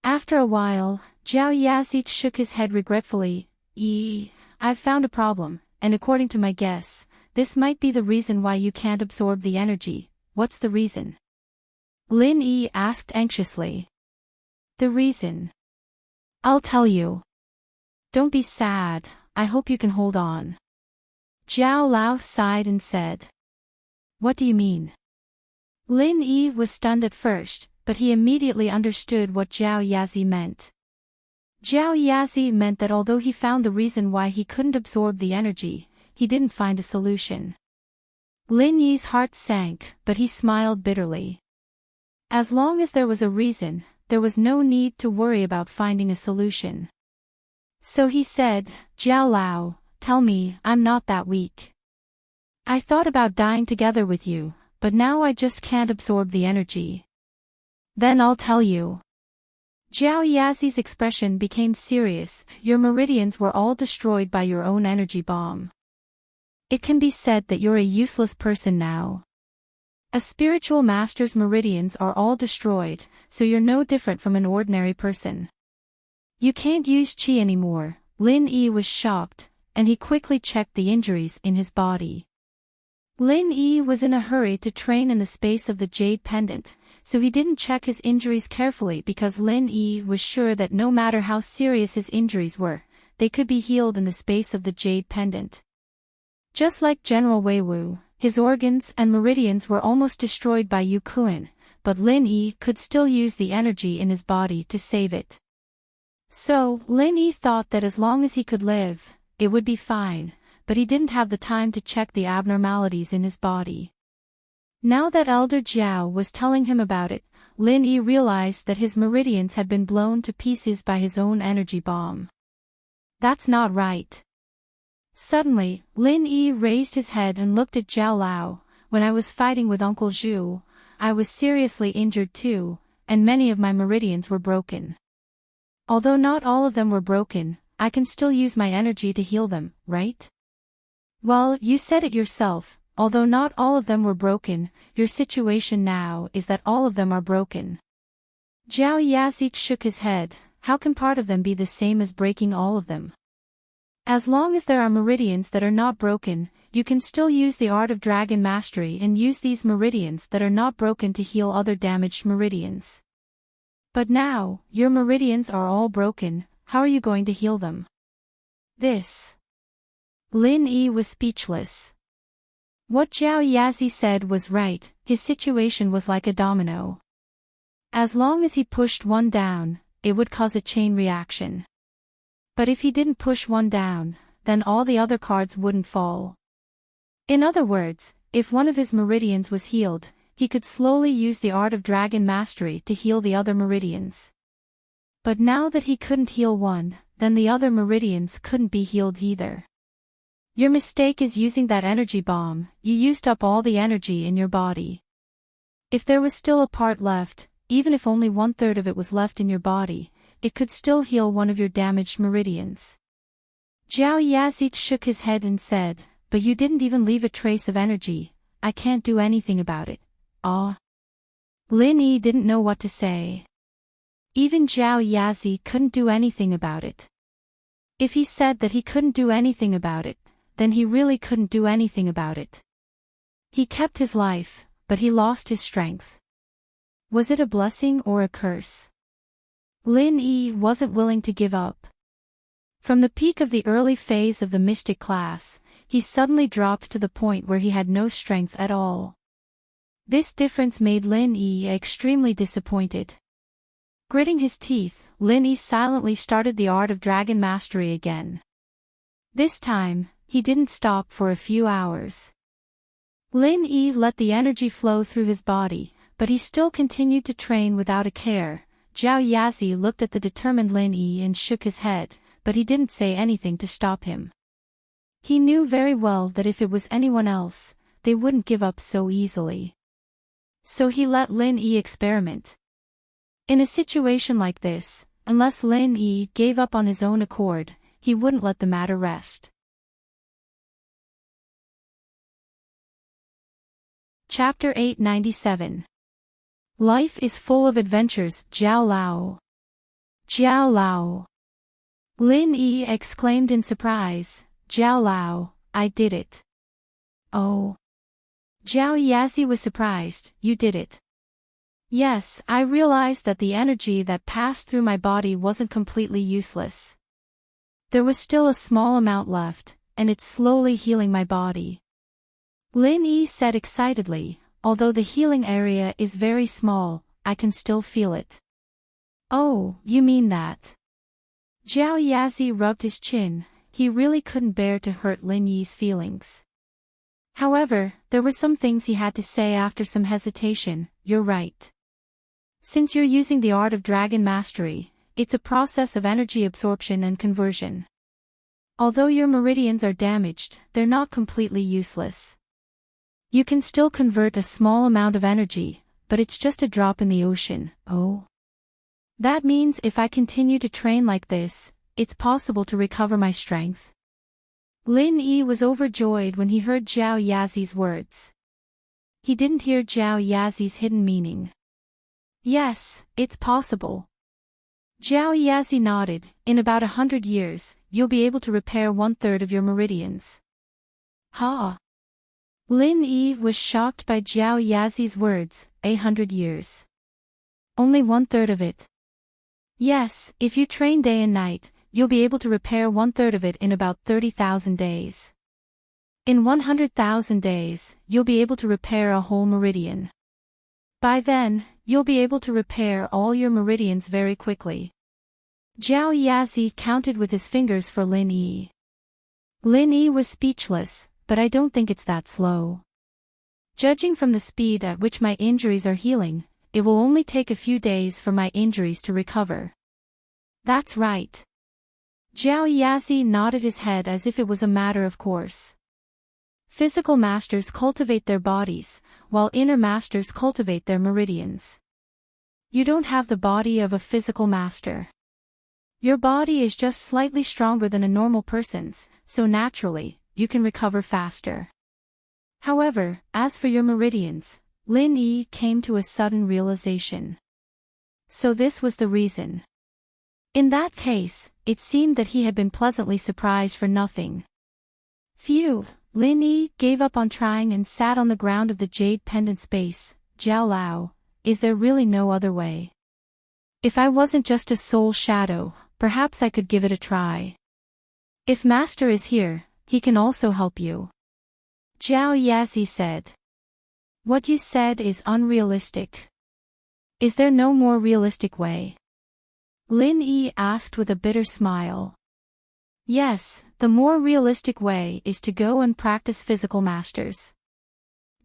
After a while, Zhao Yazi shook his head regretfully. I've found a problem, and according to my guess, this might be the reason why you can't absorb the energy. What's the reason? Lin Yi asked anxiously. The reason? I'll tell you. Don't be sad, I hope you can hold on. Zhao Lao sighed and said. What do you mean? Lin Yi was stunned at first, but he immediately understood what Zhao Yazi meant. Zhao Yazi meant that although he found the reason why he couldn't absorb the energy, he didn't find a solution. Lin Yi's heart sank, but he smiled bitterly. As long as there was a reason, there was no need to worry about finding a solution. So he said, Zhao Lao, tell me, I'm not that weak. I thought about dying together with you, but now I just can't absorb the energy. Then I'll tell you. Zhao Yazi's expression became serious. Your meridians were all destroyed by your own energy bomb. It can be said that you're a useless person now. A spiritual master's meridians are all destroyed, so you're no different from an ordinary person. You can't use qi anymore. Lin Yi was shocked, and he quickly checked the injuries in his body. Lin Yi was in a hurry to train in the space of the jade pendant, so he didn't check his injuries carefully because Lin Yi was sure that no matter how serious his injuries were, they could be healed in the space of the jade pendant. Just like General Wei Wu, his organs and meridians were almost destroyed by Yu Kuan, but Lin Yi could still use the energy in his body to save it. So, Lin Yi thought that as long as he could live, it would be fine, but he didn't have the time to check the abnormalities in his body. Now that Elder Jiao was telling him about it, Lin Yi realized that his meridians had been blown to pieces by his own energy bomb. That's not right. Suddenly, Lin Yi raised his head and looked at Zhao Lao. When I was fighting with Uncle Zhu, I was seriously injured too, and many of my meridians were broken. Although not all of them were broken, I can still use my energy to heal them, right? Well, you said it yourself. Although not all of them were broken, your situation now is that all of them are broken. Zhao Yazhi shook his head. How can part of them be the same as breaking all of them? As long as there are meridians that are not broken, you can still use the art of dragon mastery and use these meridians that are not broken to heal other damaged meridians. But now, your meridians are all broken, how are you going to heal them? Lin Yi was speechless. What Zhao Yazhi said was right, his situation was like a domino. As long as he pushed one down, it would cause a chain reaction. But if he didn't push one down, then all the other cards wouldn't fall. In other words, if one of his meridians was healed, he could slowly use the art of dragon mastery to heal the other meridians. But now that he couldn't heal one, then the other meridians couldn't be healed either. Your mistake is using that energy bomb. You used up all the energy in your body. If there was still a part left, even if only 1/3 of it was left in your body, it could still heal one of your damaged meridians. Zhao Yazhi shook his head and said, but you didn't even leave a trace of energy. I can't do anything about it. Lin Yi didn't know what to say. Even Zhao Yazhi couldn't do anything about it. If he said that he couldn't do anything about it, then he really couldn't do anything about it. He kept his life, but he lost his strength. Was it a blessing or a curse? Lin Yi wasn't willing to give up. From the peak of the early phase of the mystic class, he suddenly dropped to the point where he had no strength at all. This difference made Lin Yi extremely disappointed. Gritting his teeth, Lin Yi silently started the art of dragon mastery again. This time, he didn't stop for a few hours. Lin Yi let the energy flow through his body, but he still continued to train without a care. Zhao Yazhi looked at the determined Lin Yi and shook his head, but he didn't say anything to stop him. He knew very well that if it was anyone else, they wouldn't give up so easily. So he let Lin Yi experiment. In a situation like this, unless Lin Yi gave up on his own accord, he wouldn't let the matter rest. Chapter 897. Life is full of adventures. Zhao Lao. Zhao Lao. Lin Yi exclaimed in surprise. Zhao Lao, I did it. Oh. Zhao Yazhi was surprised. You did it. Yes, I realized that the energy that passed through my body wasn't completely useless. There was still a small amount left, and it's slowly healing my body. Lin Yi said excitedly, although the healing area is very small, I can still feel it. Oh, you mean that? Zhao Yazhi rubbed his chin. He really couldn't bear to hurt Lin Yi's feelings. However, there were some things he had to say after some hesitation. You're right. Since you're using the art of dragon mastery, it's a process of energy absorption and conversion. Although your meridians are damaged, they're not completely useless. You can still convert a small amount of energy, but it's just a drop in the ocean. Oh. That means if I continue to train like this, it's possible to recover my strength. Lin Yi was overjoyed when he heard Zhao Yazhi's words. He didn't hear Zhao Yazhi's hidden meaning. Yes, it's possible. Zhao Yazhi nodded. In about 100 years, you'll be able to repair 1/3 of your meridians. Ha! Lin Yi was shocked by Zhao Yazhi's words. 100 years. Only 1/3 of it. Yes, if you train day and night, you'll be able to repair 1/3 of it in about 30,000 days. In 100,000 days, you'll be able to repair a whole meridian. By then, you'll be able to repair all your meridians very quickly. Zhao Yazi counted with his fingers for Lin Yi. Lin Yi was speechless, but I don't think it's that slow. Judging from the speed at which my injuries are healing, it will only take a few days for my injuries to recover. That's right. Zhao Yazi nodded his head as if it was a matter of course. Physical masters cultivate their bodies, while inner masters cultivate their meridians. You don't have the body of a physical master. Your body is just slightly stronger than a normal person's, so naturally, you can recover faster. However, as for your meridians, Lin Yi came to a sudden realization. So this was the reason. In that case, it seemed that he had been pleasantly surprised for nothing. Phew, Lin Yi gave up on trying and sat on the ground of the jade pendant space. Zhao Lao, is there really no other way? If I wasn't just a soul shadow, perhaps I could give it a try. If Master is here, he can also help you. Zhao Yazi said. What you said is unrealistic. Is there no more realistic way? Lin Yi asked with a bitter smile. Yes, the more realistic way is to go and practice physical masters.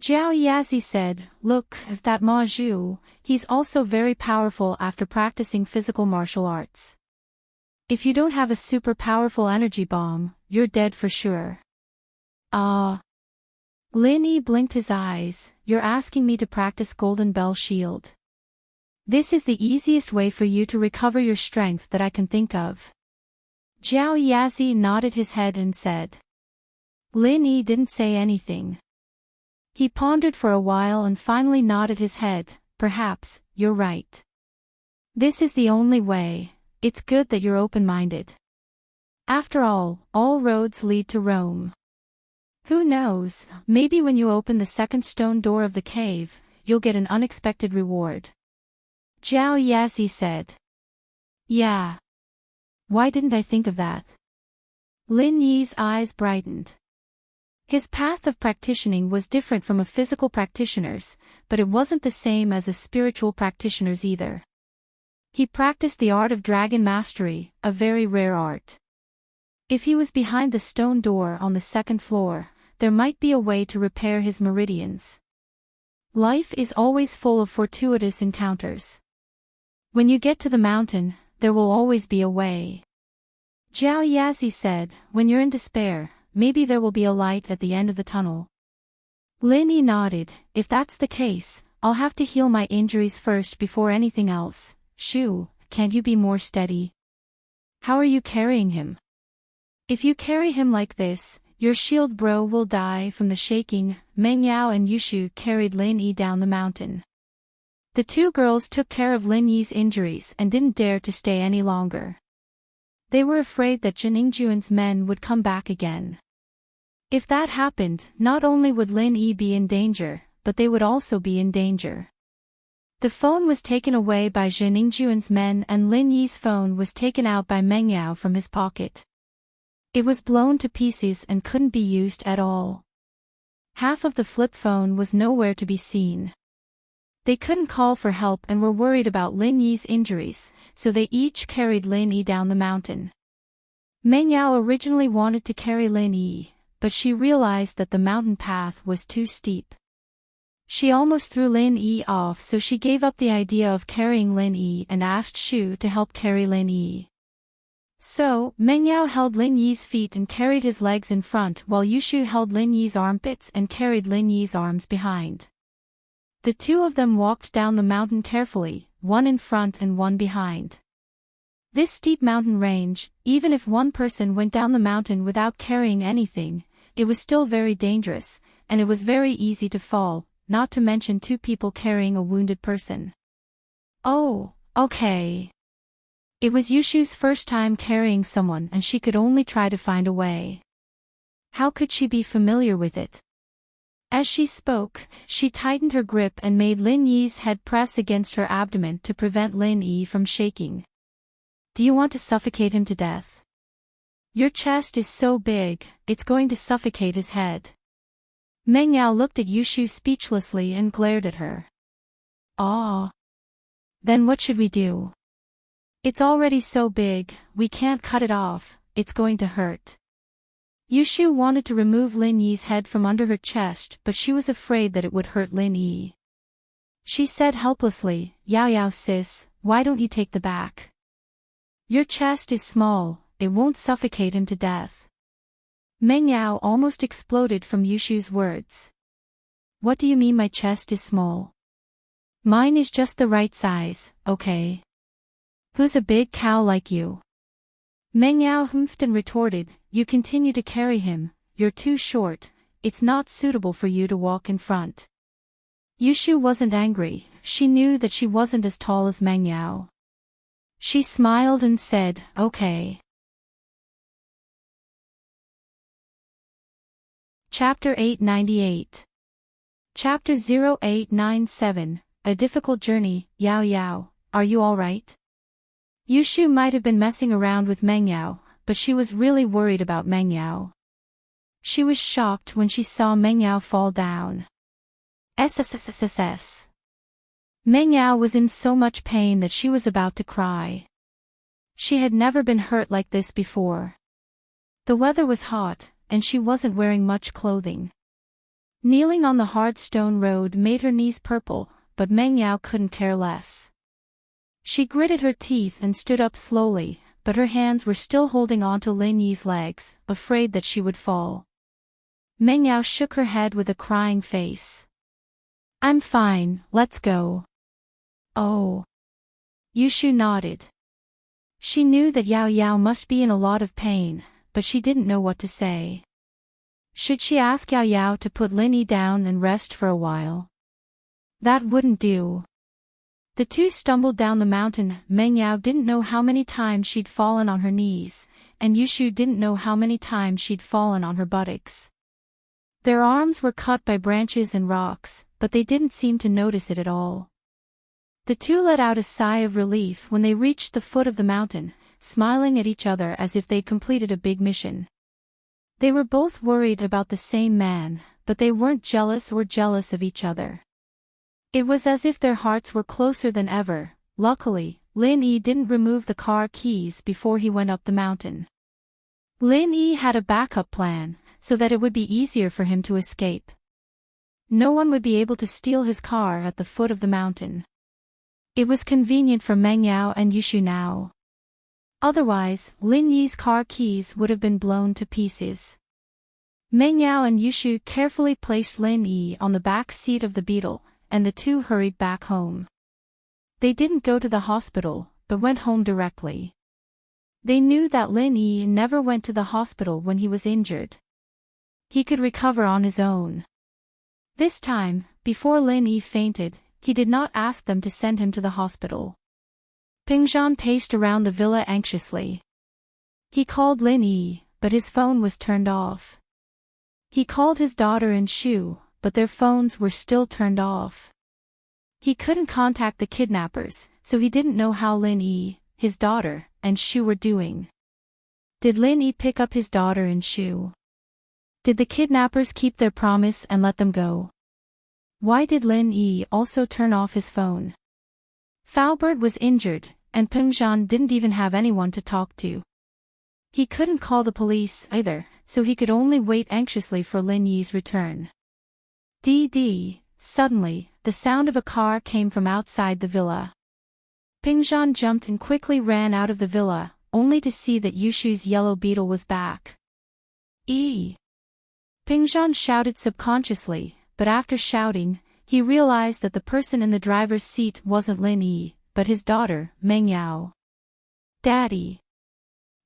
Zhao Yazi said, look, at that Ma Zhu, he's also very powerful after practicing physical martial arts. If you don't have a super powerful energy bomb, you're dead for sure. Lin Yi blinked his eyes, you're asking me to practice Golden Bell Shield. This is the easiest way for you to recover your strength that I can think of. Zhao Yazi nodded his head and said. Lin Yi didn't say anything. He pondered for a while and finally nodded his head, perhaps, you're right. This is the only way, it's good that you're open-minded. After all roads lead to Rome. Who knows, maybe when you open the second stone door of the cave, you'll get an unexpected reward. Zhao Yazi said. Yeah. Why didn't I think of that? Lin Yi's eyes brightened. His path of practicing was different from a physical practitioner's, but it wasn't the same as a spiritual practitioner's either. He practiced the art of dragon mastery, a very rare art. If he was behind the stone door on the second floor, there might be a way to repair his meridians. Life is always full of fortuitous encounters. When you get to the mountain, there will always be a way. Zhao Yazi said, when you're in despair, maybe there will be a light at the end of the tunnel. Lin Yi nodded, if that's the case, I'll have to heal my injuries first before anything else. Shu, can't you be more steady? How are you carrying him? If you carry him like this, your shield bro will die from the shaking. Meng Yao and Yushu carried Lin Yi down the mountain. The two girls took care of Lin Yi's injuries and didn't dare to stay any longer. They were afraid that Ningjuan's men would come back again. If that happened, not only would Lin Yi be in danger, but they would also be in danger. The phone was taken away by Ningjuan's men and Lin Yi's phone was taken out by Meng Yao from his pocket. It was blown to pieces and couldn't be used at all. Half of the flip phone was nowhere to be seen. They couldn't call for help and were worried about Lin Yi's injuries, so they each carried Lin Yi down the mountain. Meng Yao originally wanted to carry Lin Yi, but she realized that the mountain path was too steep. She almost threw Lin Yi off, so she gave up the idea of carrying Lin Yi and asked Shu to help carry Lin Yi. So, Meng Yao held Lin Yi's feet and carried his legs in front while Yushu held Lin Yi's armpits and carried Lin Yi's arms behind. The two of them walked down the mountain carefully, one in front and one behind. This steep mountain range, even if one person went down the mountain without carrying anything, it was still very dangerous, and it was very easy to fall, not to mention two people carrying a wounded person. Oh, okay. It was Yushu's first time carrying someone and she could only try to find a way. How could she be familiar with it? As she spoke, she tightened her grip and made Lin Yi's head press against her abdomen to prevent Lin Yi from shaking. Do you want to suffocate him to death? Your chest is so big, it's going to suffocate his head. Meng Yao looked at Yushu speechlessly and glared at her. Ah. Then what should we do? It's already so big, we can't cut it off, it's going to hurt. Yushu wanted to remove Lin Yi's head from under her chest, but she was afraid that it would hurt Lin Yi. She said helplessly, Yao sis, why don't you take the back? Your chest is small, it won't suffocate him to death. Meng Yao almost exploded from Yushu's words. What do you mean my chest is small? Mine is just the right size, okay? Who's a big cow like you? Meng Yao humphed and retorted, you continue to carry him, you're too short, it's not suitable for you to walk in front. Yushu wasn't angry, she knew that she wasn't as tall as Meng Yao. She smiled and said, okay. Chapter 898. Chapter 0897, A Difficult Journey, Yao, are you alright? Yushu might have been messing around with Meng Yao, but she was really worried about Meng Yao. She was shocked when she saw Meng Yao fall down. SSSSS. Meng Yao was in so much pain that she was about to cry. She had never been hurt like this before. The weather was hot, and she wasn't wearing much clothing. Kneeling on the hard stone road made her knees purple, but Meng Yao couldn't care less. She gritted her teeth and stood up slowly, but her hands were still holding onto Lin Yi's legs, afraid that she would fall. Meng Yao shook her head with a crying face. I'm fine, let's go. Oh. Yushu nodded. She knew that Yao must be in a lot of pain, but she didn't know what to say. Should she ask Yao to put Lin Yi down and rest for a while? That wouldn't do. The two stumbled down the mountain. Meng Yao didn't know how many times she'd fallen on her knees, and Yushu didn't know how many times she'd fallen on her buttocks. Their arms were cut by branches and rocks, but they didn't seem to notice it at all. The two let out a sigh of relief when they reached the foot of the mountain, smiling at each other as if they'd completed a big mission. They were both worried about the same man, but they weren't jealous of each other. It was as if their hearts were closer than ever. Luckily, Lin Yi didn't remove the car keys before he went up the mountain. Lin Yi had a backup plan, so that it would be easier for him to escape. No one would be able to steal his car at the foot of the mountain. It was convenient for Meng Yao and Yushu now. Otherwise, Lin Yi's car keys would have been blown to pieces. Meng Yao and Yushu carefully placed Lin Yi on the back seat of the Beetle, and the two hurried back home. They didn't go to the hospital, but went home directly. They knew that Lin Yi never went to the hospital when he was injured. He could recover on his own. This time, before Lin Yi fainted, he did not ask them to send him to the hospital. Pingzhan paced around the villa anxiously. He called Lin Yi, but his phone was turned off. He called his daughter and Shu, but their phones were still turned off. He couldn't contact the kidnappers, so he didn't know how Lin Yi, his daughter, and Shu were doing. Did Lin Yi pick up his daughter and Shu? Did the kidnappers keep their promise and let them go? Why did Lin Yi also turn off his phone? Faubert was injured, and Pingzhan didn't even have anyone to talk to. He couldn't call the police either, so he could only wait anxiously for Lin Yi's return. Suddenly, the sound of a car came from outside the villa. Pingzhan jumped and quickly ran out of the villa, only to see that Yushu's yellow beetle was back. Pingzhan shouted subconsciously, but after shouting, he realized that the person in the driver's seat wasn't Lin Yi, but his daughter, Meng Yao. Daddy.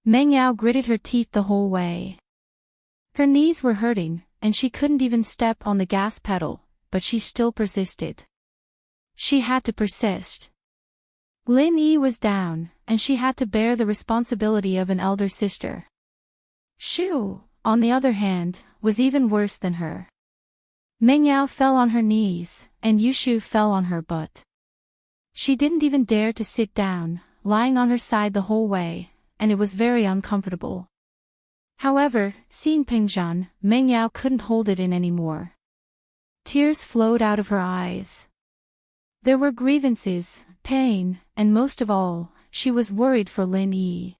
Meng Yao gritted her teeth the whole way. Her knees were hurting, and she couldn't even step on the gas pedal, but she still persisted. She had to persist. Lin Yi was down, and she had to bear the responsibility of an elder sister. Shu, on the other hand, was even worse than her. Meng Yao fell on her knees, and Yushu fell on her butt. She didn't even dare to sit down, lying on her side the whole way, and it was very uncomfortable. However, seeing Pingzhan, Meng Yao couldn't hold it in anymore. Tears flowed out of her eyes. There were grievances, pain, and most of all, she was worried for Lin Yi.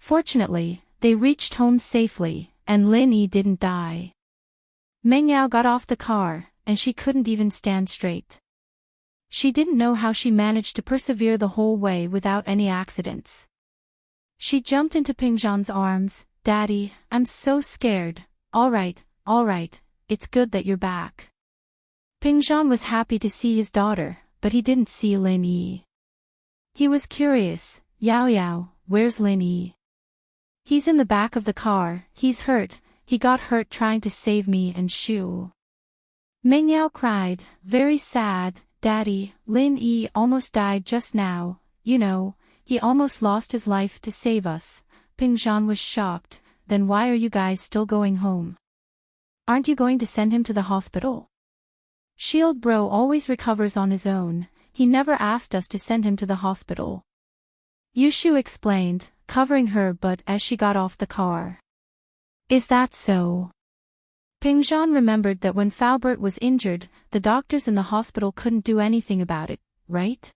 Fortunately, they reached home safely, and Lin Yi didn't die. Meng Yao got off the car, and she couldn't even stand straight. She didn't know how she managed to persevere the whole way without any accidents. She jumped into Pingzhan's arms. "Daddy, I'm so scared." All right, it's good that you're back." Pingzhan was happy to see his daughter, but he didn't see Lin Yi. He was curious. "Yao Yao, where's Lin Yi?" "He's in the back of the car, he's hurt, he got hurt trying to save me and Shu." Meng Yao cried, very sad. "Daddy, Lin Yi almost died just now, you know, he almost lost his life to save us." Pingzhan was shocked. "Then why are you guys still going home? Aren't you going to send him to the hospital? Shield Bro always recovers on his own, he never asked us to send him to the hospital." Yushu explained, covering her butt as she got off the car. "Is that so?" Pingzhan remembered that when Faubert was injured, the doctors in the hospital couldn't do anything about it, right?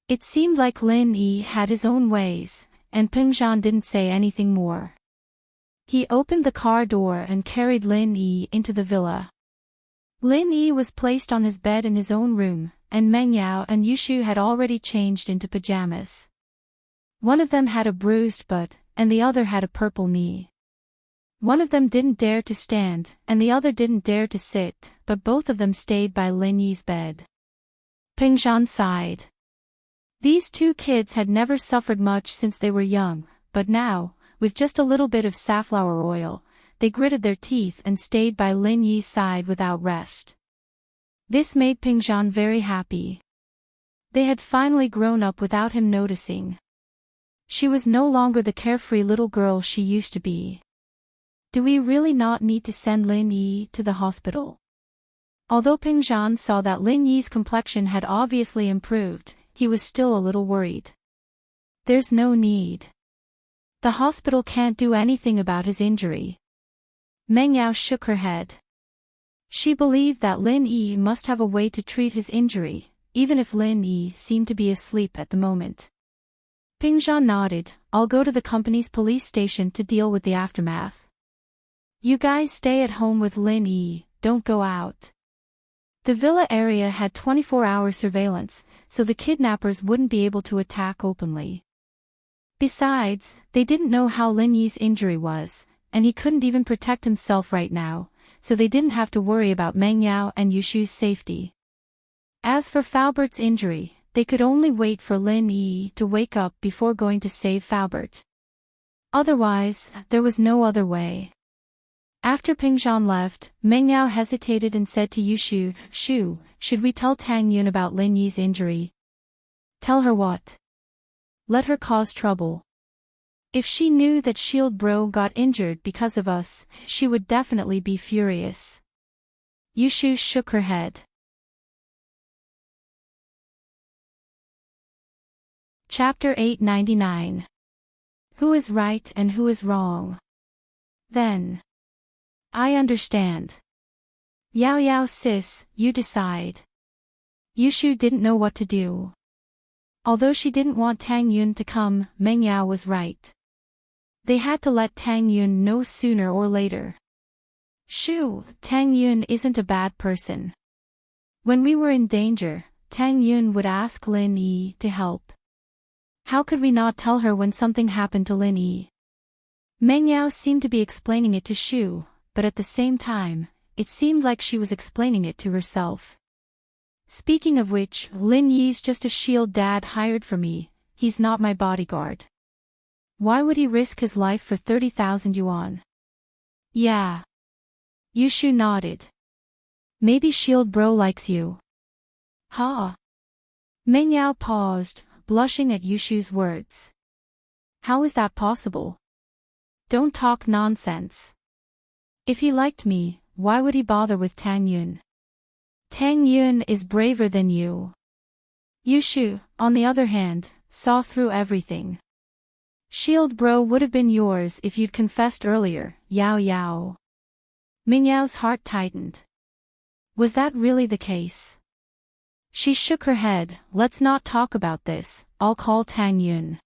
It seemed like Lin Yi had his own ways, and Pingzhan didn't say anything more. He opened the car door and carried Lin Yi into the villa. Lin Yi was placed on his bed in his own room, and Meng Yao and Yushu had already changed into pajamas. One of them had a bruised butt, and the other had a purple knee. One of them didn't dare to stand, and the other didn't dare to sit, but both of them stayed by Lin Yi's bed. Pingzhan sighed. These two kids had never suffered much since they were young, but now, with just a little bit of safflower oil, they gritted their teeth and stayed by Lin Yi's side without rest. This made Pingzhan very happy. They had finally grown up without him noticing. She was no longer the carefree little girl she used to be. Do we really not need to send Lin Yi to the hospital? Although Pingzhan saw that Lin Yi's complexion had obviously improved, he was still a little worried. There's no need. The hospital can't do anything about his injury. Meng Yao shook her head. She believed that Lin Yi must have a way to treat his injury, even if Lin Yi seemed to be asleep at the moment. Pingzhan nodded. "I'll go to the company's police station to deal with the aftermath. You guys stay at home with Lin Yi, don't go out." The villa area had 24-hour surveillance, so the kidnappers wouldn't be able to attack openly. Besides, they didn't know how Lin Yi's injury was, and he couldn't even protect himself right now, so they didn't have to worry about Meng Yao and Yushu's safety. As for Faubert's injury, they could only wait for Lin Yi to wake up before going to save Faubert. Otherwise, there was no other way. After Pingzhan left, Meng Yao hesitated and said to Yushu, "Shu, should we tell Tang Yun about Lin Yi's injury?" "Tell her what?" "Let her cause trouble. If she knew that Shield Bro got injured because of us, she would definitely be furious." Yushu shook her head. Chapter 899. Who is right and who is wrong? Then. I understand. Yao Yao sis, you decide. Yushu didn't know what to do. Although she didn't want Tang Yun to come, Meng Yao was right. They had to let Tang Yun know sooner or later. Shu, Tang Yun isn't a bad person. When we were in danger, Tang Yun would ask Lin Yi to help. How could we not tell her when something happened to Lin Yi? Meng Yao seemed to be explaining it to Shu, but at the same time, it seemed like she was explaining it to herself. Speaking of which, Lin Yi's just a shield dad hired for me, he's not my bodyguard. Why would he risk his life for 30,000 yuan? Yeah. Yushu nodded. Maybe Shield Bro likes you. Ha. Meng Yao paused, blushing at Yushu's words. How is that possible? Don't talk nonsense. If he liked me, why would he bother with Tang Yun? Tang Yun is braver than you. Yushu, on the other hand, saw through everything. Shield bro would have been yours if you'd confessed earlier, Yao Yao. Mingyao's heart tightened. Was that really the case? She shook her head. Let's not talk about this, I'll call Tang Yun.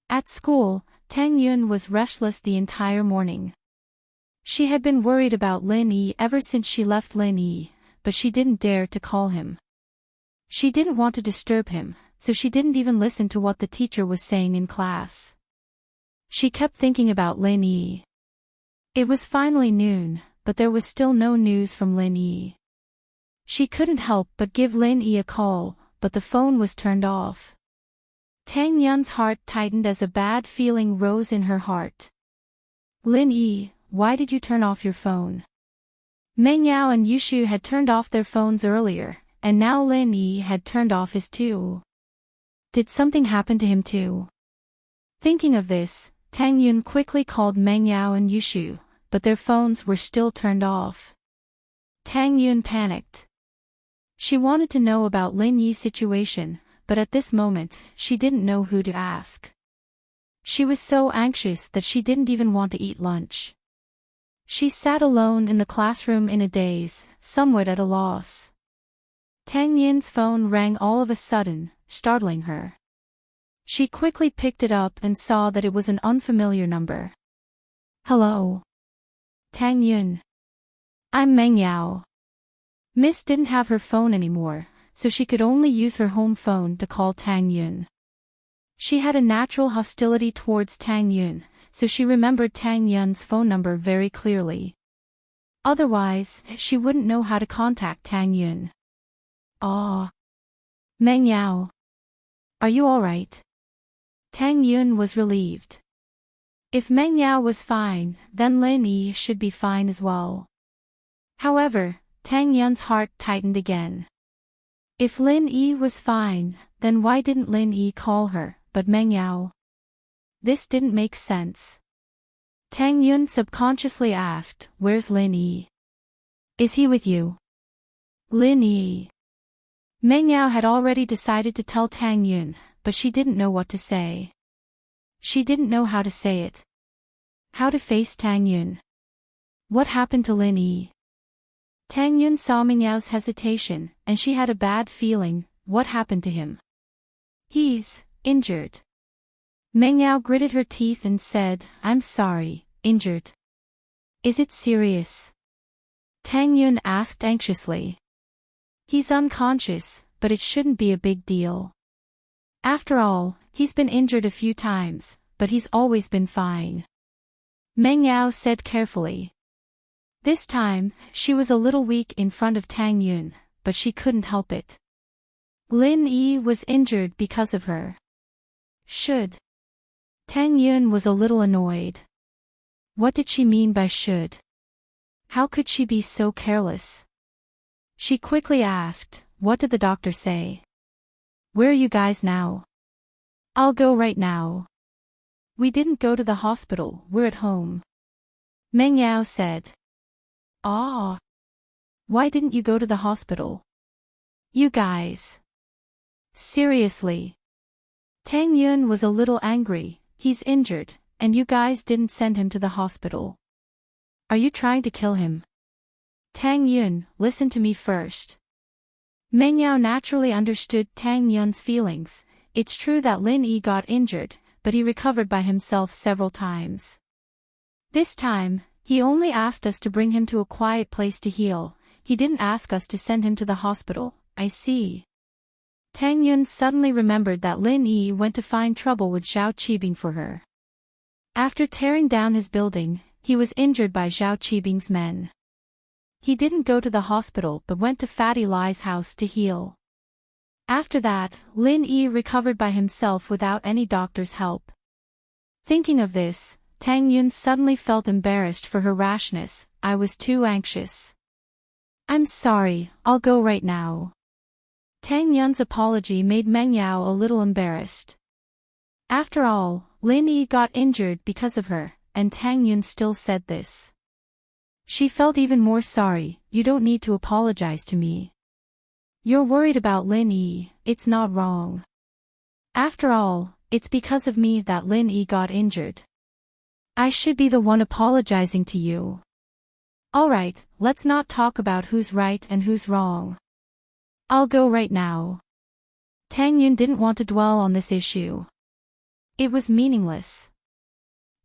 At school, Tang Yun was restless the entire morning. She had been worried about Lin Yi ever since she left Lin Yi, but she didn't dare to call him. She didn't want to disturb him, so she didn't even listen to what the teacher was saying in class. She kept thinking about Lin Yi. It was finally noon, but there was still no news from Lin Yi. She couldn't help but give Lin Yi a call, but the phone was turned off. Tang Yun's heart tightened as a bad feeling rose in her heart. Lin Yi, why did you turn off your phone? Meng Yao and Yushu had turned off their phones earlier, and now Lin Yi had turned off his too. Did something happen to him too? Thinking of this, Tang Yun quickly called Meng Yao and Yushu, but their phones were still turned off. Tang Yun panicked. She wanted to know about Lin Yi's situation, but at this moment, she didn't know who to ask. She was so anxious that she didn't even want to eat lunch. She sat alone in the classroom in a daze, somewhat at a loss. Tang Yun's phone rang all of a sudden, startling her. She quickly picked it up and saw that it was an unfamiliar number. Hello. Tang Yun. I'm Meng Yao. Miss didn't have her phone anymore, so she could only use her home phone to call Tang Yun. She had a natural hostility towards Tang Yun, so she remembered Tang Yun's phone number very clearly. Otherwise, she wouldn't know how to contact Tang Yun. Ah. Meng Yao. Are you alright? Tang Yun was relieved. If Meng Yao was fine, then Lin Yi should be fine as well. However, Tang Yun's heart tightened again. If Lin Yi was fine, then why didn't Lin Yi call her, but Meng Yao? This didn't make sense. Tang Yun subconsciously asked, where's Lin Yi? Is he with you? Lin Yi. Meng Yao had already decided to tell Tang Yun, but she didn't know what to say. She didn't know how to say it. How to face Tang Yun. What happened to Lin Yi? Tang Yun saw Meng Yao's hesitation, and she had a bad feeling. What happened to him? He's injured. Meng Yao gritted her teeth and said, I'm sorry, injured. Is it serious? Tang Yun asked anxiously. He's unconscious, but it shouldn't be a big deal. After all, he's been injured a few times, but he's always been fine. Meng Yao said carefully. This time, she was a little weak in front of Tang Yun, but she couldn't help it. Lin Yi was injured because of her. Should. Tang Yun was a little annoyed. What did she mean by should? How could she be so careless? She quickly asked, what did the doctor say? Where are you guys now? I'll go right now. We didn't go to the hospital, we're at home. Meng Yao said. Ah. Why didn't you go to the hospital? You guys. Seriously. Tang Yun was a little angry. He's injured, and you guys didn't send him to the hospital. Are you trying to kill him? Tang Yun, listen to me first. Meng Yao naturally understood Tang Yun's feelings. It's true that Lin Yi got injured, but he recovered by himself several times. This time, he only asked us to bring him to a quiet place to heal. He didn't ask us to send him to the hospital. I see. Tang Yun suddenly remembered that Lin Yi went to find trouble with Zhao Qibing for her. After tearing down his building, he was injured by Zhao Qibing's men. He didn't go to the hospital but went to Fatty Lai's house to heal. After that, Lin Yi recovered by himself without any doctor's help. Thinking of this, Tang Yun suddenly felt embarrassed for her rashness. I was too anxious. I'm sorry, I'll go right now. Tang Yun's apology made Meng Yao a little embarrassed. After all, Lin Yi got injured because of her, and Tang Yun still said this. She felt even more sorry. You don't need to apologize to me. You're worried about Lin Yi, it's not wrong. After all, it's because of me that Lin Yi got injured. I should be the one apologizing to you. Alright, let's not talk about who's right and who's wrong. I'll go right now. Tang Yun didn't want to dwell on this issue. It was meaningless.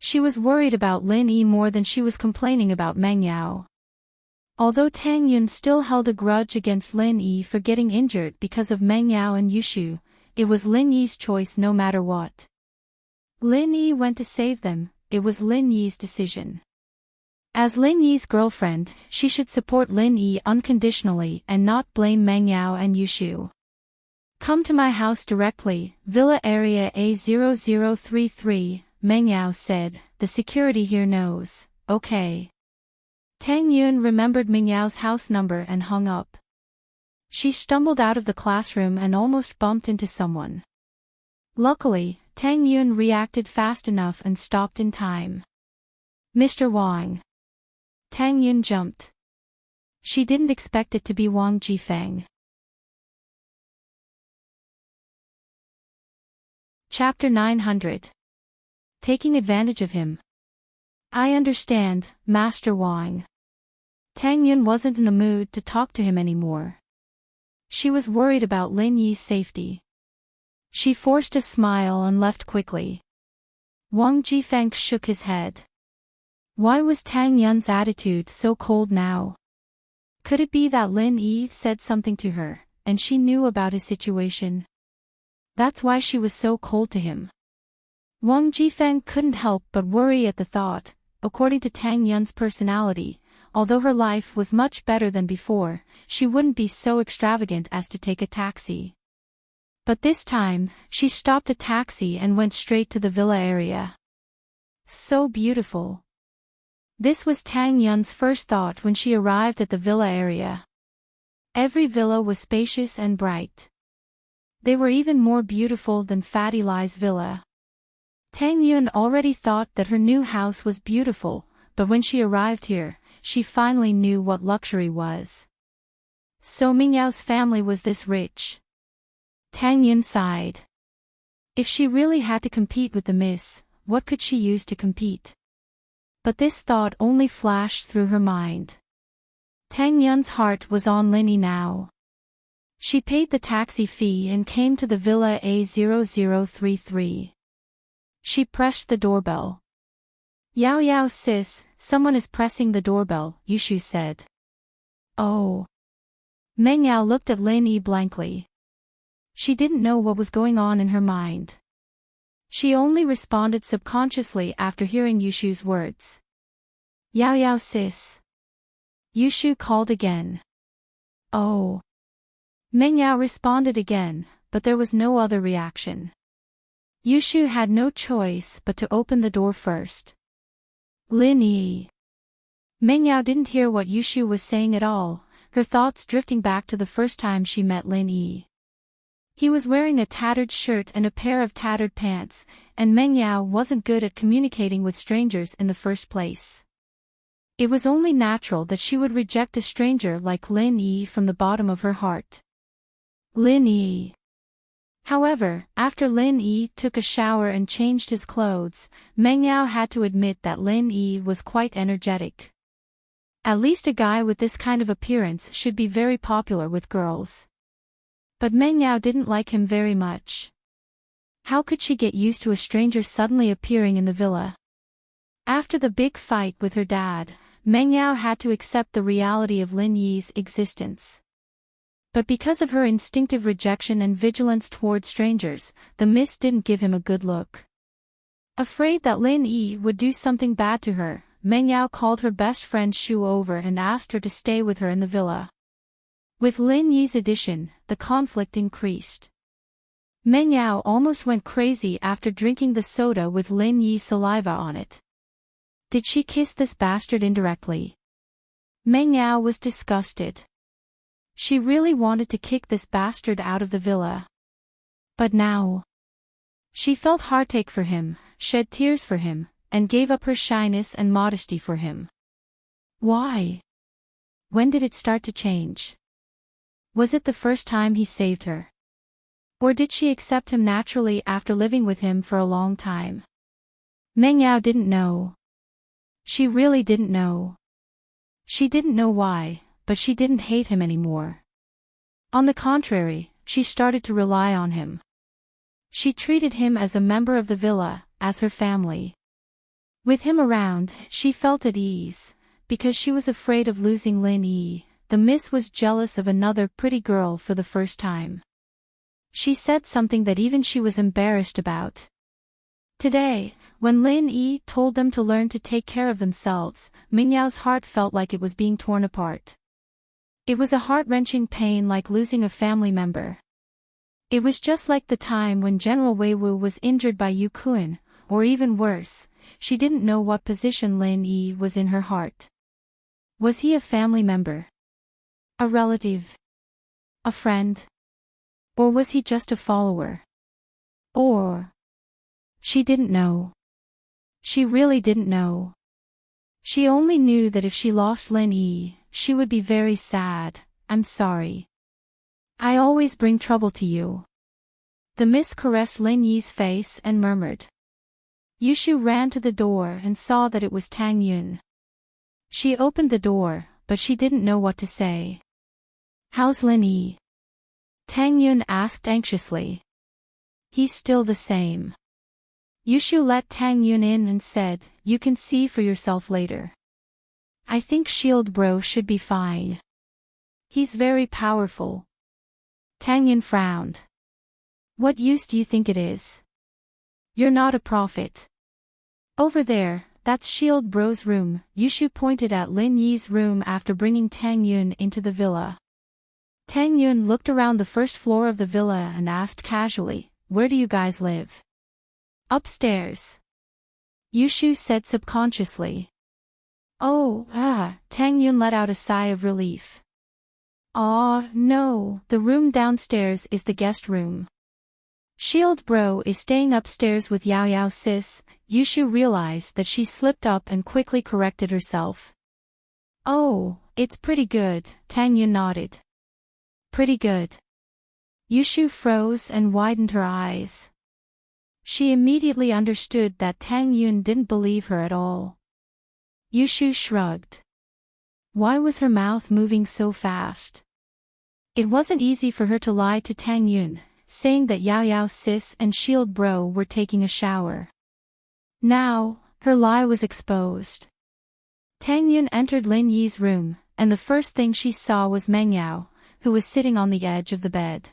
She was worried about Lin Yi more than she was complaining about Meng Yao. Although Tang Yun still held a grudge against Lin Yi for getting injured because of Meng Yao and Yushu, it was Lin Yi's choice no matter what. Lin Yi went to save them, it was Lin Yi's decision. As Lin Yi's girlfriend, she should support Lin Yi unconditionally and not blame Meng Yao and Yushu. Come to my house directly, Villa Area A0033, Meng Yao said, the security here knows, okay. Tang Yun remembered Meng Yao's house number and hung up. She stumbled out of the classroom and almost bumped into someone. Luckily, Tang Yun reacted fast enough and stopped in time. Mr. Wang. Tang Yun jumped. She didn't expect it to be Wang Jifeng. Chapter 900. Taking advantage of him. I understand, Master Wang. Tang Yun wasn't in the mood to talk to him anymore. She was worried about Lin Yi's safety. She forced a smile and left quickly. Wang Jifeng shook his head. Why was Tang Yun's attitude so cold now? Could it be that Lin Yi said something to her, and she knew about his situation? That's why she was so cold to him. Wang Jifeng couldn't help but worry at the thought. According to Tang Yun's personality, although her life was much better than before, she wouldn't be so extravagant as to take a taxi. But this time, she stopped a taxi and went straight to the villa area. So beautiful. This was Tang Yun's first thought when she arrived at the villa area. Every villa was spacious and bright. They were even more beautiful than Fatty Lai's villa. Tang Yun already thought that her new house was beautiful, but when she arrived here, she finally knew what luxury was. So Meng Yao's family was this rich. Tang Yun sighed. If she really had to compete with the Miss, what could she use to compete? But this thought only flashed through her mind. Tang Yun's heart was on Lin Yi now. She paid the taxi fee and came to the villa A0033. She pressed the doorbell. Yao Yao sis, someone is pressing the doorbell, Yushu said. Oh. Meng Yao looked at Lin Yi blankly. She didn't know what was going on in her mind. She only responded subconsciously after hearing Yushu's words. Yao Yao sis. Yushu called again. Oh. Meng Yao responded again, but there was no other reaction. Yushu had no choice but to open the door first. Lin Yi. Meng Yao didn't hear what Yushu was saying at all, her thoughts drifting back to the first time she met Lin Yi. He was wearing a tattered shirt and a pair of tattered pants, and Meng Yao wasn't good at communicating with strangers in the first place. It was only natural that she would reject a stranger like Lin Yi from the bottom of her heart. Lin Yi. However, after Lin Yi took a shower and changed his clothes, Meng Yao had to admit that Lin Yi was quite energetic. At least a guy with this kind of appearance should be very popular with girls. But Meng Yao didn't like him very much. How could she get used to a stranger suddenly appearing in the villa? After the big fight with her dad, Meng Yao had to accept the reality of Lin Yi's existence. But because of her instinctive rejection and vigilance toward strangers, the Miss didn't give him a good look. Afraid that Lin Yi would do something bad to her, Meng Yao called her best friend Shu over and asked her to stay with her in the villa. With Lin Yi's addition, the conflict increased. Meng Yao almost went crazy after drinking the soda with Lin Yi's saliva on it. Did she kiss this bastard indirectly? Meng Yao was disgusted. She really wanted to kick this bastard out of the villa. But now, she felt heartache for him, shed tears for him, and gave up her shyness and modesty for him. Why? When did it start to change? Was it the first time he saved her? Or did she accept him naturally after living with him for a long time? Meng Yao didn't know. She really didn't know. She didn't know why, but she didn't hate him anymore. On the contrary, she started to rely on him. She treated him as a member of the villa, as her family. With him around, she felt at ease, because she was afraid of losing Lin Yi. The Miss was jealous of another pretty girl for the first time. She said something that even she was embarrassed about. Today, when Lin Yi told them to learn to take care of themselves, Meng Yao's heart felt like it was being torn apart. It was a heart-wrenching pain like losing a family member. It was just like the time when General Wei Wu was injured by Yu Kun, or even worse, she didn't know what position Lin Yi was in her heart. Was he a family member? A relative? A friend? Or was he just a follower? Or... She didn't know. She really didn't know. She only knew that if she lost Lin Yi, she would be very sad. I'm sorry. I always bring trouble to you. The Miss caressed Lin Yi's face and murmured. Yushu ran to the door and saw that it was Tang Yun. She opened the door, but she didn't know what to say. How's Lin Yi? Tang Yun asked anxiously. He's still the same. Yushu let Tang Yun in and said, you can see for yourself later. I think Shield Bro should be fine. He's very powerful. Tang Yun frowned. What use do you think it is? You're not a prophet. Over there, that's Shield Bro's room. Yushu pointed at Lin Yi's room after bringing Tang Yun into the villa. Tang Yun looked around the first floor of the villa and asked casually, where do you guys live? Upstairs. Yushu said subconsciously. Oh, Tang Yun let out a sigh of relief. No, the room downstairs is the guest room. Shield Bro is staying upstairs with Yao Yao sis. Yushu realized that she slipped up and quickly corrected herself. Oh, it's pretty good, Tang Yun nodded. Pretty good. Yushu froze and widened her eyes. She immediately understood that Tang Yun didn't believe her at all. Yushu shrugged. Why was her mouth moving so fast? It wasn't easy for her to lie to Tang Yun, saying that Yao Yao sis and Shield Bro were taking a shower. Now, her lie was exposed. Tang Yun entered Lin Yi's room, and the first thing she saw was Meng Yao, who was sitting on the edge of the bed.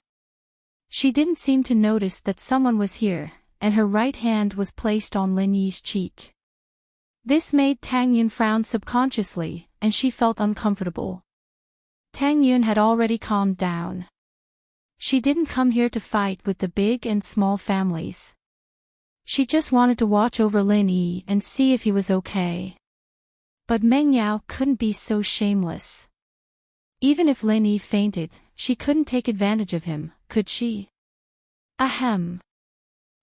She didn't seem to notice that someone was here, and her right hand was placed on Lin Yi's cheek. This made Tang Yun frown subconsciously, and she felt uncomfortable. Tang Yun had already calmed down. She didn't come here to fight with the big and small families. She just wanted to watch over Lin Yi and see if he was okay. But Meng Yao couldn't be so shameless. Even if Lin Yi fainted, she couldn't take advantage of him, could she? Ahem.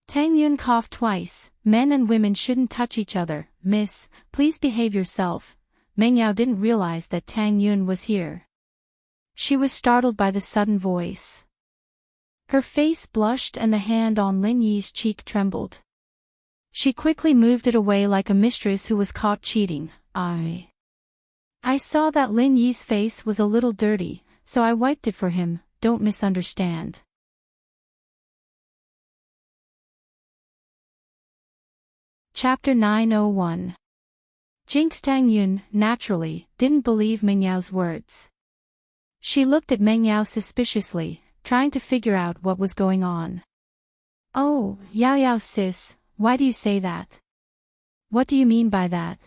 Tang Yun coughed twice. Men and women shouldn't touch each other, miss, please behave yourself. Meng Yao didn't realize that Tang Yun was here. She was startled by the sudden voice. Her face blushed and the hand on Lin Yi's cheek trembled. She quickly moved it away like a mistress who was caught cheating. I saw that Lin Yi's face was a little dirty, so I wiped it for him, don't misunderstand. Chapter 901. Jinx. Tang Yun, naturally, didn't believe Meng Yao's words. She looked at Meng Yao suspiciously, trying to figure out what was going on. Oh, Yao Yao sis, why do you say that? What do you mean by that?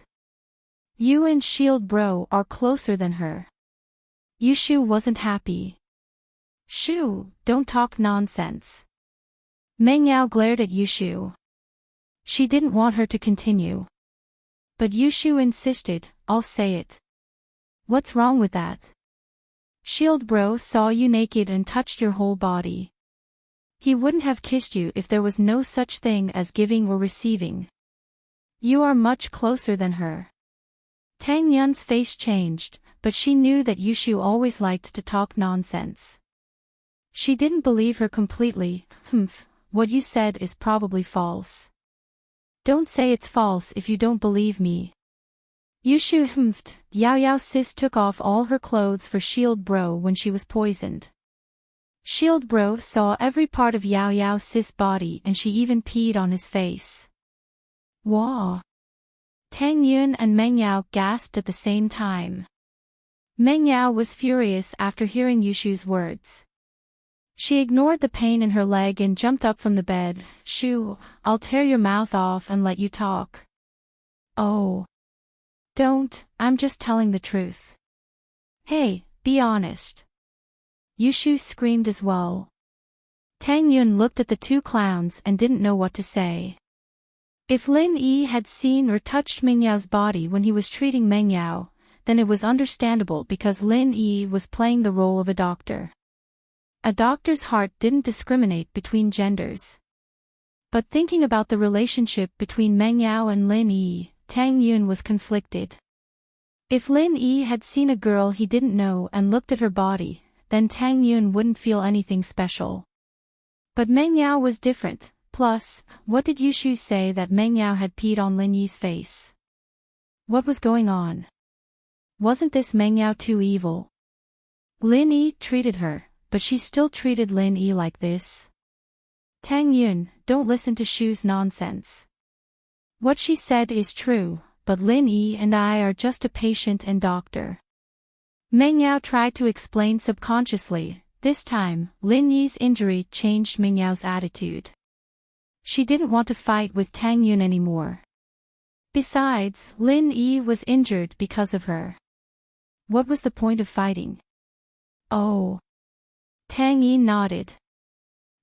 You and Shield Bro are closer than her. Yushu wasn't happy. Shoo, don't talk nonsense. Meng Yao glared at Yushu. She didn't want her to continue. But Yushu insisted, I'll say it. What's wrong with that? Shield Bro saw you naked and touched your whole body. He wouldn't have kissed you if there was no such thing as giving or receiving. You are much closer than her. Tang Yun's face changed, but she knew that Yushu always liked to talk nonsense. She didn't believe her completely. What you said is probably false. Don't say it's false if you don't believe me. Yushu humphed. Yao Yao sis took off all her clothes for Shield Bro when she was poisoned. Shield Bro saw every part of Yao Yao sis' body and she even peed on his face. Wah! Tang Yun and Meng Yao gasped at the same time. Meng Yao was furious after hearing Yushu's words. She ignored the pain in her leg and jumped up from the bed. Shoo, I'll tear your mouth off and let you talk. Oh. Don't, I'm just telling the truth. Hey, be honest. Yushu screamed as well. Tang Yun looked at the two clowns and didn't know what to say. If Lin Yi had seen or touched Meng Yao's body when he was treating Meng Yao, then it was understandable because Lin Yi was playing the role of a doctor. A doctor's heart didn't discriminate between genders. But thinking about the relationship between Meng Yao and Lin Yi, Tang Yun was conflicted. If Lin Yi had seen a girl he didn't know and looked at her body, then Tang Yun wouldn't feel anything special. But Meng Yao was different. Plus, what did Yushu say that Meng Yao had peed on Lin Yi's face? What was going on? Wasn't this Meng Yao too evil? Lin Yi treated her, but she still treated Lin Yi like this. Tang Yun, don't listen to Shu's nonsense. What she said is true, but Lin Yi and I are just a patient and doctor. Meng Yao tried to explain subconsciously. This time, Lin Yi's injury changed Meng Yao's attitude. She didn't want to fight with Tang Yun anymore. Besides, Lin Yi was injured because of her. What was the point of fighting? Oh. Tang Yi nodded.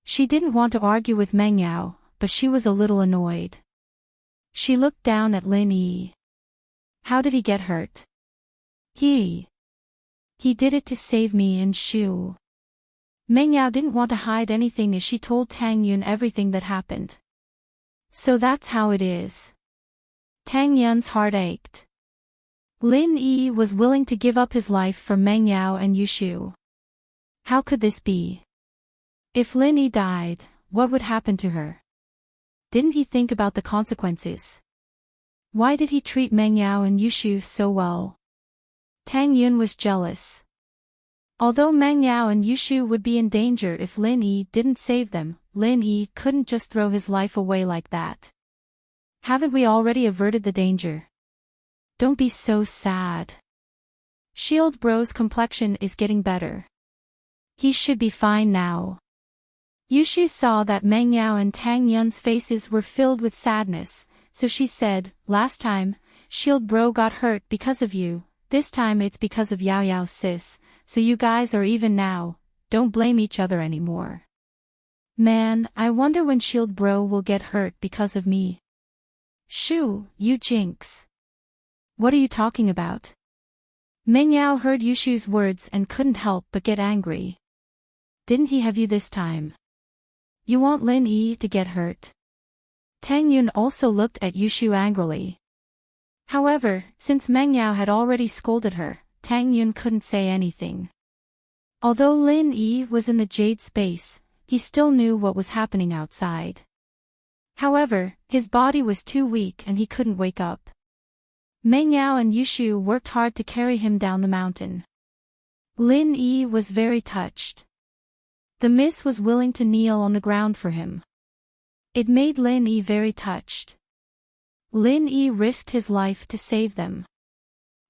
She didn't want to argue with Meng Yao, but she was a little annoyed. She looked down at Lin Yi. How did he get hurt? He did it to save me and Shu. Meng Yao didn't want to hide anything as she told Tang Yun everything that happened. So that's how it is. Tang Yun's heart ached. Lin Yi was willing to give up his life for Meng Yao and Yushu. How could this be? If Lin Yi died, what would happen to her? Didn't he think about the consequences? Why did he treat Meng Yao and Yushu so well? Tang Yun was jealous. Although Meng Yao and Yushu would be in danger if Lin Yi didn't save them, Lin Yi couldn't just throw his life away like that. Haven't we already averted the danger? Don't be so sad. Shield Bro's complexion is getting better. He should be fine now. Yushu saw that Meng Yao and Tang Yun's faces were filled with sadness, so she said, last time, Shield Bro got hurt because of you, this time it's because of Yao Yao sis. So you guys are even now, don't blame each other anymore. Man, I wonder when Shield Bro will get hurt because of me. Shoo, you jinx. What are you talking about? Meng Yao heard Yushu's words and couldn't help but get angry. Didn't he have you this time? You want Lin Yi to get hurt? Tang Yun also looked at Yushu angrily. However, since Meng Yao had already scolded her, Tang Yun couldn't say anything. Although Lin Yi was in the jade space, he still knew what was happening outside. However, his body was too weak and he couldn't wake up. Meng Yao and Yushu worked hard to carry him down the mountain. Lin Yi was very touched. The miss was willing to kneel on the ground for him. It made Lin Yi very touched. Lin Yi risked his life to save them.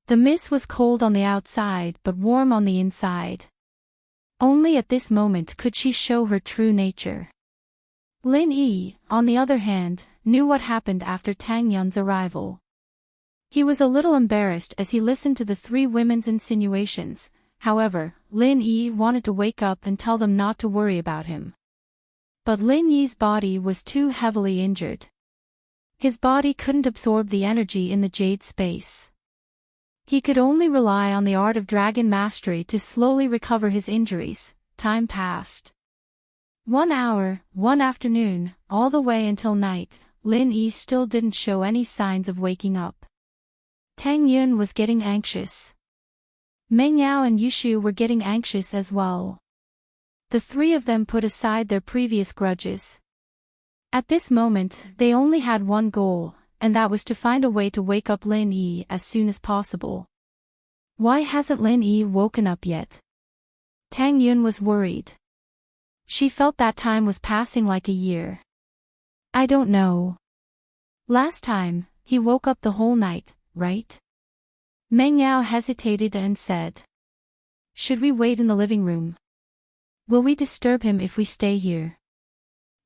The miss was cold on the outside but warm on the inside. Only at this moment could she show her true nature. Lin Yi, on the other hand, knew what happened after Tang Yun's arrival. He was a little embarrassed as he listened to the three women's insinuations. However, Lin Yi wanted to wake up and tell them not to worry about him. But Lin Yi's body was too heavily injured. His body couldn't absorb the energy in the jade space. He could only rely on the art of dragon mastery to slowly recover his injuries. Time passed. 1 hour, one afternoon, all the way until night, Lin Yi still didn't show any signs of waking up. Tang Yun was getting anxious. Meng Yao and Yushu were getting anxious as well. The three of them put aside their previous grudges. At this moment, they only had one goal, and that was to find a way to wake up Lin Yi as soon as possible. Why hasn't Lin Yi woken up yet? Tang Yun was worried. She felt that time was passing like a year. I don't know. Last time, he woke up the whole night, right? Meng Yao hesitated and said. Should we wait in the living room? Will we disturb him if we stay here?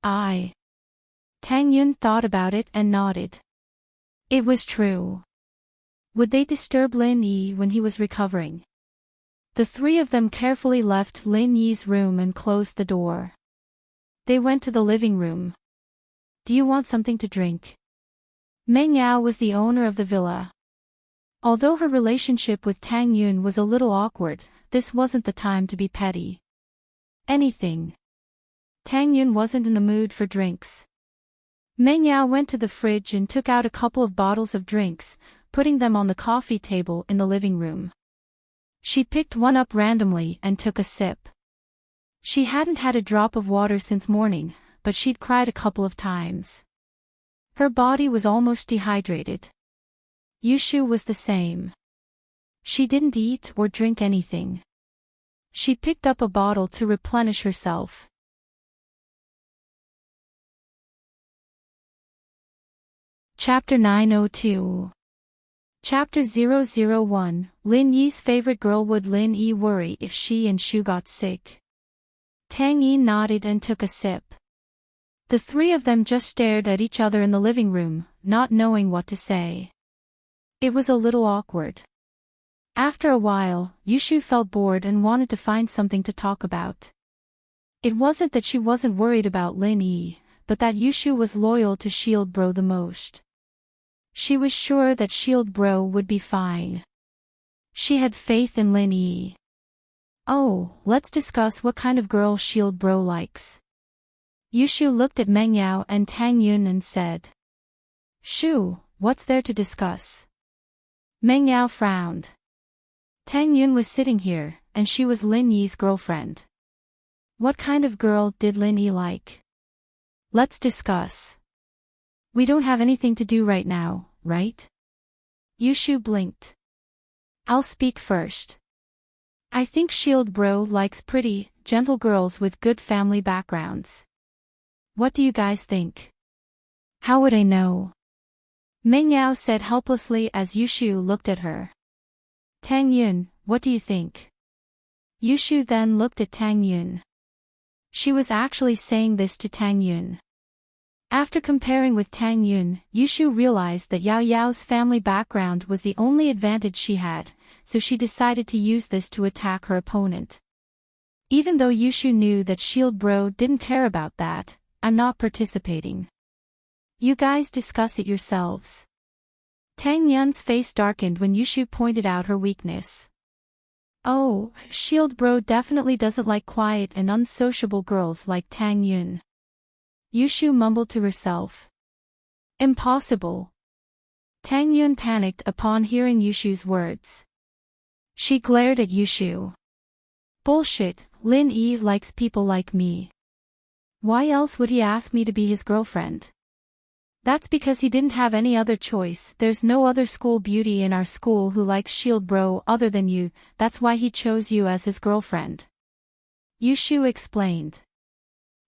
Tang Yun thought about it and nodded. It was true. Would they disturb Lin Yi when he was recovering? The three of them carefully left Lin Yi's room and closed the door. They went to the living room. Do you want something to drink? Meng Yao was the owner of the villa. Although her relationship with Tang Yun was a little awkward, this wasn't the time to be petty. Anything. Tang Yun wasn't in the mood for drinks. Meng Yao went to the fridge and took out a couple of bottles of drinks, putting them on the coffee table in the living room. She picked one up randomly and took a sip. She hadn't had a drop of water since morning, but she'd cried a couple of times. Her body was almost dehydrated. Yushu was the same. She didn't eat or drink anything. She picked up a bottle to replenish herself. Chapter 902. Chapter 001, Lin Yi's favorite girl. Would Lin Yi worry if she and Shu got sick? Tang Yi nodded and took a sip. The three of them just stared at each other in the living room, not knowing what to say. It was a little awkward. After a while, Yushu felt bored and wanted to find something to talk about. It wasn't that she wasn't worried about Lin Yi, but that Yushu was loyal to Shield Bro the most. She was sure that Shield Bro would be fine. She had faith in Lin Yi. Oh, let's discuss what kind of girl Shield Bro likes. Yushu looked at Meng Yao and Tang Yun and said. Shu, what's there to discuss? Meng Yao frowned. Tang Yun was sitting here, and she was Lin Yi's girlfriend. What kind of girl did Lin Yi like? Let's discuss. We don't have anything to do right now, right? Yushu blinked. I'll speak first. I think Shield Bro likes pretty, gentle girls with good family backgrounds. What do you guys think? How would I know? Meng Yao said helplessly as Yushu looked at her. Tang Yun, what do you think? Yushu then looked at Tang Yun. She was actually saying this to Tang Yun. After comparing with Tang Yun, Yushu realized that Yao Yao's family background was the only advantage she had, so she decided to use this to attack her opponent. Even though Yushu knew that Shield Bro didn't care about that, I'm not participating. You guys discuss it yourselves. Tang Yun's face darkened when Yushu pointed out her weakness. Oh, Shield Bro definitely doesn't like quiet and unsociable girls like Tang Yun. Yushu mumbled to herself. Impossible. Tang Yun panicked upon hearing Yushu's words. She glared at Yushu. Bullshit, Lin Yi likes people like me. Why else would he ask me to be his girlfriend? That's because he didn't have any other choice. There's no other school beauty in our school who likes Shield Bro other than you, that's why he chose you as his girlfriend. Yushu explained.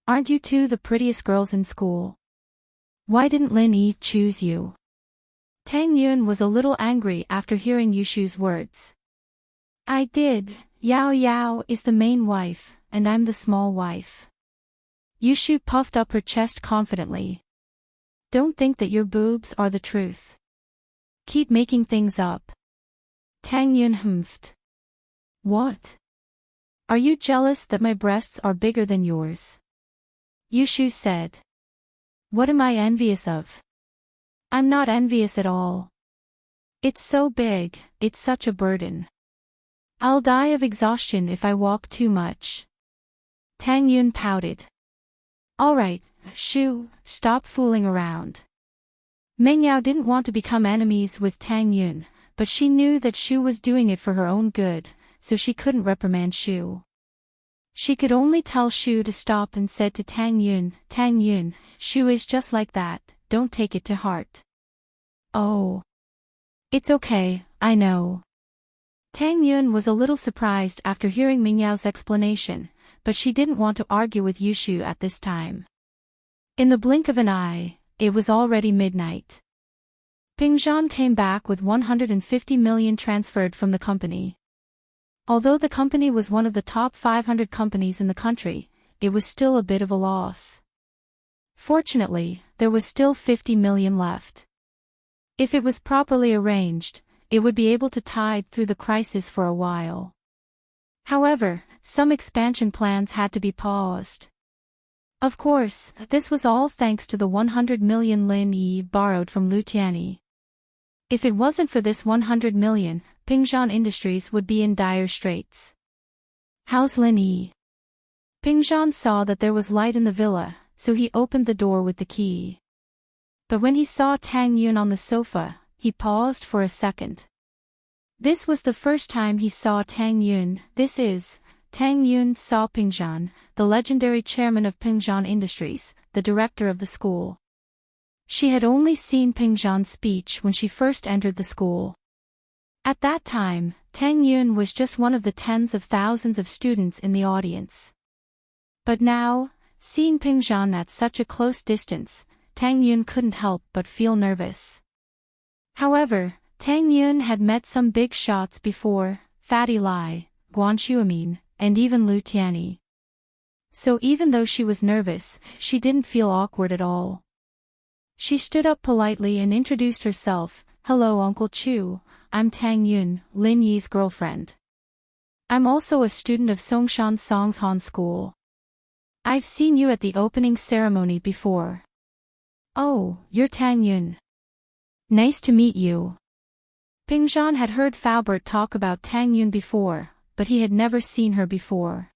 Aren't you two the prettiest girls in school? Why didn't Lin Yi choose you? Tang Yun was a little angry after hearing Yushu's words. I did. Yao Yao is the main wife, and I'm the small wife. Yushu puffed up her chest confidently. Don't think that your boobs are the truth. Keep making things up. Tang Yun humphed. What? Are you jealous that my breasts are bigger than yours? Yushu said. What am I envious of? I'm not envious at all. It's so big, it's such a burden. I'll die of exhaustion if I walk too much. Tang Yun pouted. Alright, Shu, stop fooling around. Meng Yao didn't want to become enemies with Tang Yun, but she knew that Shu was doing it for her own good, so she couldn't reprimand Shu. She could only tell Shu to stop and said to Tang Yun, Shu is just like that, don't take it to heart. Oh. It's okay, I know. Tang Yun was a little surprised after hearing Mingyao's explanation, but she didn't want to argue with Yushu at this time. In the blink of an eye, it was already midnight. Pingzhan came back with 150 million transferred from the company. Although the company was one of the top 500 companies in the country, it was still a bit of a loss. Fortunately, there was still 50 million left. If it was properly arranged, it would be able to tide through the crisis for a while. However, some expansion plans had to be paused. Of course, this was all thanks to the 100 million Lin Yi borrowed from Lu Tianyi. If it wasn't for this 100 million, Pingzhan Industries would be in dire straits. How's Lin Yi? Pingzhan saw that there was light in the villa, so he opened the door with the key. But when he saw Tang Yun on the sofa, he paused for a second. This was the first time he saw Tang Yun. Tang Yun saw Pingzhan, the legendary chairman of Pingzhan Industries, the director of the school. She had only seen Pingzhan's speech when she first entered the school. At that time, Tang Yun was just one of the tens of thousands of students in the audience. But now, seeing Pingzhan at such a close distance, Tang Yun couldn't help but feel nervous. However, Tang Yun had met some big shots before, Fatty Lai, Guan Xuemin, and even Lu Tianyi. So even though she was nervous, she didn't feel awkward at all. She stood up politely and introduced herself. Hello Uncle Chu, I'm Tang Yun, Lin Yi's girlfriend. I'm also a student of Songshan Songhan School. I've seen you at the opening ceremony before. Oh, you're Tang Yun. Nice to meet you. Pingzhan had heard Faubert talk about Tang Yun before, but he had never seen her before.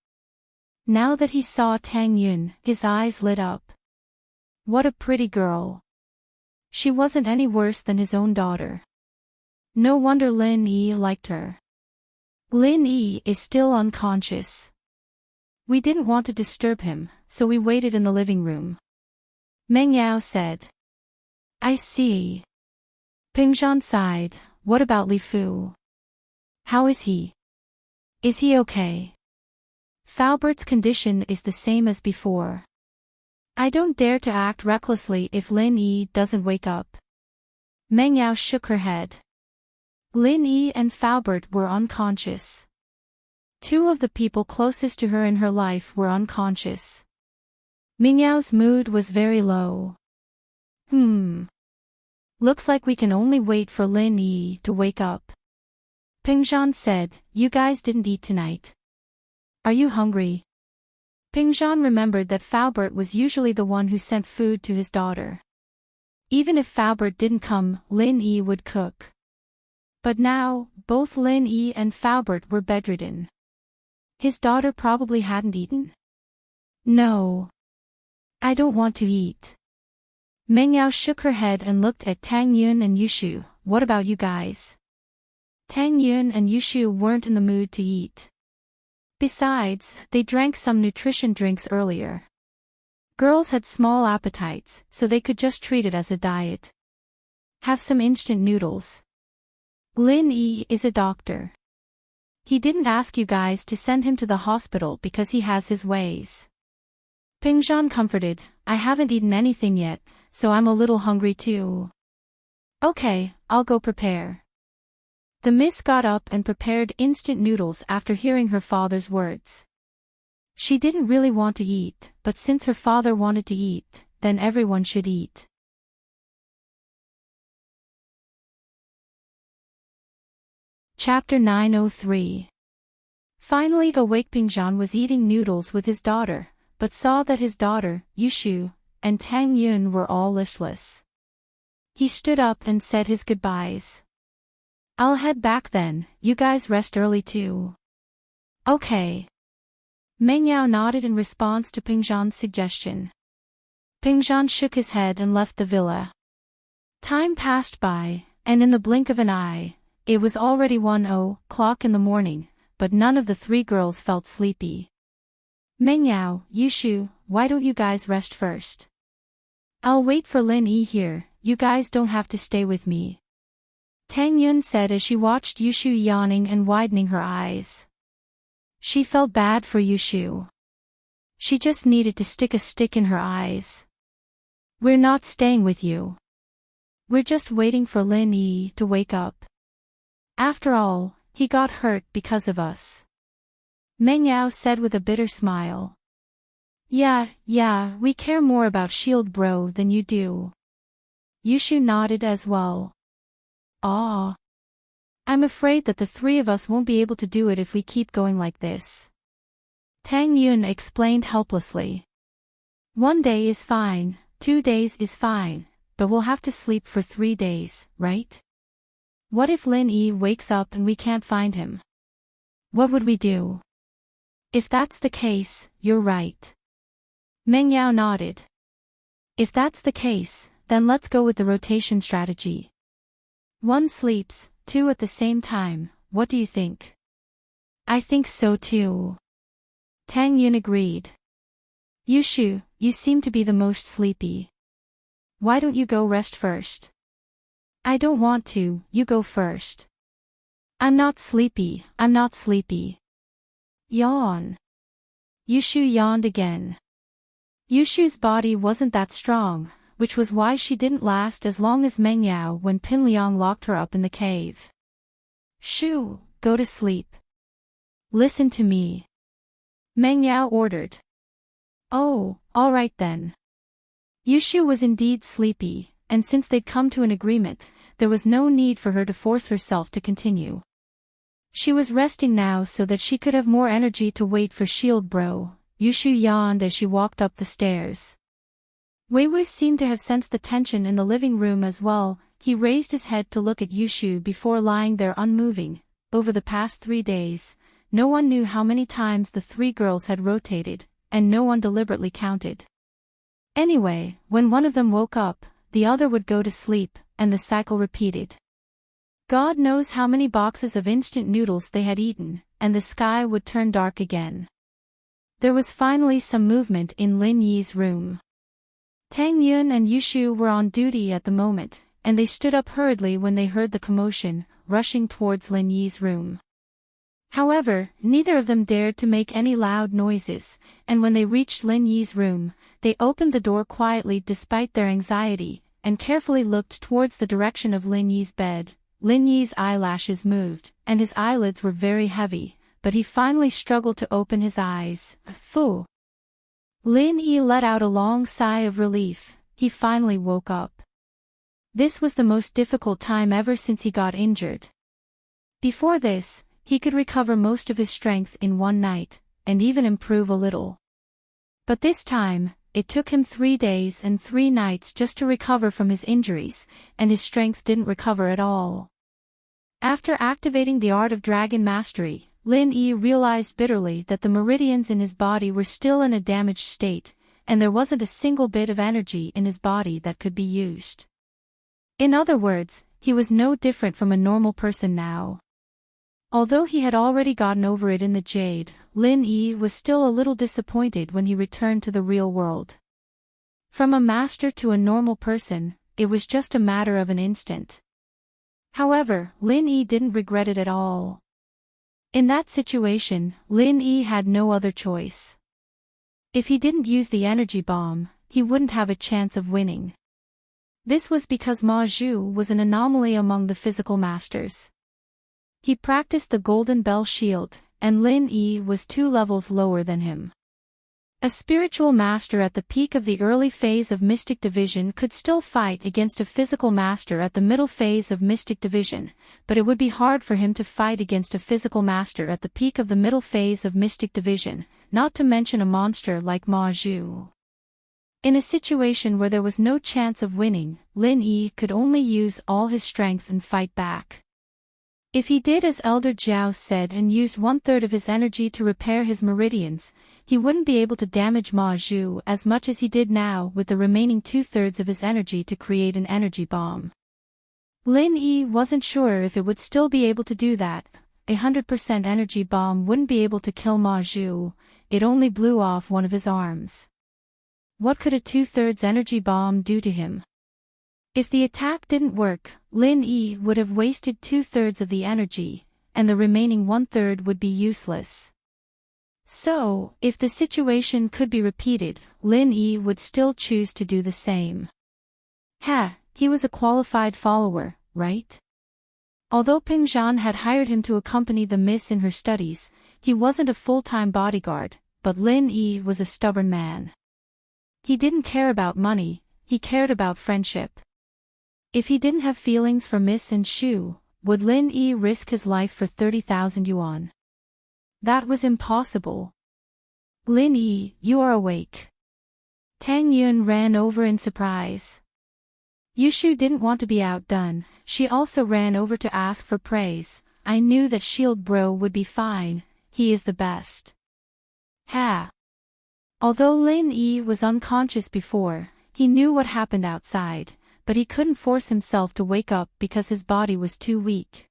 Now that he saw Tang Yun, his eyes lit up. What a pretty girl. She wasn't any worse than his own daughter. No wonder Lin Yi liked her. Lin Yi is still unconscious. We didn't want to disturb him, so we waited in the living room. Meng Yao said. I see. Pingzhan sighed. What about Li Fu? How is he? Is he okay? Faubert's condition is the same as before. I don't dare to act recklessly if Lin Yi doesn't wake up. Meng Yao shook her head. Lin Yi and Faubert were unconscious. Two of the people closest to her in her life were unconscious. Meng Yao's mood was very low. Looks like we can only wait for Lin Yi to wake up. Pingzhan said, You guys didn't eat tonight. Are you hungry? Pingzhan remembered that Faubert was usually the one who sent food to his daughter. Even if Faubert didn't come, Lin Yi would cook. But now, both Lin Yi and Faubert were bedridden. His daughter probably hadn't eaten? No. I don't want to eat. Meng Yao shook her head and looked at Tang Yun and Yushu. What about you guys? Tang Yun and Yushu weren't in the mood to eat. Besides, they drank some nutrition drinks earlier. Girls had small appetites, so they could just treat it as a diet. Have some instant noodles. Lin Yi is a doctor. He didn't ask you guys to send him to the hospital because he has his ways. Pingzhan comforted, I haven't eaten anything yet, so I'm a little hungry too. Okay, I'll go prepare. The miss got up and prepared instant noodles after hearing her father's words. She didn't really want to eat, but since her father wanted to eat, then everyone should eat. Chapter 903. Finally awake, Pingzhan was eating noodles with his daughter, but saw that his daughter, Yushu, and Tang Yun were all listless. He stood up and said his goodbyes. I'll head back then, you guys rest early too. Okay. Meng Yao nodded in response to Pingzhan's suggestion. Pingzhan shook his head and left the villa. Time passed by, and in the blink of an eye, It was already 1:00 in the morning, but none of the three girls felt sleepy. Mengyao, Yushu, why don't you guys rest first? I'll wait for Lin Yi here, you guys don't have to stay with me. Tang Yun said as she watched Yushu yawning and widening her eyes. She felt bad for Yushu. She just needed to stick a stick in her eyes. We're not staying with you. We're just waiting for Lin Yi to wake up. After all, he got hurt because of us. Mengyao said with a bitter smile. Yeah, we care more about Shield Bro than you do. Yushu nodded as well. Aw. I'm afraid that the three of us won't be able to do it if we keep going like this. Tang Yun explained helplessly. 1 day is fine, 2 days is fine, but we'll have to sleep for 3 days, right? What if Lin Yi wakes up and we can't find him? What would we do? If that's the case, you're right. Mengyao nodded. If that's the case, then let's go with the rotation strategy. 1 sleeps, 2 at the same time, what do you think? I think so too. Tang Yun agreed. Yushu, you seem to be the most sleepy. Why don't you go rest first? I don't want to, you go first. I'm not sleepy. Yawn. Yushu yawned again. Yushu's body wasn't that strong, which was why she didn't last as long as Mengyao when Pinliang locked her up in the cave. Shu, go to sleep. Listen to me. Mengyao ordered. Oh, all right then. Yushu was indeed sleepy, and since they'd come to an agreement, there was no need for her to force herself to continue. She was resting now so that she could have more energy to wait for Shield Bro. Yushu yawned as she walked up the stairs. Weiwei seemed to have sensed the tension in the living room as well. He raised his head to look at Yushu before lying there unmoving. Over the past 3 days, no one knew how many times the 3 girls had rotated, and no one deliberately counted. Anyway, when one of them woke up, the other would go to sleep, and the cycle repeated. God knows how many boxes of instant noodles they had eaten, and the sky would turn dark again. There was finally some movement in Lin Yi's room. Tang Yun and Yushu were on duty at the moment, and they stood up hurriedly when they heard the commotion, rushing towards Lin Yi's room. However, neither of them dared to make any loud noises, and when they reached Lin Yi's room, they opened the door quietly despite their anxiety, and carefully looked towards the direction of Lin Yi's bed. Lin Yi's eyelashes moved, and his eyelids were very heavy, but he finally struggled to open his eyes. Phew! Lin Yi let out a long sigh of relief. He finally woke up. This was the most difficult time ever since he got injured. Before this, he could recover most of his strength in 1 night, and even improve a little. But this time, it took him 3 days and 3 nights just to recover from his injuries, and his strength didn't recover at all. After activating the Art of Dragon Mastery, Lin Yi realized bitterly that the meridians in his body were still in a damaged state, and there wasn't a single bit of energy in his body that could be used. In other words, he was no different from a normal person now. Although he had already gotten over it in the Jade, Lin Yi was still a little disappointed when he returned to the real world. From a master to a normal person, it was just a matter of an instant. However, Lin Yi didn't regret it at all. In that situation, Lin Yi had no other choice. If he didn't use the energy bomb, he wouldn't have a chance of winning. This was because Ma Zhu was an anomaly among the physical masters. He practiced the Golden Bell Shield, and Lin Yi was 2 levels lower than him. A spiritual master at the peak of the early phase of Mystic Division could still fight against a physical master at the middle phase of Mystic Division, but it would be hard for him to fight against a physical master at the peak of the middle phase of Mystic Division, not to mention a monster like Ma Zhu. In a situation where there was no chance of winning, Lin Yi could only use all his strength and fight back. If he did as Elder Jiao said and used 1/3 of his energy to repair his meridians, he wouldn't be able to damage Ma Zhu as much as he did now with the remaining 2/3 of his energy to create an energy bomb. Lin Yi wasn't sure if it would still be able to do that. 100% energy bomb wouldn't be able to kill Ma Zhu, it only blew off one of his arms. What could a 2/3 energy bomb do to him? If the attack didn't work, Lin Yi would have wasted 2/3 of the energy, and the remaining 1/3 would be useless. So, if the situation could be repeated, Lin Yi would still choose to do the same. He was a qualified follower, right? Although Ping Zhan had hired him to accompany the miss in her studies, he wasn't a full-time bodyguard, but Lin Yi was a stubborn man. He didn't care about money, he cared about friendship. If he didn't have feelings for Miss and Shu, would Lin Yi risk his life for 30,000 yuan? That was impossible. Lin Yi, you are awake. Tang Yun ran over in surprise. Yushu didn't want to be outdone, she also ran over to ask for praise. I knew that Shield Bro would be fine, he is the best. Although Lin Yi was unconscious before, he knew what happened outside, but he couldn't force himself to wake up because his body was too weak.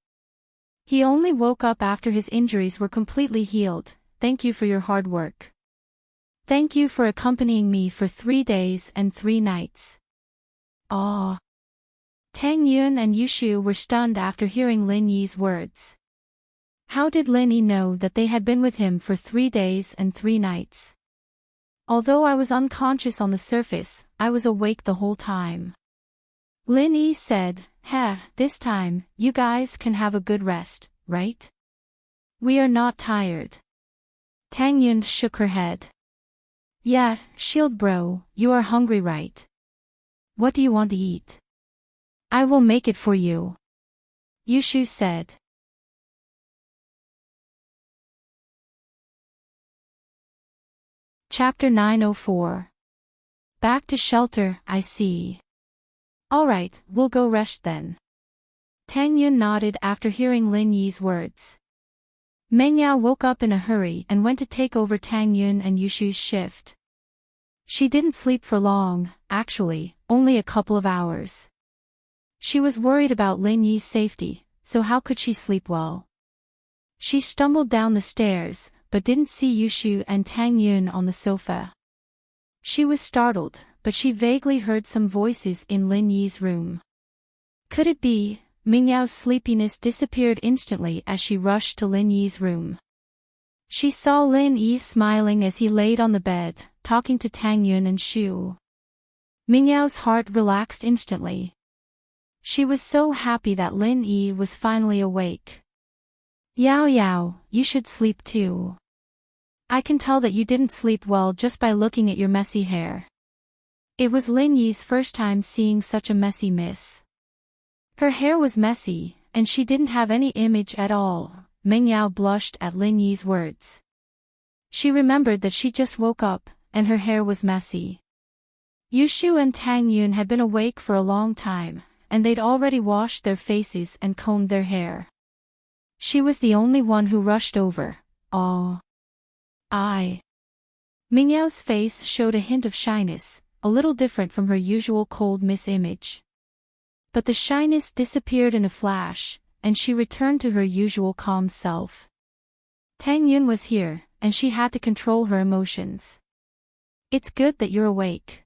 He only woke up after his injuries were completely healed. Thank you for your hard work. Thank you for accompanying me for 3 days and 3 nights. Ah. Tang Yun and Yushu were stunned after hearing Lin Yi's words. How did Lin Yi know that they had been with him for 3 days and 3 nights? Although I was unconscious on the surface, I was awake the whole time. Lin Yi said, this time, you guys can have a good rest, right? We are not tired. Tang Yun shook her head. Yeah, Shield Bro, you are hungry, right? What do you want to eat? I will make it for you. Yushu said. Chapter 904. Back to shelter, I see. Alright, we'll go rest then. Tang Yun nodded after hearing Lin Yi's words. Meng Yao woke up in a hurry and went to take over Tang Yun and Yushu's shift. She didn't sleep for long, actually, only a couple of hours. She was worried about Lin Yi's safety, so how could she sleep well? She stumbled down the stairs, but didn't see Yushu and Tang Yun on the sofa. She was startled, but she vaguely heard some voices in Lin Yi's room. Could it be? Ming Yao's sleepiness disappeared instantly as she rushed to Lin Yi's room. She saw Lin Yi smiling as he laid on the bed, talking to Tang Yun and Shu. Ming Yao's heart relaxed instantly. She was so happy that Lin Yi was finally awake. Yao, you should sleep too. I can tell that you didn't sleep well just by looking at your messy hair. It was Lin Yi's first time seeing such a messy miss. Her hair was messy, and she didn't have any image at all. Meng Yao blushed at Lin Yi's words. She remembered that she just woke up, and her hair was messy. Yushu and Tang Yun had been awake for a long time, and they'd already washed their faces and combed their hair. She was the only one who rushed over. Ming Yao's face showed a hint of shyness, a little different from her usual cold image. But the shyness disappeared in a flash, and she returned to her usual calm self. Tang Yun was here, and she had to control her emotions. It's good that you're awake.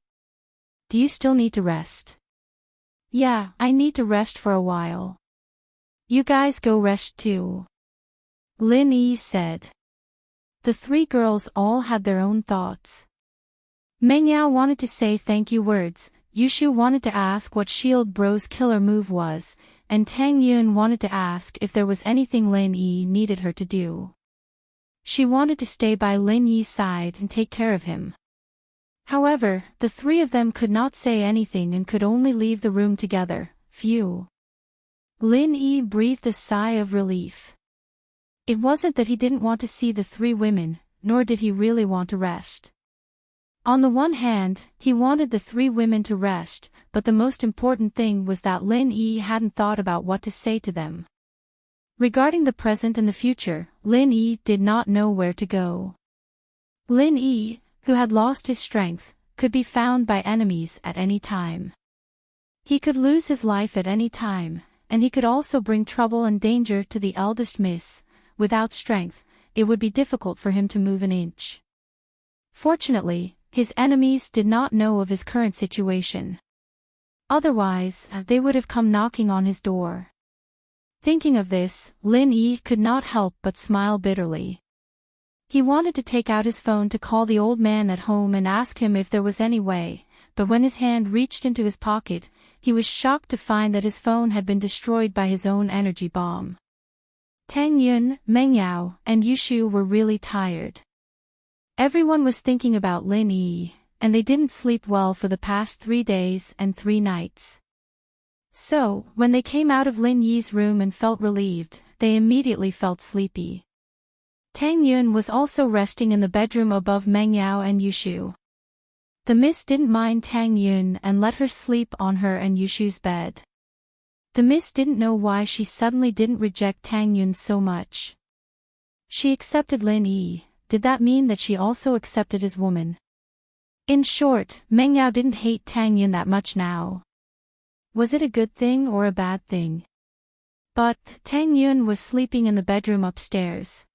Do you still need to rest? Yeah, I need to rest for a while. You guys go rest too. Lin Yi said. The 3 girls all had their own thoughts. Meng Yao wanted to say thank you words, Yushu wanted to ask what Shield Bro's killer move was, and Tang Yun wanted to ask if there was anything Lin Yi needed her to do. She wanted to stay by Lin Yi's side and take care of him. However, the 3 of them could not say anything and could only leave the room together. Phew. Lin Yi breathed a sigh of relief. It wasn't that he didn't want to see the 3 women, nor did he really want to rest. On the one hand, he wanted the 3 women to rest, but the most important thing was that Lin Yi hadn't thought about what to say to them. Regarding the present and the future, Lin Yi did not know where to go. Lin Yi, who had lost his strength, could be found by enemies at any time. He could lose his life at any time, and he could also bring trouble and danger to the eldest miss. Without strength, it would be difficult for him to move an inch. Fortunately, his enemies did not know of his current situation. Otherwise, they would have come knocking on his door. Thinking of this, Lin Yi could not help but smile bitterly. He wanted to take out his phone to call the old man at home and ask him if there was any way, but when his hand reached into his pocket, he was shocked to find that his phone had been destroyed by his own energy bomb. Tang Yun, Meng Yao, and Yushu were really tired. Everyone was thinking about Lin Yi, and they didn't sleep well for the past 3 days and 3 nights. So, when they came out of Lin Yi's room and felt relieved, they immediately felt sleepy. Tang Yun was also resting in the bedroom above Meng Yao and Yushu. The miss didn't mind Tang Yun and let her sleep on her and Yushu's bed. The miss didn't know why she suddenly didn't reject Tang Yun so much. She accepted Lin Yi. Did that mean that she also accepted his woman? In short, Meng Yao didn't hate Tang Yun that much now. Was it a good thing or a bad thing? But Tang Yun was sleeping in the bedroom upstairs.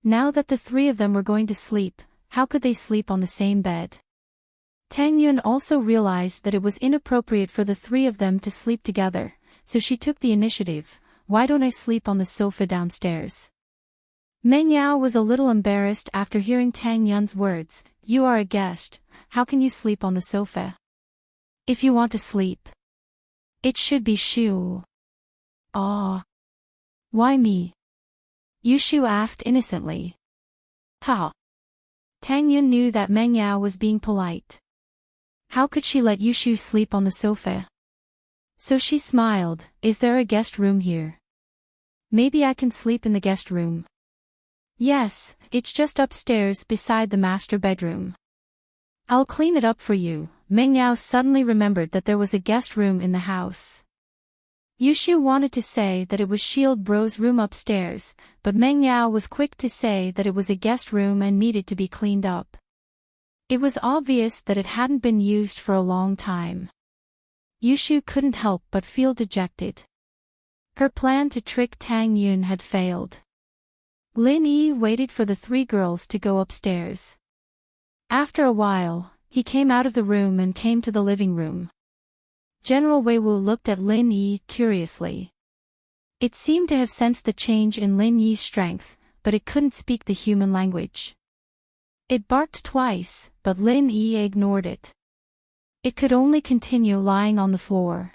Now that the 3 of them were going to sleep, how could they sleep on the same bed? Tang Yun also realized that it was inappropriate for the 3 of them to sleep together, so she took the initiative. Why don't I sleep on the sofa downstairs? Meng Yao was a little embarrassed after hearing Tang Yun's words. You are a guest, how can you sleep on the sofa? If you want to sleep, it should be Shu. Ah. Why me? Yushu asked innocently. Ha. Tang Yun knew that Meng Yao was being polite. How could she let Yushu sleep on the sofa? So she smiled. Is there a guest room here? Maybe I can sleep in the guest room. Yes, it's just upstairs beside the master bedroom. I'll clean it up for you. Meng Yao suddenly remembered that there was a guest room in the house. Yushu wanted to say that it was Shield Bro's room upstairs, but Meng Yao was quick to say that it was a guest room and needed to be cleaned up. It was obvious that it hadn't been used for a long time. Yushu couldn't help but feel dejected. Her plan to trick Tang Yun had failed. Lin Yi waited for the 3 girls to go upstairs. After a while, he came out of the room and came to the living room. General Wei Wu looked at Lin Yi curiously. It seemed to have sensed the change in Lin Yi's strength, but it couldn't speak the human language. It barked twice, but Lin Yi ignored it. It could only continue lying on the floor.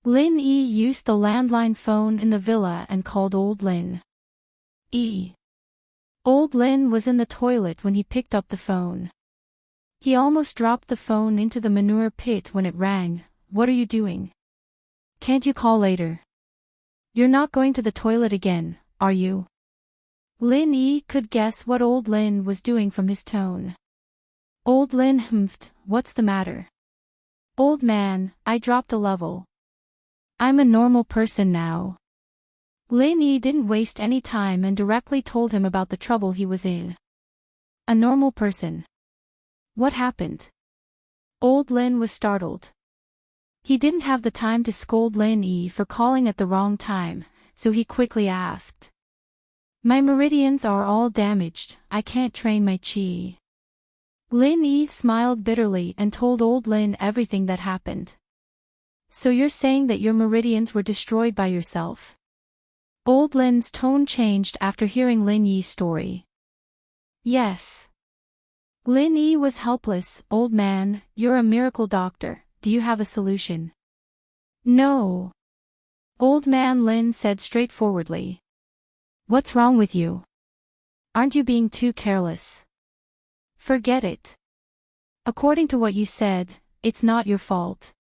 Lin Yi used the landline phone in the villa and called Old Lin. Old Lin was in the toilet when he picked up the phone. He almost dropped the phone into the manure pit when it rang. What are you doing? Can't you call later? You're not going to the toilet again, are you? Lin Yi could guess what Old Lin was doing from his tone. Old Lin humphed. What's the matter? Old man, I dropped a level. I'm a normal person now. Lin Yi didn't waste any time and directly told him about the trouble he was in. A normal person. What happened? Old Lin was startled. He didn't have the time to scold Lin Yi for calling at the wrong time, so he quickly asked. My meridians are all damaged, I can't train my chi. Lin Yi smiled bitterly and told Old Lin everything that happened. So you're saying that your meridians were destroyed by yourself? Old Lin's tone changed after hearing Lin Yi's story. Yes. Lin Yi was helpless. Old man, you're a miracle doctor. Do you have a solution? No. Old man Lin said straightforwardly. What's wrong with you? Aren't you being too careless? Forget it. According to what you said, it's not your fault.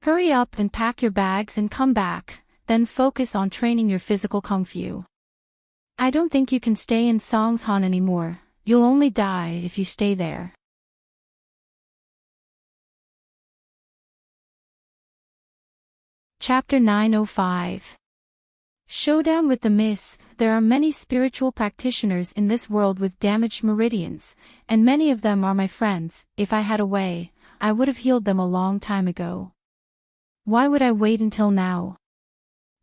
Hurry up and pack your bags and come back, then focus on training your physical kung fu. I don't think you can stay in Songshan anymore. You'll only die if you stay there. Chapter 905. Showdown with the Miss. There are many spiritual practitioners in this world with damaged meridians, and many of them are my friends. If I had a way, I would have healed them a long time ago. Why would I wait until now?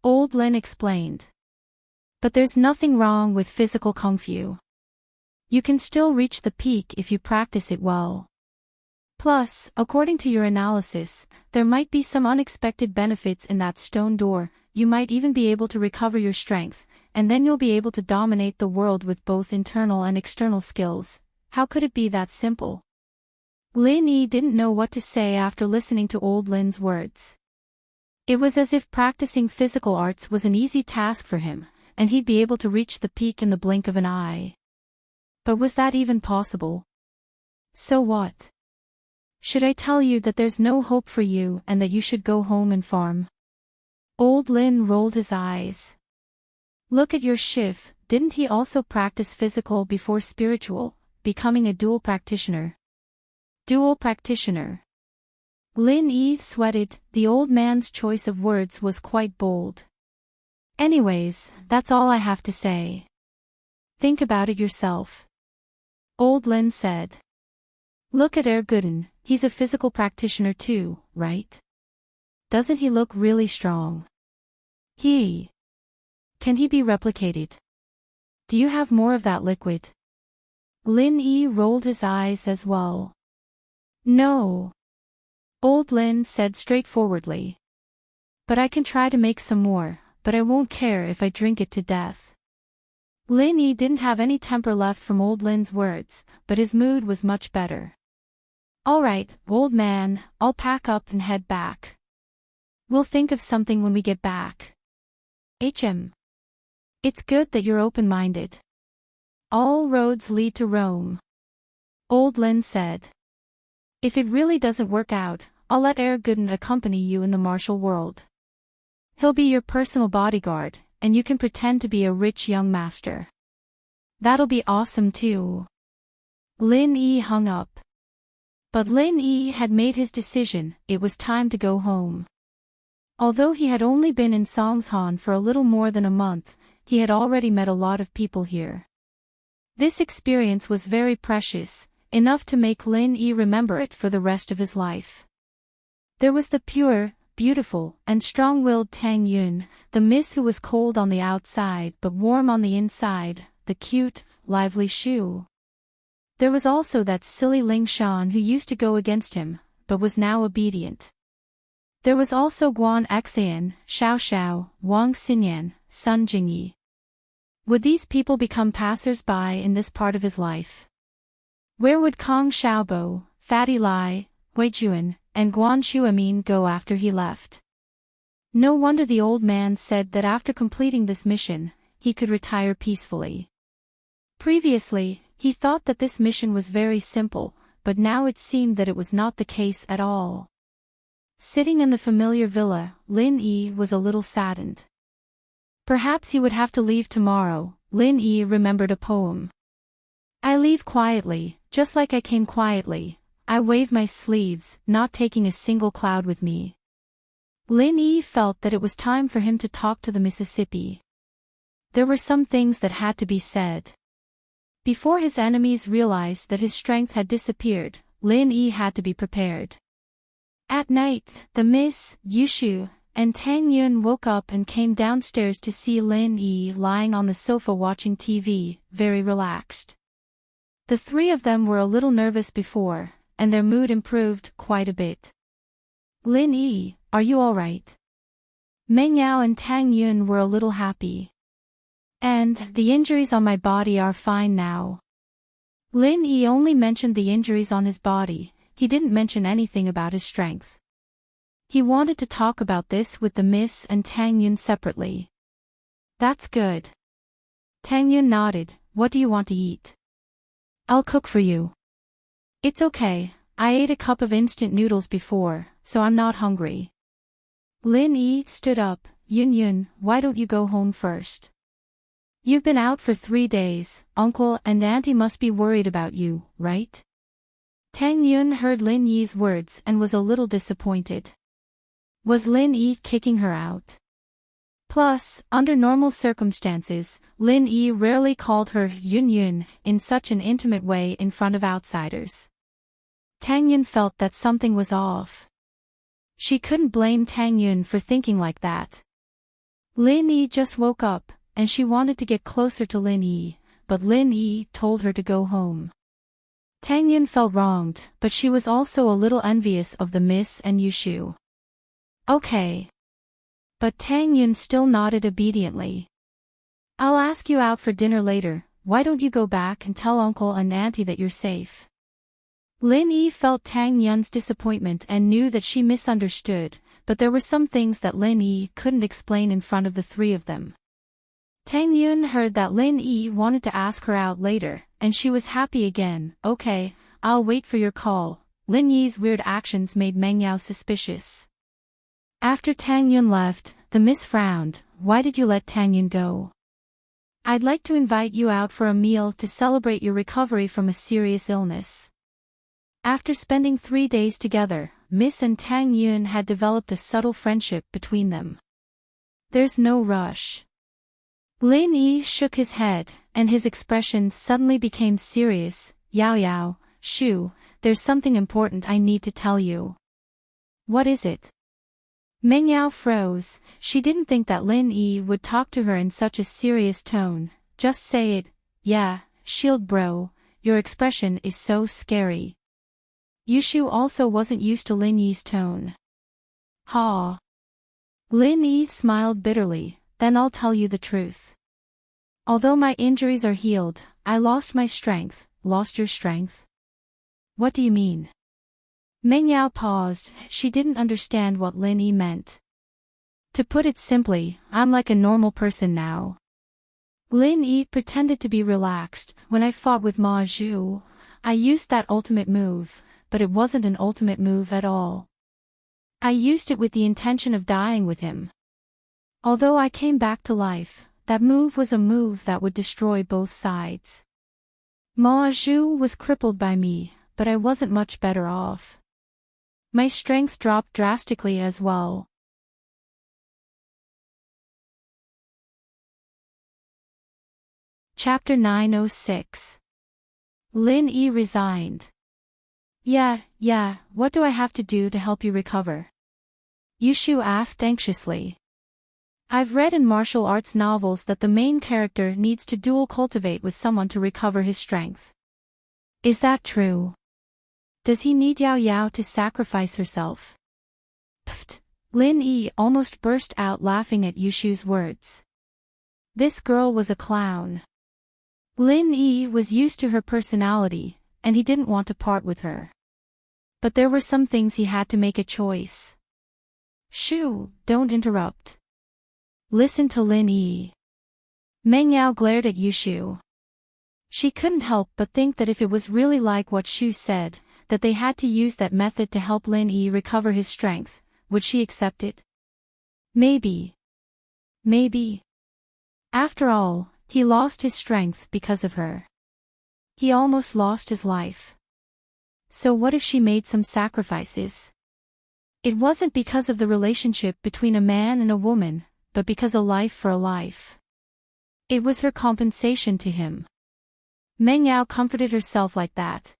Old Lin explained. But there's nothing wrong with physical kung fu. You can still reach the peak if you practice it well. Plus, according to your analysis, there might be some unexpected benefits in that stone door. You might even be able to recover your strength, and then you'll be able to dominate the world with both internal and external skills. How could it be that simple? Lin Yi didn't know what to say after listening to Old Lin's words. It was as if practicing physical arts was an easy task for him, and he'd be able to reach the peak in the blink of an eye. But was that even possible? So what? Should I tell you that there's no hope for you and that you should go home and farm? Old Lin rolled his eyes. Look at your Shiv, didn't he also practice physical before spiritual, becoming a dual practitioner? Dual practitioner. Lin Yi sweated. The old man's choice of words was quite bold. Anyways, that's all I have to say. Think about it yourself. Old Lin said. Look at Gooden, he's a physical practitioner too, right? Doesn't he look really strong? Can he be replicated? Do you have more of that liquid? Lin Yi rolled his eyes as well. No. Old Lin said straightforwardly. But I can try to make some more, but I won't care if I drink it to death. Lin Yi didn't have any temper left from Old Lin's words, but his mood was much better. Alright, old man, I'll pack up and head back. We'll think of something when we get back. It's good that you're open-minded. All roads lead to Rome. Old Lin said. If it really doesn't work out, I'll let Gooden accompany you in the martial world. He'll be your personal bodyguard, and you can pretend to be a rich young master. That'll be awesome too. Lin Yi hung up. But Lin Yi had made his decision. It was time to go home. Although he had only been in Songshan for a little more than a month, he had already met a lot of people here. This experience was very precious, enough to make Lin Yi remember it for the rest of his life. There was the pure, beautiful, and strong-willed Tang Yun, the miss who was cold on the outside but warm on the inside, the cute, lively Shu. There was also that silly Ling Shan who used to go against him, but was now obedient. There was also Guan Xian, Xiao Xiao, Wang Xinyan, Sun Jingyi. Would these people become passers-by in this part of his life? Where would Kong Xiaobo, Fatty Lai, Wei Juan, and Guan Shuamin go after he left? No wonder the old man said that after completing this mission, he could retire peacefully. Previously, he thought that this mission was very simple, but now it seemed that it was not the case at all. Sitting in the familiar villa, Lin Yi was a little saddened. Perhaps he would have to leave tomorrow. Lin Yi remembered a poem. I leave quietly, just like I came quietly. I wave my sleeves, not taking a single cloud with me. Lin Yi felt that it was time for him to talk to the Mississippi. There were some things that had to be said. Before his enemies realized that his strength had disappeared, Lin Yi had to be prepared. At night, the Miss, Yushu, and Tang Yun woke up and came downstairs to see Lin Yi lying on the sofa watching TV, very relaxed. The three of them were a little nervous before, and their mood improved quite a bit. Lin Yi, are you alright? Meng Yao and Tang Yun were a little happy. And the injuries on my body are fine now. Lin Yi only mentioned the injuries on his body. He didn't mention anything about his strength. He wanted to talk about this with the Miss and Tang Yun separately. That's good. Tang Yun nodded. What do you want to eat? I'll cook for you. It's okay, I ate a cup of instant noodles before, so I'm not hungry. Lin Yi stood up. Yun, why don't you go home first? You've been out for 3 days, Uncle and Auntie must be worried about you, right? Tang Yun heard Lin Yi's words and was a little disappointed. Was Lin Yi kicking her out? Plus, under normal circumstances, Lin Yi rarely called her Yun in such an intimate way in front of outsiders. Tang Yun felt that something was off. She couldn't blame Tang Yun for thinking like that. Lin Yi just woke up, and she wanted to get closer to Lin Yi, but Lin Yi told her to go home. Tang Yun felt wronged, but she was also a little envious of the miss and Yushu. Okay. But Tang Yun still nodded obediently. I'll ask you out for dinner later, why don't you go back and tell uncle and auntie that you're safe? Lin Yi felt Tang Yun's disappointment and knew that she misunderstood, but there were some things that Lin Yi couldn't explain in front of the three of them. Tang Yun heard that Lin Yi wanted to ask her out later, and she was happy again. Okay, I'll wait for your call. Lin Yi's weird actions made Meng Yao suspicious. After Tang Yun left, the miss frowned. Why did you let Tang Yun go? I'd like to invite you out for a meal to celebrate your recovery from a serious illness. After spending 3 days together, Miss and Tang Yun had developed a subtle friendship between them. There's no rush. Lin Yi shook his head, and his expression suddenly became serious. Yao Yao, Shu, there's something important I need to tell you. What is it? Meng Yao froze. She didn't think that Lin Yi would talk to her in such a serious tone. Just say it. Yeah, shield bro, your expression is so scary. Yushu also wasn't used to Lin Yi's tone. Ha. Lin Yi smiled bitterly. Then I'll tell you the truth. Although my injuries are healed, I lost my strength. Lost your strength? What do you mean? Meng Yao paused. She didn't understand what Lin Yi meant. To put it simply, I'm like a normal person now. Lin Yi pretended to be relaxed. When I fought with Ma Zhu, I used that ultimate move, but it wasn't an ultimate move at all. I used it with the intention of dying with him. Although I came back to life, that move was a move that would destroy both sides. Ma Zhu was crippled by me, but I wasn't much better off. My strength dropped drastically as well. Chapter 906. Lin Yi resigned. Yeah, what do I have to do to help you recover? Yushu asked anxiously. I've read in martial arts novels that the main character needs to dual cultivate with someone to recover his strength. Is that true? Does he need Yao Yao to sacrifice herself? Pfft! Lin Yi almost burst out laughing at Yushu's words. This girl was a clown. Lin Yi was used to her personality, and he didn't want to part with her. But there were some things he had to make a choice. Shu, don't interrupt. Listen to Lin Yi. Meng Yao glared at Yushu. She couldn't help but think that if it was really like what Shu said, that they had to use that method to help Lin Yi recover his strength, would she accept it? Maybe. After all, he lost his strength because of her. He almost lost his life. So what if she made some sacrifices? It wasn't because of the relationship between a man and a woman, but because a life for a life. It was her compensation to him. Meng Yao comforted herself like that.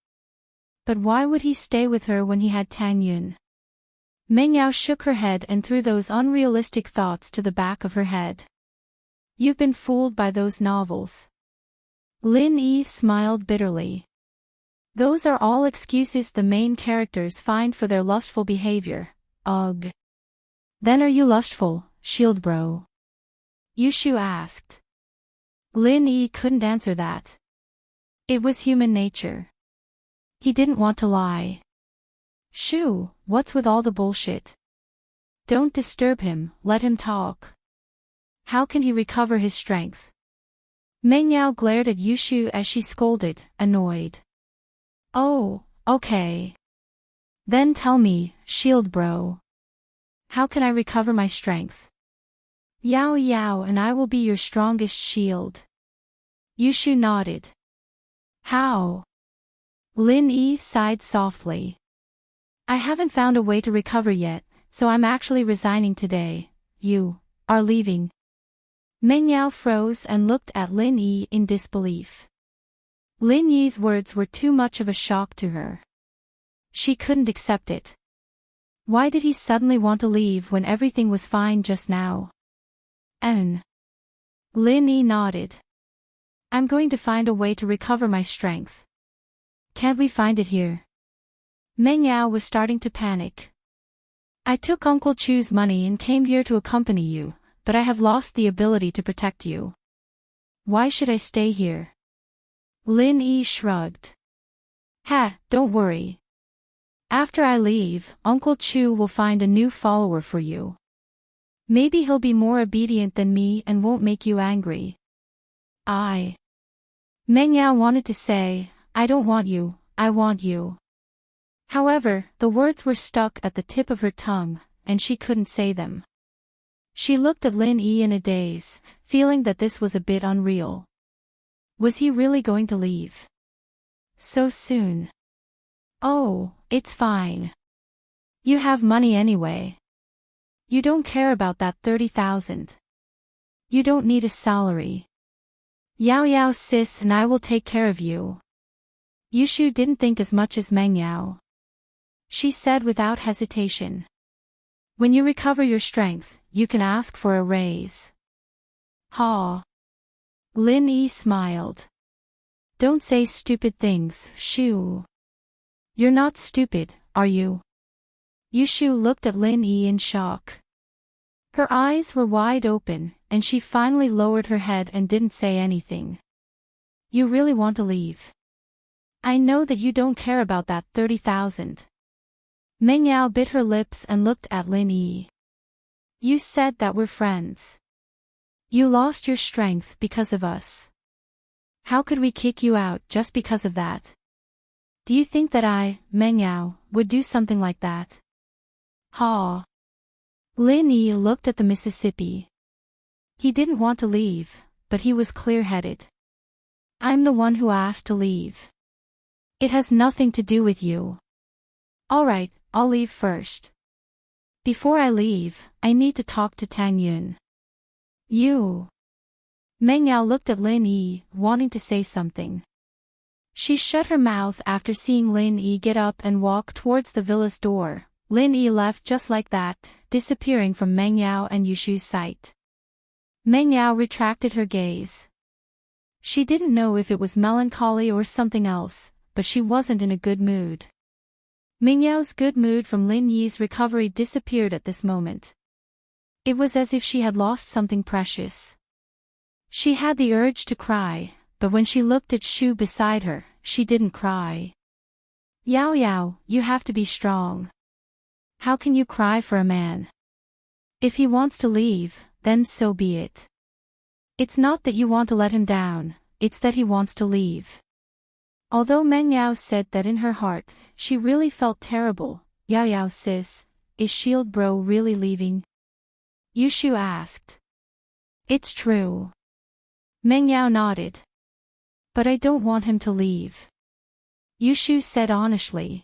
But why would he stay with her when he had Tang Yun? Meng Yao shook her head and threw those unrealistic thoughts to the back of her head. You've been fooled by those novels. Lin Yi smiled bitterly. Those are all excuses the main characters find for their lustful behavior. Ugh. Then are you lustful, shield bro? Yushu asked. Lin Yi couldn't answer that. It was human nature. He didn't want to lie. Shu, what's with all the bullshit? Don't disturb him, let him talk. How can he recover his strength? Meng Yao glared at Yushu as she scolded, annoyed. Oh, okay. Then tell me, shield bro. How can I recover my strength? Yao Yao and I will be your strongest shield. Yushu nodded. How? Lin Yi sighed softly. I haven't found a way to recover yet, so I'm actually resigning today. You are leaving. Meng Yao froze and looked at Lin Yi in disbelief. Lin Yi's words were too much of a shock to her. She couldn't accept it. Why did he suddenly want to leave when everything was fine just now? N. Lin Yi nodded. I'm going to find a way to recover my strength. Can't we find it here? Meng Yao was starting to panic. I took Uncle Chu's money and came here to accompany you, but I have lost the ability to protect you. Why should I stay here? Lin Yi shrugged. Don't worry. After I leave, Uncle Chu will find a new follower for you. Maybe he'll be more obedient than me and won't make you angry. Meng Yao wanted to say, I don't want you, I want you. However, the words were stuck at the tip of her tongue, and she couldn't say them. She looked at Lin Yi in a daze, feeling that this was a bit unreal. Was he really going to leave? So soon? Oh, it's fine. You have money anyway. You don't care about that 30,000. You don't need a salary. Yao Yao sis and I will take care of you. Yushu didn't think as much as Meng Yao. She said without hesitation. When you recover your strength, you can ask for a raise. Lin Yi smiled. Don't say stupid things, Shu. You're not stupid, are you? Yushu looked at Lin Yi in shock. Her eyes were wide open, and she finally lowered her head and didn't say anything. You really want to leave? I know that you don't care about that 30,000. Meng Yao bit her lips and looked at Lin Yi. You said that we're friends. You lost your strength because of us. How could we kick you out just because of that? Do you think that I, Meng Yao, would do something like that? Lin Yi looked at the Mississippi. He didn't want to leave, but he was clear-headed. I'm the one who asked to leave. It has nothing to do with you. Alright, I'll leave first. Before I leave, I need to talk to Tang Yun. You. Meng Yao looked at Lin Yi, wanting to say something. She shut her mouth after seeing Lin Yi get up and walk towards the villa's door. Lin Yi left just like that, disappearing from Meng Yao and Yushu's sight. Meng Yao retracted her gaze. She didn't know if it was melancholy or something else, but she wasn't in a good mood. Meng Yao's good mood from Lin Yi's recovery disappeared at this moment. It was as if she had lost something precious. She had the urge to cry, but when she looked at Shu beside her, she didn't cry. Yao Yao, you have to be strong. How can you cry for a man? If he wants to leave, then so be it. It's not that you want to let him down, it's that he wants to leave. Although Meng Yao said that in her heart, she really felt terrible. Yao Yao sis, is Shield Bro really leaving? Yushu asked. It's true. Meng Yao nodded. But I don't want him to leave. Yushu said honestly.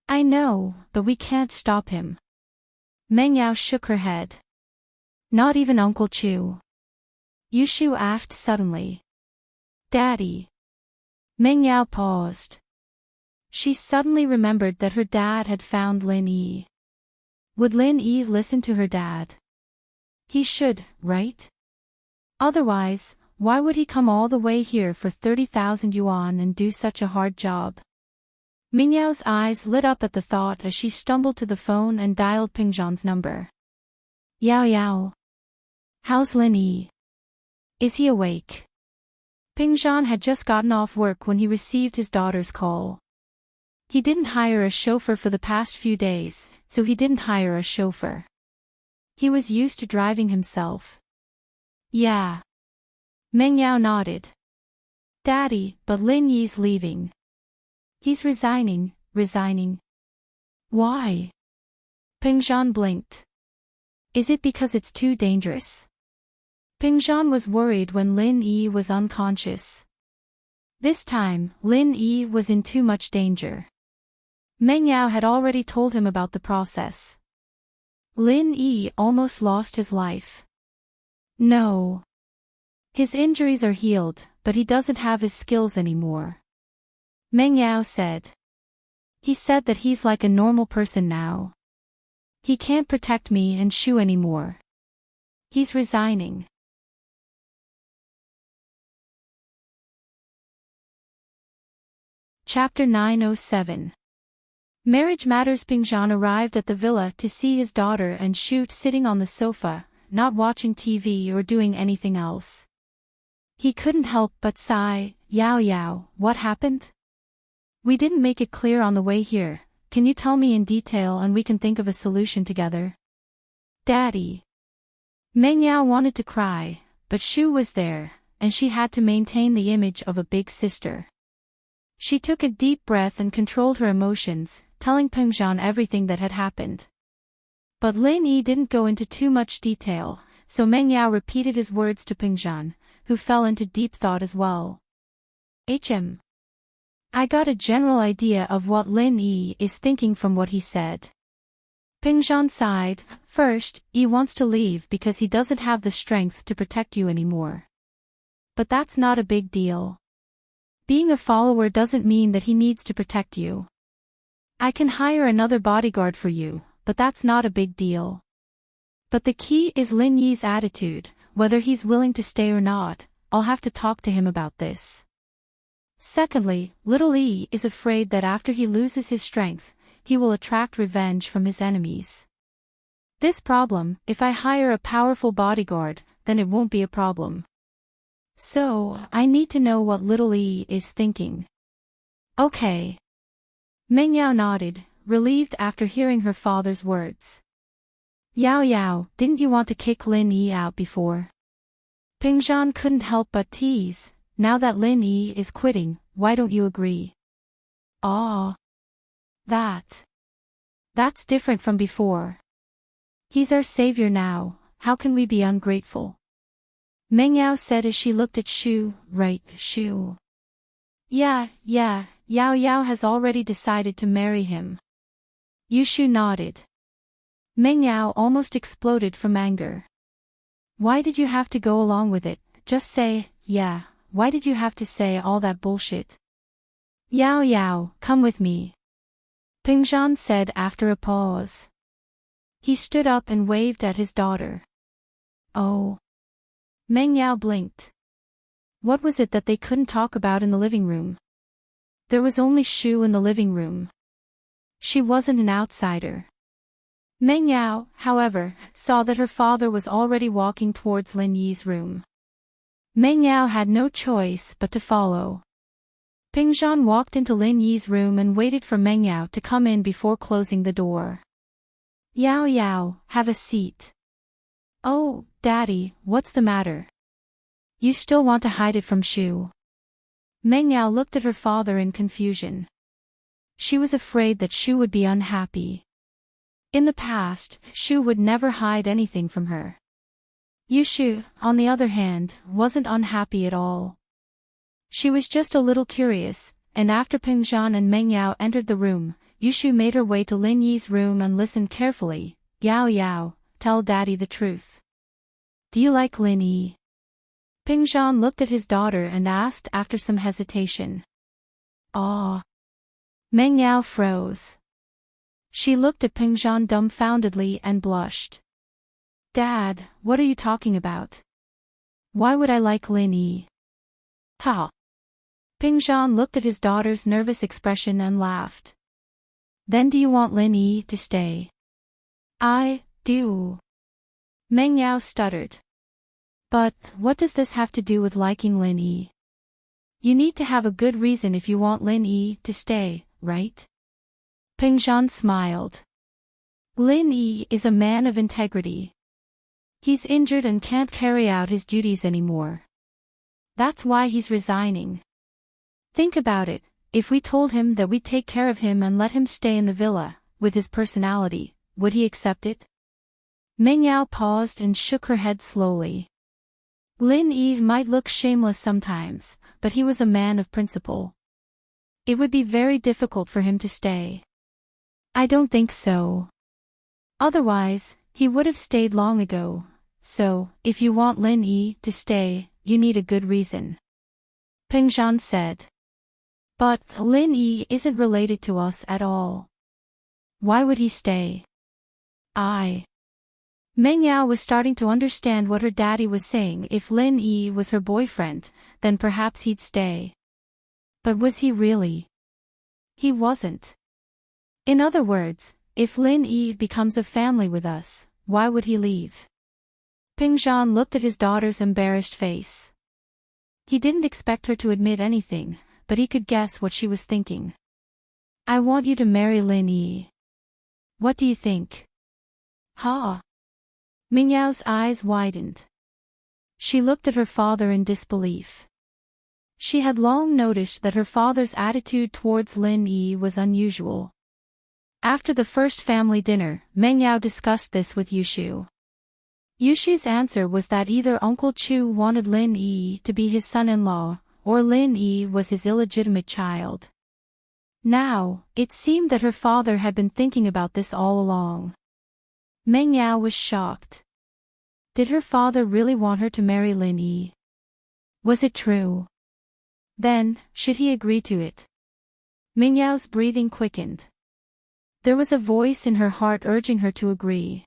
I know, but we can't stop him. Meng Yao shook her head. Not even Uncle Chu. Yushu asked suddenly. Daddy. Meng Yao paused. She suddenly remembered that her dad had found Lin Yi. Would Lin Yi listen to her dad? He should, right? Otherwise, why would he come all the way here for 30,000 yuan and do such a hard job? Meng Yao's eyes lit up at the thought as she stumbled to the phone and dialed Pingzhan's number. Yao Yao. How's Lin Yi? Is he awake? Pingzhan had just gotten off work when he received his daughter's call. He didn't hire a chauffeur for the past few days, so he didn't hire a chauffeur. He was used to driving himself. Yeah. Meng Yao nodded. Daddy, but Lin Yi's leaving. He's resigning. Why? Pingzhan blinked. Is it because it's too dangerous? Pingzhan was worried when Lin Yi was unconscious. This time, Lin Yi was in too much danger. Meng Yao had already told him about the process. Lin Yi almost lost his life. No. His injuries are healed, but he doesn't have his skills anymore. Meng Yao said. He said that he's like a normal person now. He can't protect me and Shu anymore. He's resigning. Chapter 907. Marriage Matters. Pingjan arrived at the villa to see his daughter and Shu sitting on the sofa, not watching TV or doing anything else. He couldn't help but sigh. Yao Yao, what happened? We didn't make it clear on the way here. Can you tell me in detail and we can think of a solution together? Daddy. Meng Yao wanted to cry, but Shu was there, and she had to maintain the image of a big sister. She took a deep breath and controlled her emotions, telling Pingjan everything that had happened. But Lin Yi didn't go into too much detail, so Meng Yao repeated his words to Pingjan, who fell into deep thought as well. I got a general idea of what Lin Yi is thinking from what he said. Pingjan sighed. First, Yi wants to leave because he doesn't have the strength to protect you anymore. But that's not a big deal. Being a follower doesn't mean that he needs to protect you. I can hire another bodyguard for you, but that's not a big deal. But the key is Lin Yi's attitude, whether he's willing to stay or not. I'll have to talk to him about this. Secondly, little Yi is afraid that after he loses his strength, he will attract revenge from his enemies. This problem, if I hire a powerful bodyguard, then it won't be a problem. So, I need to know what little Yi is thinking. Okay. Meng Yao nodded, relieved after hearing her father's words. Yao Yao, didn't you want to kick Lin Yi out before? Pingjan couldn't help but tease. Now that Lin Yi is quitting, why don't you agree? Ah. That's different from before. He's our savior now, how can we be ungrateful? Meng Yao said as she looked at Shu. Right, Shu? Yeah, Yao Yao has already decided to marry him. Shu nodded. Meng Yao almost exploded from anger. Why did you have to go along with it? Just say, yeah, why did you have to say all that bullshit? Yao Yao, come with me. Pingjan said after a pause. He stood up and waved at his daughter. Oh. Meng Yao blinked. What was it that they couldn't talk about in the living room? There was only Shu in the living room. She wasn't an outsider. Meng Yao, however, saw that her father was already walking towards Lin Yi's room. Meng Yao had no choice but to follow. Pingjan walked into Lin Yi's room and waited for Meng Yao to come in before closing the door. Yao Yao, have a seat. Oh, Daddy, what's the matter? You still want to hide it from Shu? Meng Yao looked at her father in confusion. She was afraid that Shu would be unhappy. In the past, Shu would never hide anything from her. Shu, on the other hand, wasn't unhappy at all. She was just a little curious, and after Pingjan and Meng Yao entered the room, Shu made her way to Lin Yi's room and listened carefully. Yao Yao, tell Daddy the truth. Do you like Lin Yi? Pingjan looked at his daughter and asked after some hesitation. Ah. Meng Yao froze. She looked at Pingjan dumbfoundedly and blushed. Dad, what are you talking about? Why would I like Lin Yi? Ha! Pingjan looked at his daughter's nervous expression and laughed. Then do you want Lin Yi to stay? I do. Meng Yao stuttered. But, what does this have to do with liking Lin Yi? You need to have a good reason if you want Lin Yi to stay, right? Pingjan smiled. Lin Yi is a man of integrity. He's injured and can't carry out his duties anymore. That's why he's resigning. Think about it, if we told him that we'd take care of him and let him stay in the villa, with his personality, would he accept it? Meng Yao paused and shook her head slowly. Lin Yi might look shameless sometimes, but he was a man of principle. It would be very difficult for him to stay. I don't think so. Otherwise, he would have stayed long ago. So, if you want Lin Yi to stay, you need a good reason. Pingjan said. But Lin Yi isn't related to us at all. Why would he stay? Meng Yao was starting to understand what her daddy was saying. If Lin Yi was her boyfriend, then perhaps he'd stay. But was he really? He wasn't. In other words, if Lin Yi becomes a family with us, why would he leave? Ping Zhan looked at his daughter's embarrassed face. He didn't expect her to admit anything, but he could guess what she was thinking. I want you to marry Lin Yi. What do you think? Ha! Ming Yao's eyes widened. She looked at her father in disbelief. She had long noticed that her father's attitude towards Lin Yi was unusual. After the first family dinner, Meng Yao discussed this with Yushu. Yushu's answer was that either Uncle Chu wanted Lin Yi to be his son-in-law, or Lin Yi was his illegitimate child. Now, it seemed that her father had been thinking about this all along. Meng Yao was shocked. Did her father really want her to marry Lin Yi? Was it true? Then, should he agree to it? Meng Yao's breathing quickened. There was a voice in her heart urging her to agree.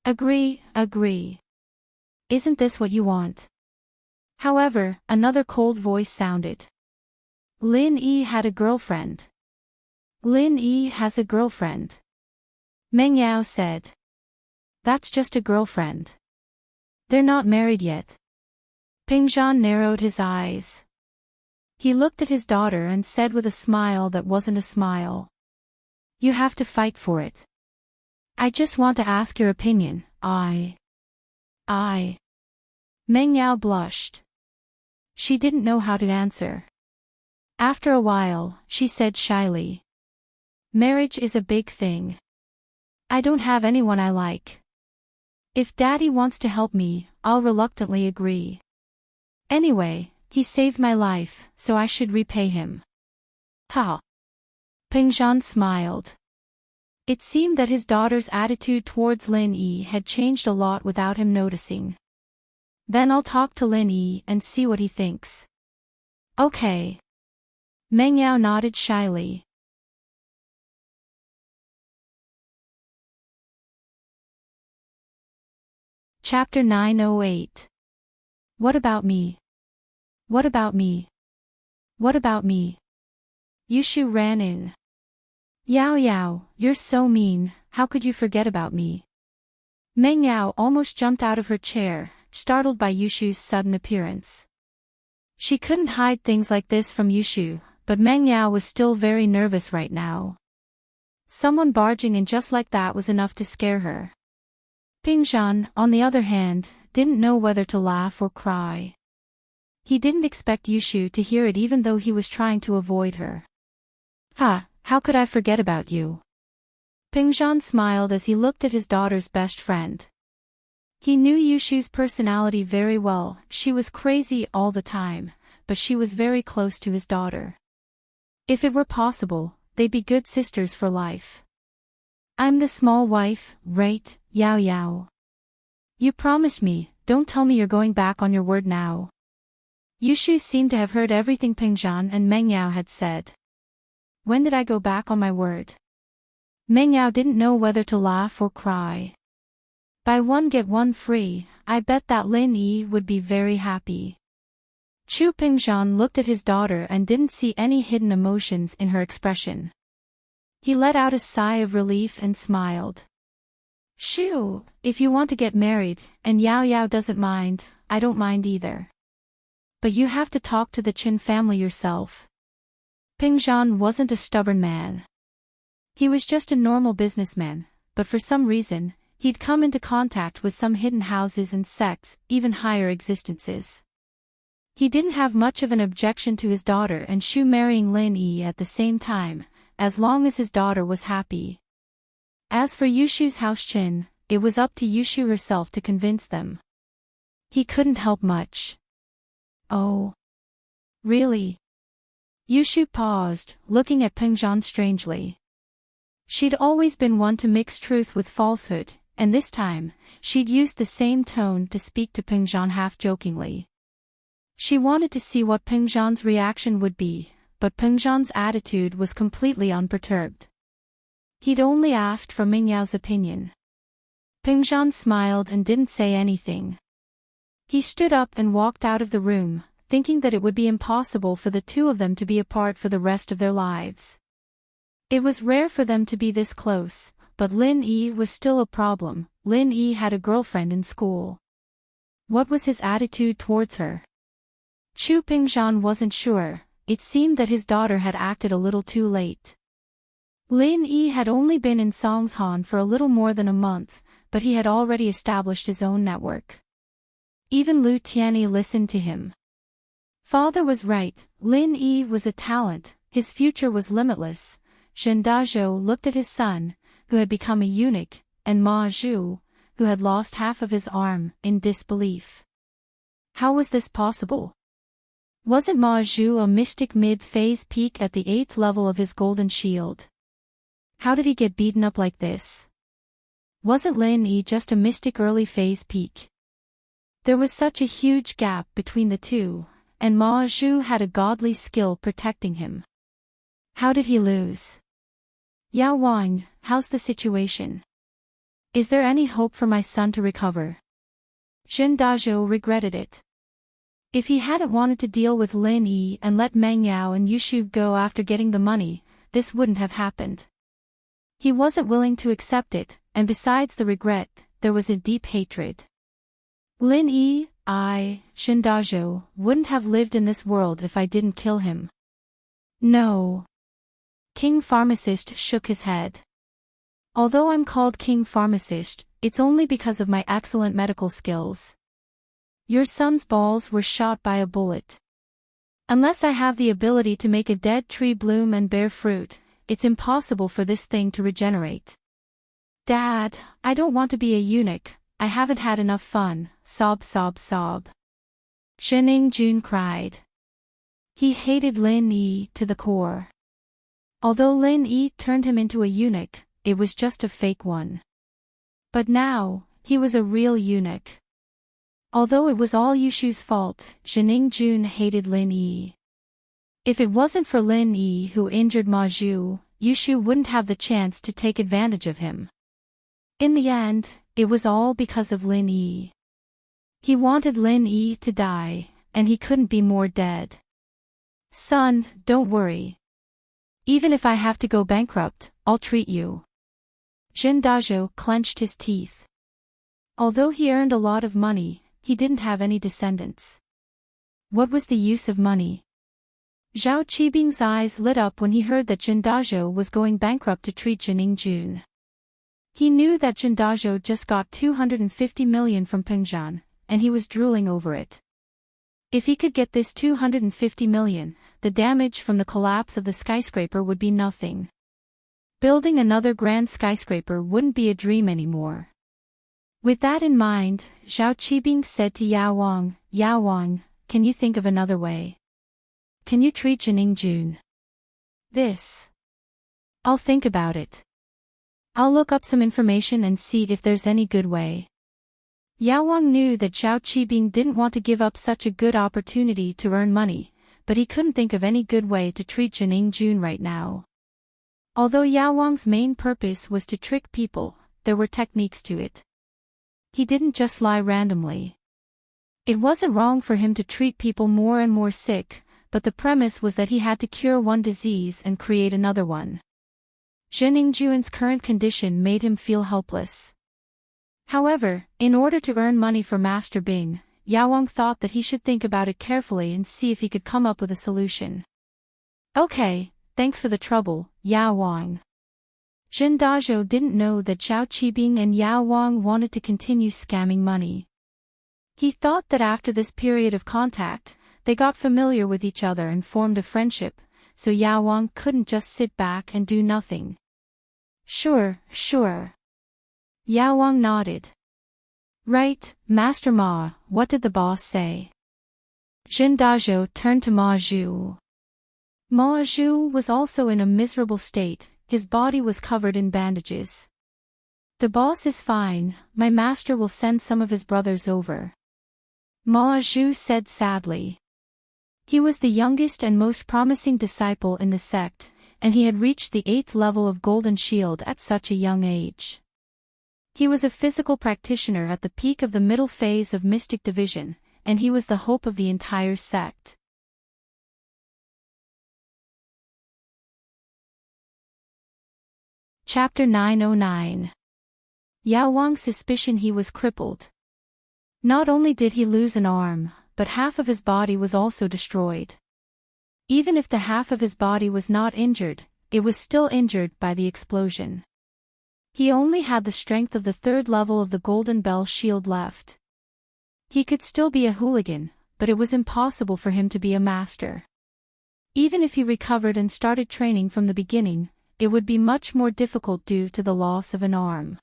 Agree. Isn't this what you want? However, another cold voice sounded. Lin Yi had a girlfriend. Lin Yi has a girlfriend. Meng Yao said. That's just a girlfriend. They're not married yet. Ping Zhan narrowed his eyes. He looked at his daughter and said with a smile that wasn't a smile. You have to fight for it. I just want to ask your opinion. I. Meng Yao blushed. She didn't know how to answer. After a while, she said shyly. Marriage is a big thing. I don't have anyone I like. If Daddy wants to help me, I'll reluctantly agree. Anyway, he saved my life, so I should repay him. Ha! Ping Zhan smiled. It seemed that his daughter's attitude towards Lin Yi had changed a lot without him noticing. Then I'll talk to Lin Yi and see what he thinks. Okay. Meng Yao nodded shyly. Chapter 908. What about me? What about me? What about me? Yushu ran in. Yao, you're so mean, how could you forget about me? Meng Yao almost jumped out of her chair, startled by Yushu's sudden appearance. She couldn't hide things like this from Yushu, but Meng Yao was still very nervous right now. Someone barging in just like that was enough to scare her. Ping Zhan, on the other hand, didn't know whether to laugh or cry. He didn't expect Yushu to hear it even though he was trying to avoid her. How could I forget about you? Ping Zhan smiled as he looked at his daughter's best friend. He knew Yushu's personality very well. She was crazy all the time, but she was very close to his daughter. If it were possible, they'd be good sisters for life. I'm the small wife, right, Yao? You promised me, don't tell me you're going back on your word now. Yushu seemed to have heard everything Ping Zhan and Meng Yao had said. When did I go back on my word? Meng Yao didn't know whether to laugh or cry. Buy one get one free, I bet that Lin Yi would be very happy. Ping Zhan looked at his daughter and didn't see any hidden emotions in her expression. He let out a sigh of relief and smiled. Shoo, if you want to get married, and Yao doesn't mind, I don't mind either. But you have to talk to the Qin family yourself. Ping Zhan wasn't a stubborn man. He was just a normal businessman, but for some reason, he'd come into contact with some hidden houses and sects, even higher existences. He didn't have much of an objection to his daughter and Shu marrying Lin Yi at the same time, as long as his daughter was happy. As for Yushu's house Qin, it was up to Yushu herself to convince them. He couldn't help much. Oh. Really? Yushu paused, looking at Ping Zhan strangely. She'd always been one to mix truth with falsehood, and this time, she'd used the same tone to speak to Ping Zhan half-jokingly. She wanted to see what Ping Zhan's reaction would be, but Ping Zhan's attitude was completely unperturbed. He'd only asked for Meng Yao's opinion. Pingzhan smiled and didn't say anything. He stood up and walked out of the room, thinking that it would be impossible for the two of them to be apart for the rest of their lives. It was rare for them to be this close, but Lin Yi was still a problem. Lin Yi had a girlfriend in school. What was his attitude towards her? Chu Pingzhan wasn't sure. It seemed that his daughter had acted a little too late. Lin Yi had only been in Songshan for a little more than a month, but he had already established his own network. Even Lu Tianyi listened to him. Father was right, Lin Yi was a talent, his future was limitless. Shen Dazhou looked at his son, who had become a eunuch, and Ma Zhu, who had lost half of his arm, in disbelief. How was this possible? Wasn't Ma Zhu a mystic mid-phase peak at the 8th level of his golden shield? How did he get beaten up like this? Wasn't Lin Yi just a mystic early phase peak? There was such a huge gap between the two, and Ma Zhu had a godly skill protecting him. How did he lose? Yao Wang, how's the situation? Is there any hope for my son to recover? Shen Dazhou regretted it. If he hadn't wanted to deal with Lin Yi and let Meng Yao and Yushu go after getting the money, this wouldn't have happened. He wasn't willing to accept it, and besides the regret, there was a deep hatred. Lin Yi, Shen Dazhou, wouldn't have lived in this world if I didn't kill him. No. King Pharmacist shook his head. Although I'm called King Pharmacist, it's only because of my excellent medical skills. Your son's balls were shot by a bullet. Unless I have the ability to make a dead tree bloom and bear fruit, it's impossible for this thing to regenerate. Dad, I don't want to be a eunuch, I haven't had enough fun, sob sob sob. Shen Jun cried. He hated Lin Yi to the core. Although Lin Yi turned him into a eunuch, it was just a fake one. But now, he was a real eunuch. Although it was all Yushu's fault, Shen Jun hated Lin Yi. If it wasn't for Lin Yi who injured Ma Zhu, Yushu wouldn't have the chance to take advantage of him. In the end, it was all because of Lin Yi. He wanted Lin Yi to die, and he couldn't be more dead. Son, don't worry. Even if I have to go bankrupt, I'll treat you. Shen Dazhou clenched his teeth. Although he earned a lot of money, he didn't have any descendants. What was the use of money? Zhao Qibing's eyes lit up when he heard that Shen Dazhou was going bankrupt to treat Shen Jun. He knew that Shen Dazhou just got 250 million from Pingzhan, and he was drooling over it. If he could get this 250 million, the damage from the collapse of the skyscraper would be nothing. Building another grand skyscraper wouldn't be a dream anymore. With that in mind, Zhao Qibing said to Yao Wang, can you think of another way? Can you treat Shen Jun? This. I'll think about it. I'll look up some information and see if there's any good way. Yao Wang knew that Zhao Qibing didn't want to give up such a good opportunity to earn money, but he couldn't think of any good way to treat Shen Jun right now. Although Yao Wang's main purpose was to trick people, there were techniques to it. He didn't just lie randomly. It wasn't wrong for him to treat people more and more sick, but the premise was that he had to cure one disease and create another one. Shen Jun's current condition made him feel helpless. However, in order to earn money for Master Bing, Yao Wang thought that he should think about it carefully and see if he could come up with a solution. Okay, thanks for the trouble, Yao Wang. Shen Dazhou didn't know that Zhao Qibing and Yao Wang wanted to continue scamming money. He thought that after this period of contact, they got familiar with each other and formed a friendship, so Yao Wang couldn't just sit back and do nothing. Sure. Yao Wang nodded. Right, Master Ma, what did the boss say? Shen Dazhou turned to Ma Zhu. Ma Zhu was also in a miserable state, his body was covered in bandages. The boss is fine, my master will send some of his brothers over. Ma Zhu said sadly. He was the youngest and most promising disciple in the sect, and he had reached the 8th level of Golden Shield at such a young age. He was a physical practitioner at the peak of the middle phase of mystic division, and he was the hope of the entire sect. Chapter 909. Yao Wang's suspicion he was crippled. Not only did he lose an arm, but half of his body was also destroyed. Even if the half of his body was not injured, it was still injured by the explosion. He only had the strength of the third level of the Golden Bell Shield left. He could still be a hooligan, but it was impossible for him to be a master. Even if he recovered and started training from the beginning, it would be much more difficult due to the loss of an arm.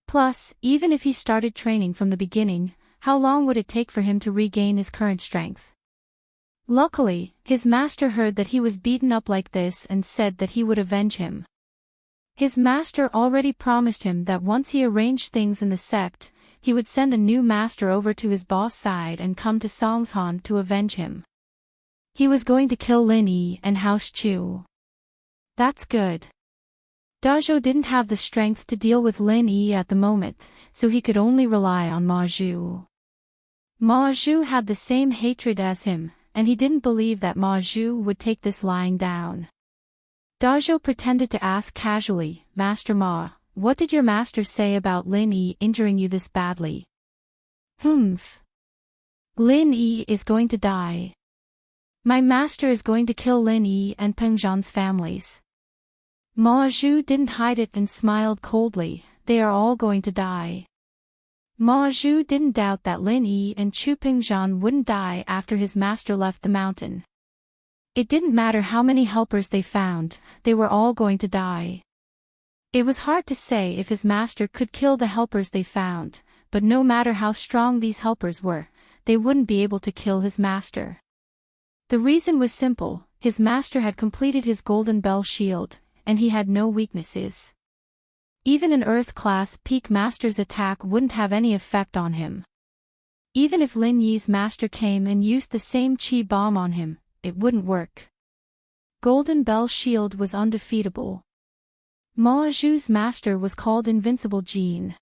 Plus, even if he started training from the beginning, how long would it take for him to regain his current strength? Luckily, his master heard that he was beaten up like this and said that he would avenge him. His master already promised him that once he arranged things in the sect, he would send a new master over to his boss side and come to Songshan to avenge him. He was going to kill Lin Yi and House Chu. That's good. Dazhou didn't have the strength to deal with Lin Yi at the moment, so he could only rely on Ma Zhu. Ma Zhu had the same hatred as him, and he didn't believe that Ma Zhu would take this lying down. Dazhou pretended to ask casually, "Master Ma, what did your master say about Lin Yi injuring you this badly?" "Humph. Lin Yi is going to die. My master is going to kill Lin Yi and Peng Zhan's families." Ma Zhu didn't hide it and smiled coldly, "They are all going to die." Ma Zhu didn't doubt that Lin Yi and Chu Pengzhan wouldn't die after his master left the mountain. It didn't matter how many helpers they found, they were all going to die. It was hard to say if his master could kill the helpers they found, but no matter how strong these helpers were, they wouldn't be able to kill his master. The reason was simple, his master had completed his Golden Bell Shield, and he had no weaknesses. Even an Earth-class peak master's attack wouldn't have any effect on him. Even if Lin Yi's master came and used the same chi bomb on him, it wouldn't work. Golden Bell Shield was undefeatable. Ma Zhu's master was called Invincible Gene.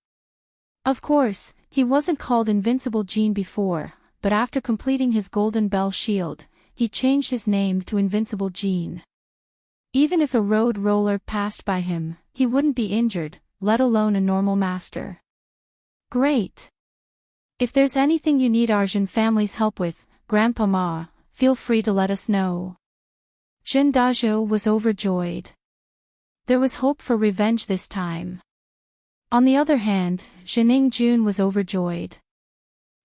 Of course, he wasn't called Invincible Gene before, but after completing his Golden Bell Shield, he changed his name to Invincible Gene. Even if a road roller passed by him, he wouldn't be injured, let alone a normal master. Great! If there's anything you need Arjun family's help with, Grandpa Ma, feel free to let us know. Jin Dazhou was overjoyed. There was hope for revenge this time. On the other hand, Jining Jun was overjoyed.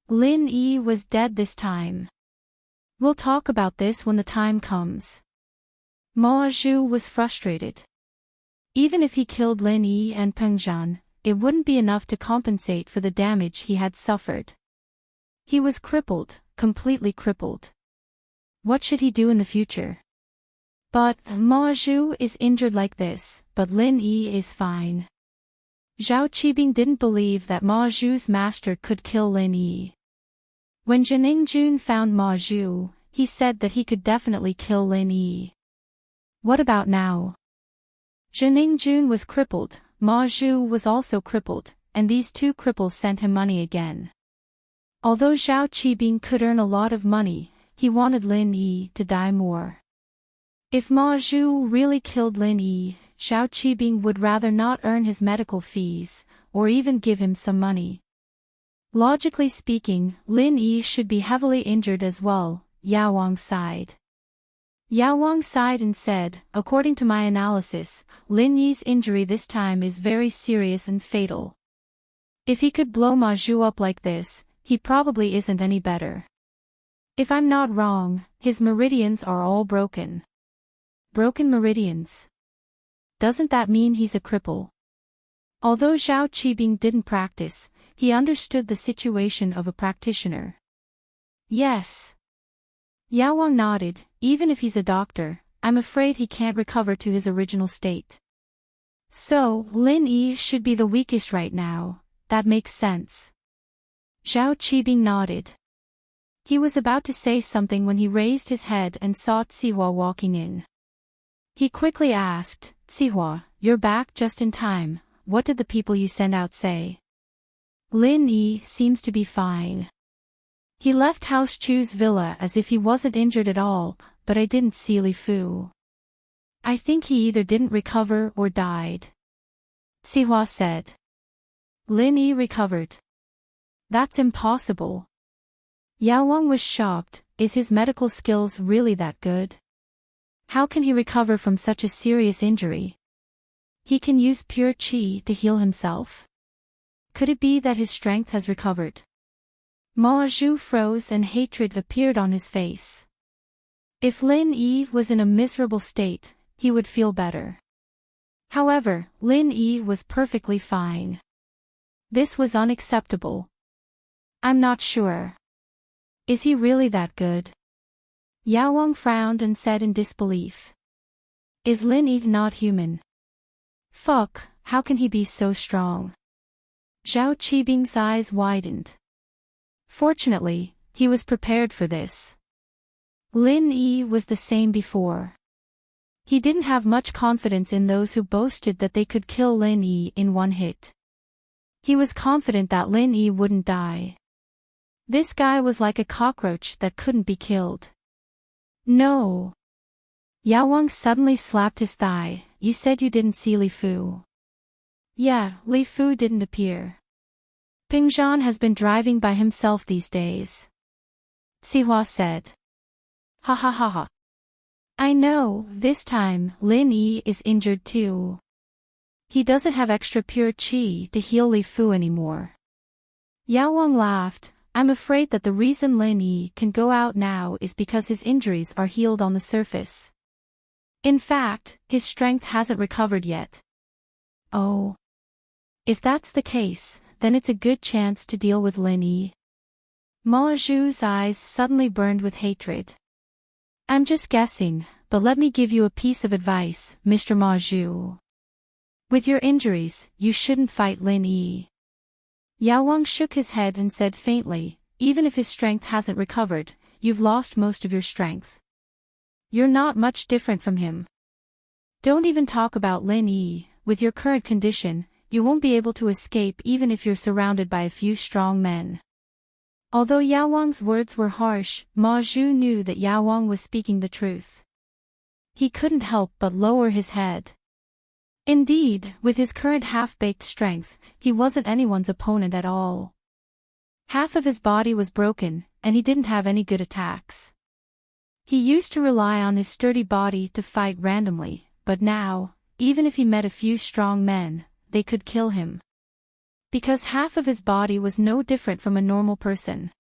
Lin Yi was dead this time. We'll talk about this when the time comes. Ma Zhu was frustrated. Even if he killed Lin Yi and Peng Zhan, it wouldn't be enough to compensate for the damage he had suffered. He was crippled, completely crippled. What should he do in the future? But Ma Zhu is injured like this, but Lin Yi is fine. Zhao Qibing didn't believe that Ma Zhu's master could kill Lin Yi. When Jining Jun found Ma Zhu, he said that he could definitely kill Lin Yi. What about now? Jining Jun was crippled, Ma Zhu was also crippled, and these two cripples sent him money again. Although Zhao Qibing could earn a lot of money, he wanted Lin Yi to die more. If Ma Zhu really killed Lin Yi, Zhao Qibing would rather not earn his medical fees, or even give him some money. Logically speaking, Lin Yi should be heavily injured as well, Yao Wang sighed. Yao Wang sighed and said, "According to my analysis, Lin Yi's injury this time is very serious and fatal. If he could blow Ma Zhu up like this, he probably isn't any better. If I'm not wrong, his meridians are all broken." Broken meridians. Doesn't that mean he's a cripple? Although Zhao Qibing didn't practice, he understood the situation of a practitioner. Yes. Yao Wang nodded. Even if he's a doctor, I'm afraid he can't recover to his original state. So, Lin Yi should be the weakest right now, that makes sense. Zhao Qibing nodded. He was about to say something when he raised his head and saw Cihua walking in. He quickly asked, "Cihua, you're back just in time, what did the people you sent out say? Lin Yi seems to be fine. He left House Chu's villa as if he wasn't injured at all, but I didn't see Li Fu. I think he either didn't recover or died. Sihua said. Lin Yi recovered. That's impossible. Yao Wang was shocked. Is his medical skills really that good? How can he recover from such a serious injury? He can use pure qi to heal himself. Could it be that his strength has recovered? Ma Zhu froze and hatred appeared on his face. If Lin Yi was in a miserable state, he would feel better. However, Lin Yi was perfectly fine. This was unacceptable. I'm not sure. Is he really that good? Yao Wang frowned and said in disbelief. Is Lin Yi not human? Fuck, how can he be so strong? Zhao Qibing's eyes widened. Fortunately, he was prepared for this. Lin Yi was the same before. He didn't have much confidence in those who boasted that they could kill Lin Yi in one hit. He was confident that Lin Yi wouldn't die. This guy was like a cockroach that couldn't be killed. No. Yao Wang suddenly slapped his thigh. You said you didn't see Li Fu. Yeah, Li Fu didn't appear. Pingzhan has been driving by himself these days. Sihua said. Ha ha ha ha. I know, this time, Lin Yi is injured too. He doesn't have extra pure qi to heal Li Fu anymore. Yao Wang laughed. I'm afraid that the reason Lin Yi can go out now is because his injuries are healed on the surface. In fact, his strength hasn't recovered yet. Oh. If that's the case, then it's a good chance to deal with Lin Yi. Ma Zhu's eyes suddenly burned with hatred. I'm just guessing, but let me give you a piece of advice, Mr. Ma Zhu. With your injuries, you shouldn't fight Lin Yi. Yao Wang shook his head and said faintly, even if his strength hasn't recovered, you've lost most of your strength. You're not much different from him. Don't even talk about Lin Yi. With your current condition, you won't be able to escape even if you're surrounded by a few strong men. Although Yao Wang's words were harsh, Ma Zhu knew that Yao Wang was speaking the truth. He couldn't help but lower his head. Indeed, with his current half-baked strength, he wasn't anyone's opponent at all. Half of his body was broken, and he didn't have any good attacks. He used to rely on his sturdy body to fight randomly, but now, even if he met a few strong men, they could kill him. Because half of his body was no different from a normal person.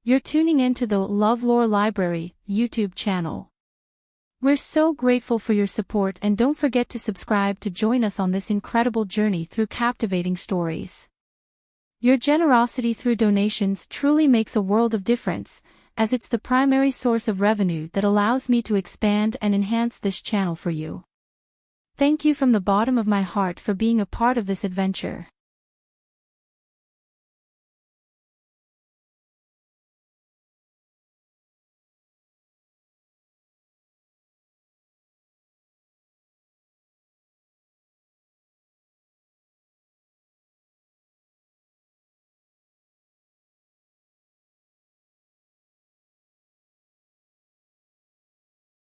You're tuning into the LoveLore Library YouTube channel. We're so grateful for your support, and don't forget to subscribe to join us on this incredible journey through captivating stories. Your generosity through donations truly makes a world of difference, as it's the primary source of revenue that allows me to expand and enhance this channel for you. Thank you from the bottom of my heart for being a part of this adventure.